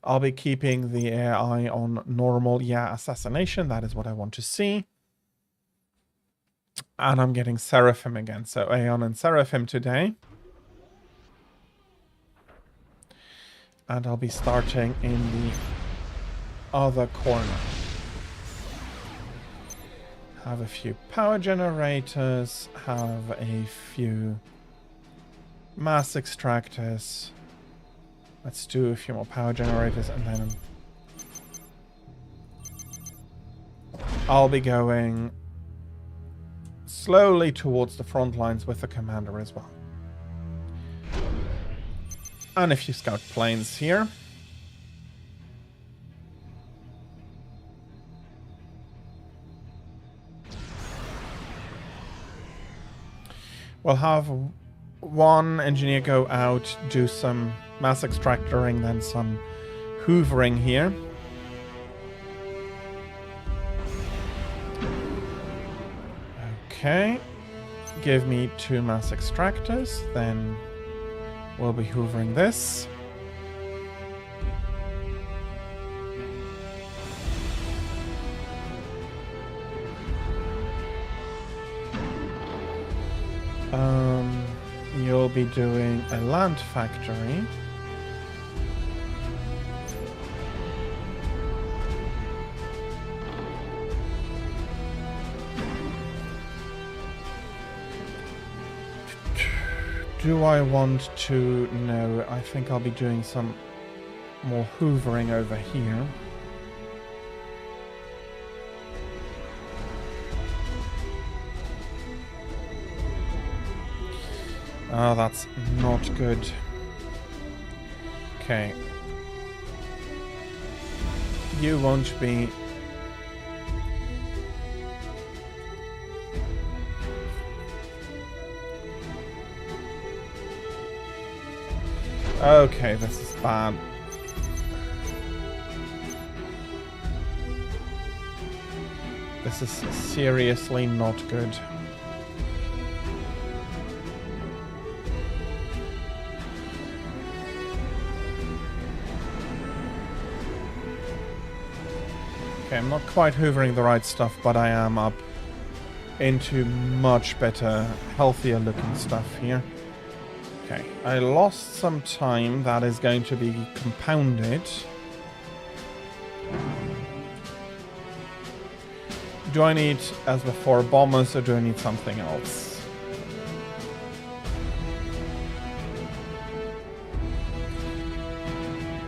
I'll be keeping the AI on normal. Yeah, assassination. That is what I want to see. And I'm getting Seraphim again. So Aeon and Seraphim today. And I'll be starting in the other corner. Have a few power generators. Have a few mass extractors. Let's do a few more power generators, and then I'll be going slowly towards the front lines with the commander as well. And a few scout planes here. We'll have one engineer go out, do some mass extractoring, then some hoovering here. Okay. Give me 2 mass extractors, then we'll be hoovering this. You'll be doing a land factory. do I want to... No, I think I'll be doing some more hoovering over here. Oh, that's not good. Okay. You won't be... Okay, this is bad. This is seriously not good. Okay, I'm not quite hoovering the right stuff, but I am up into much better, healthier looking stuff here. Okay, I lost some time. That is going to be compounded. Do I need, as before, bombers, or do I need something else?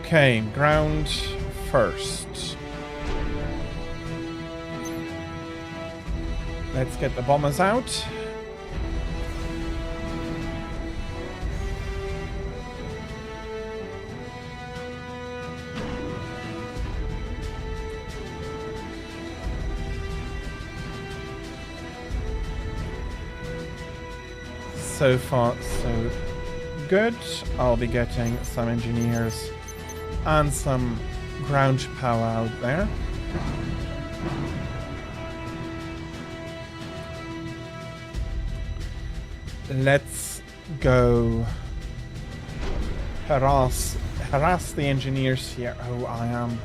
Okay, ground first. Let's get the bombers out. So far, so good. I'll be getting some engineers and some ground power out there. Let's go harass the engineers here. Oh, I am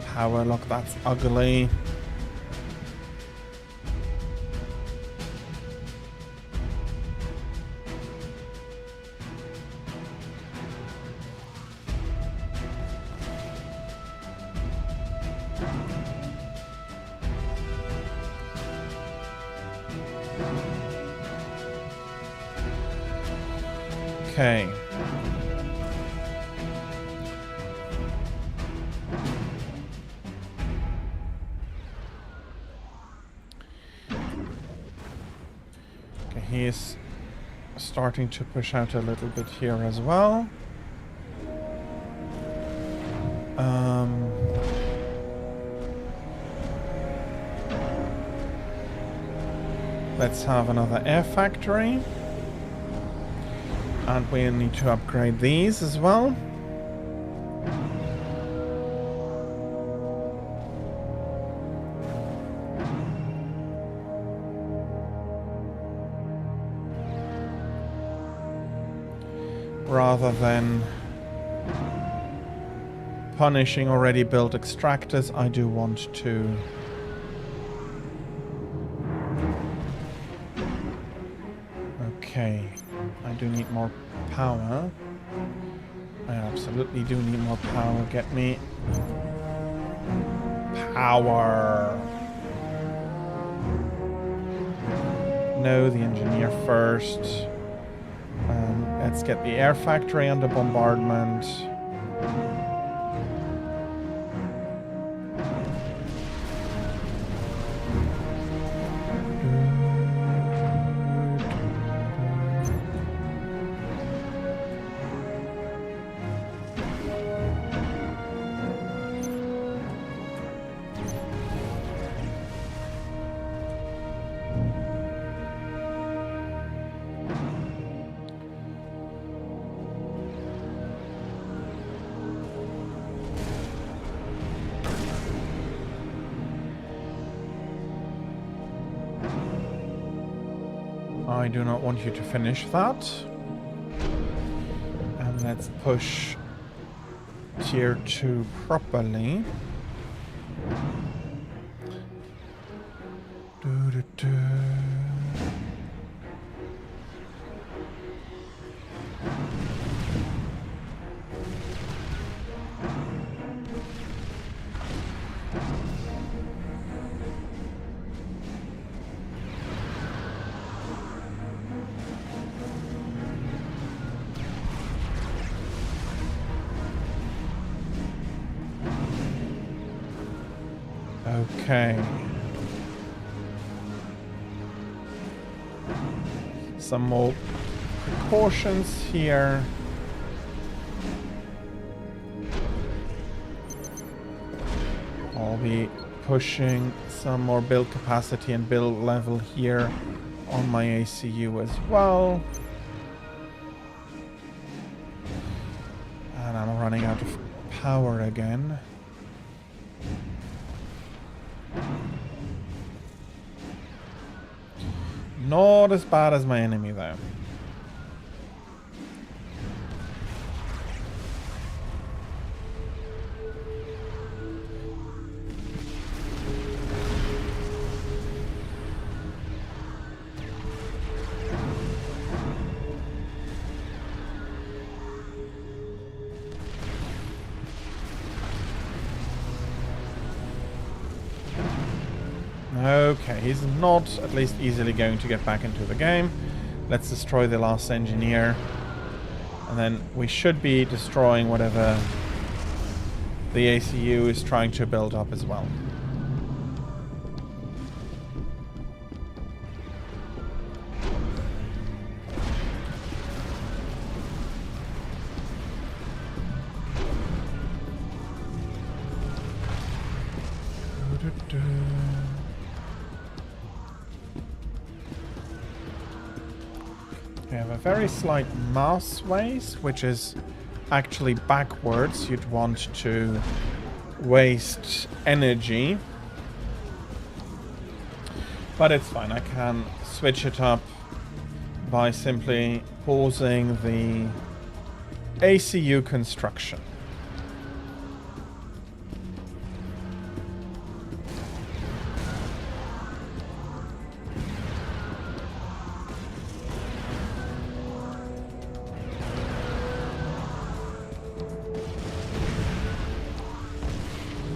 power. Look, that's ugly. Okay. Okay, he's starting to push out a little bit here as well. Let's have another air factory. And we need to upgrade these as well. Rather than punishing already built extractors, I do want to okay. I do need more power. I absolutely do need more power. Get me power. No, the engineer first. Let's get the air factory under bombardment. I do not want you to finish that. And let's push tier 2 properly. Okay. Some more precautions here. I'll be pushing some more build capacity and build level here on my ACU as well. And I'm running out of power again. Not as bad as my enemy though. Okay, he's not at least easily going to get back into the game. Let's destroy the last engineer. And then we should be destroying whatever the ACU is trying to build up as well. We have a very slight mass waste, which is actually backwards. You'd want to waste energy. But it's fine. I can switch it up by simply pausing the ACU construction.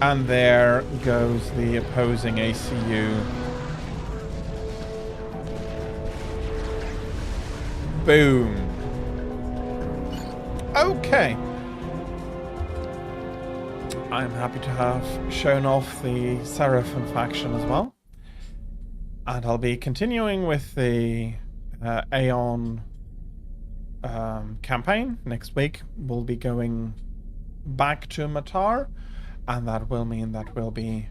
And there goes the opposing ACU. Boom. Okay. I'm happy to have shown off the Seraphim faction as well. And I'll be continuing with the Aeon campaign. Next week we'll be going back to Matar. And that will mean that we'll be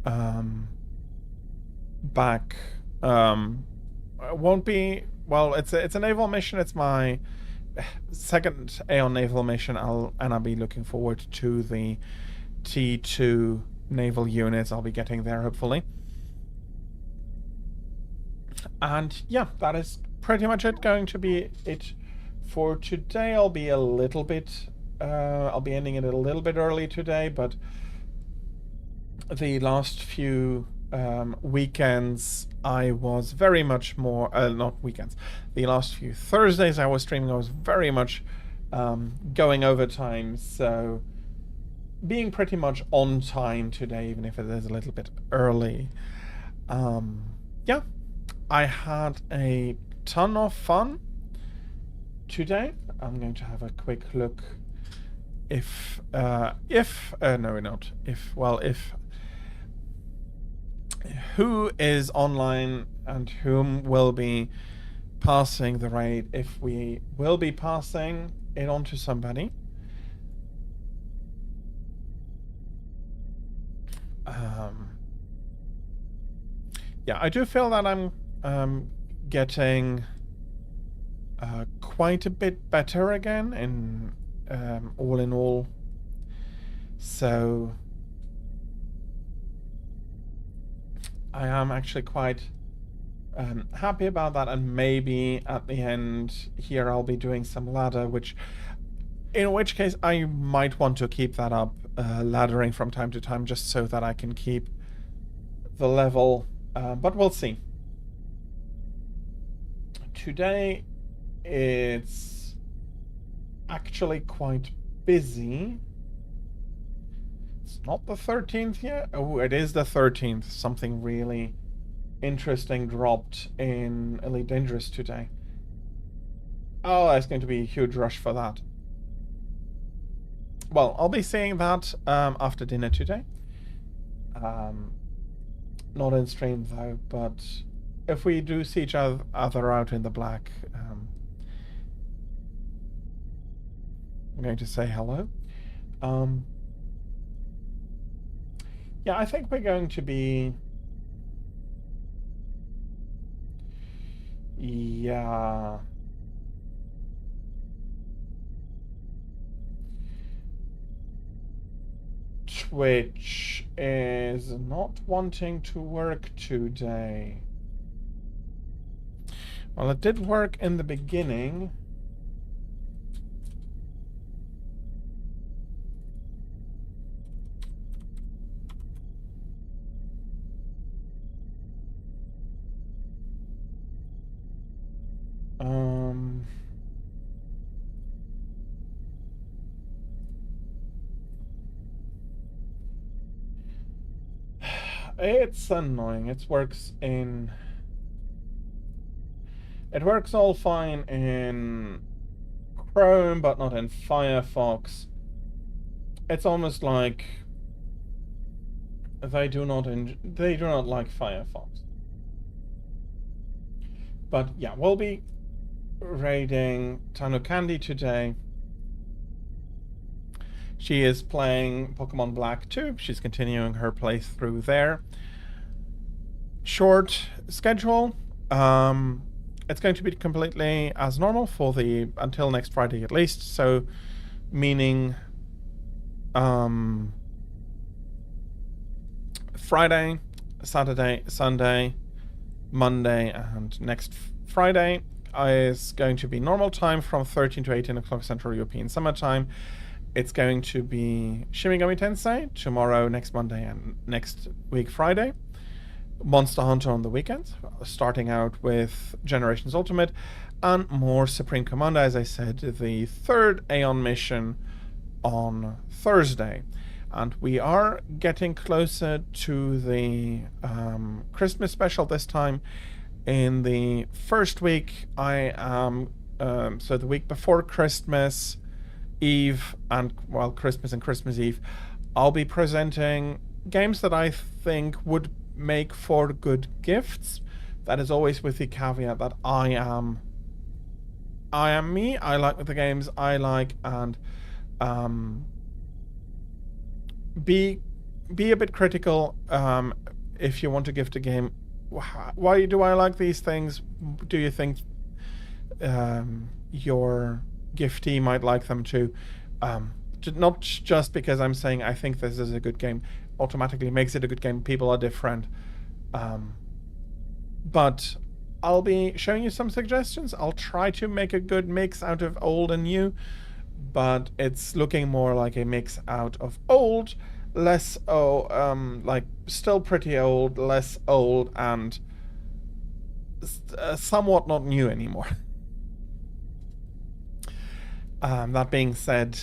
back. It won't be, well, it's a naval mission. It's my second Aeon naval mission. I'll be looking forward to the T2 naval units. I'll be getting there hopefully. And yeah, that is pretty much it. Going to be it for today. I'll be a little bit. I'll be ending it a little bit early today, but the last few weekends I was very much more, not weekends, the last few Thursdays I was streaming, I was very much going overtime, so being pretty much on time today, even if it is a little bit early. Yeah, I had a ton of fun today. I'm going to have a quick look if who is online and whom will be passing the raid, if we will be passing it on to somebody. Yeah, I do feel that I'm getting quite a bit better again in all in all, so I am actually quite happy about that, and maybe at the end here I'll be doing some ladder, in which case I might want to keep that up, laddering from time to time, just so that I can keep the level, but we'll see. Today it's actually quite busy. It's not the 13th yet. Oh, it is the 13th. Something really interesting dropped in Elite Dangerous today. Oh, there's going to be a huge rush for that. Well, I'll be seeing that after dinner today. Not in stream though, but if we do see each other out in the black, I'm going to say hello. Yeah, I think we're going to be... Yeah... Twitch is not wanting to work today. Well, it did work in the beginning. It's annoying. It works all fine in Chrome, but not in Firefox. It's almost like they do not like Firefox. But yeah, we'll be raiding Tanu Candy today. She is playing Pokemon Black 2. She's continuing her playthrough there. Short schedule. It's going to be completely as normal for until next Friday at least. So, meaning Friday, Saturday, Sunday, Monday, and next Friday is going to be normal time from 13 to 18 o'clock Central European Summer Time. It's going to be Shin Megami Tensei tomorrow, next Monday, and next week Friday. Monster Hunter on the weekend, starting out with Generations Ultimate, and more Supreme Commander, as I said, the third Aeon mission on Thursday. And we are getting closer to the Christmas special this time. In the first week, I am, so the week before Christmas Eve and, well, Christmas and Christmas Eve, I'll be presenting games that I think would make for good gifts. That is always with the caveat that I am me. I like the games I like, and be a bit critical if you want to gift a game. Why do I like these things? Do you think your giftee might like them too? Not just because I'm saying I think this is a good game automatically makes it a good game. People are different. But I'll be showing you some suggestions. I'll try to make a good mix out of old and new, but it's looking more like a mix out of old, less like still pretty old, less old, and somewhat not new anymore. That being said,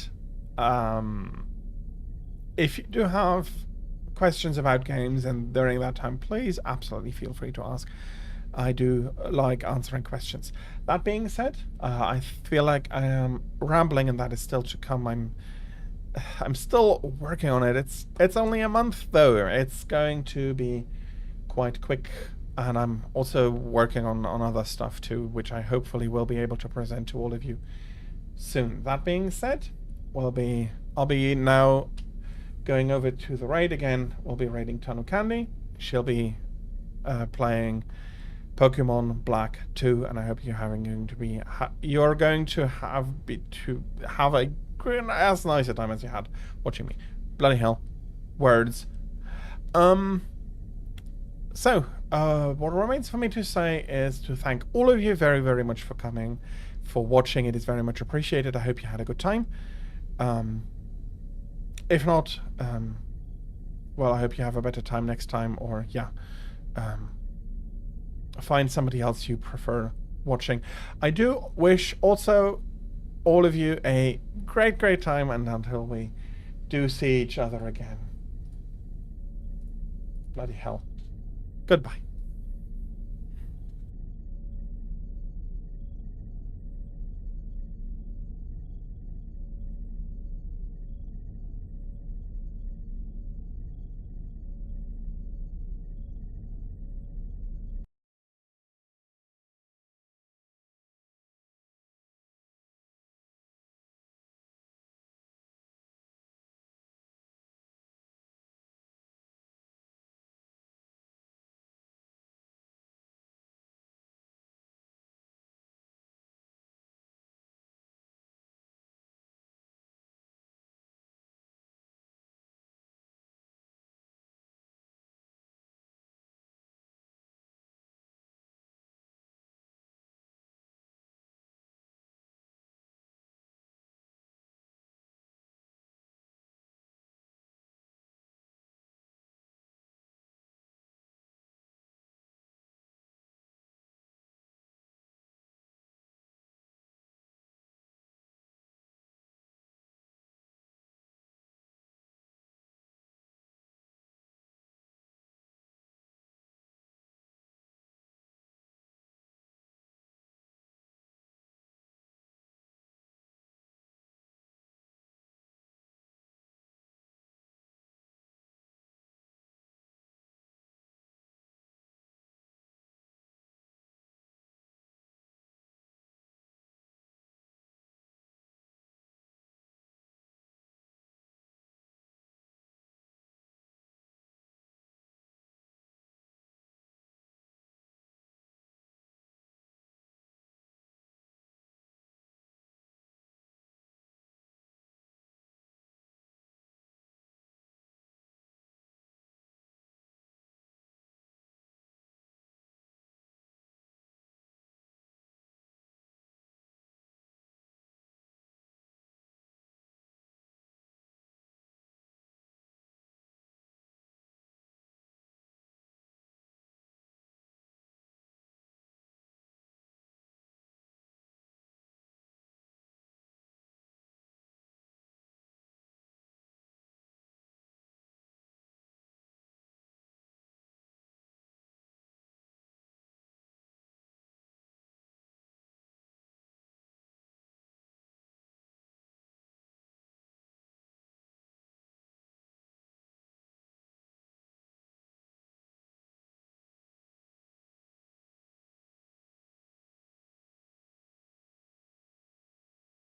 if you do have questions about games and during that time, please absolutely feel free to ask. I do like answering questions. That being said, I feel like I am rambling, and that is still to come. I'm still working on it. It's only a month though. It's going to be quite quick, and I'm also working on other stuff too, which I hopefully will be able to present to all of you soon. That being said, I'll be now going over to the raid again. We'll be raiding Tanu Candy. She'll be playing Pokemon Black 2, and I hope you're going to have a as nice a time as you had watching me. Bloody hell, words. So what remains for me to say is to thank all of you very, very much for coming, for watching. It is very much appreciated. I hope you had a good time. If not, well, I hope you have a better time next time, or yeah, find somebody else you prefer watching. I do wish also all of you a great, great time, and until we do see each other again. Bloody hell. Goodbye.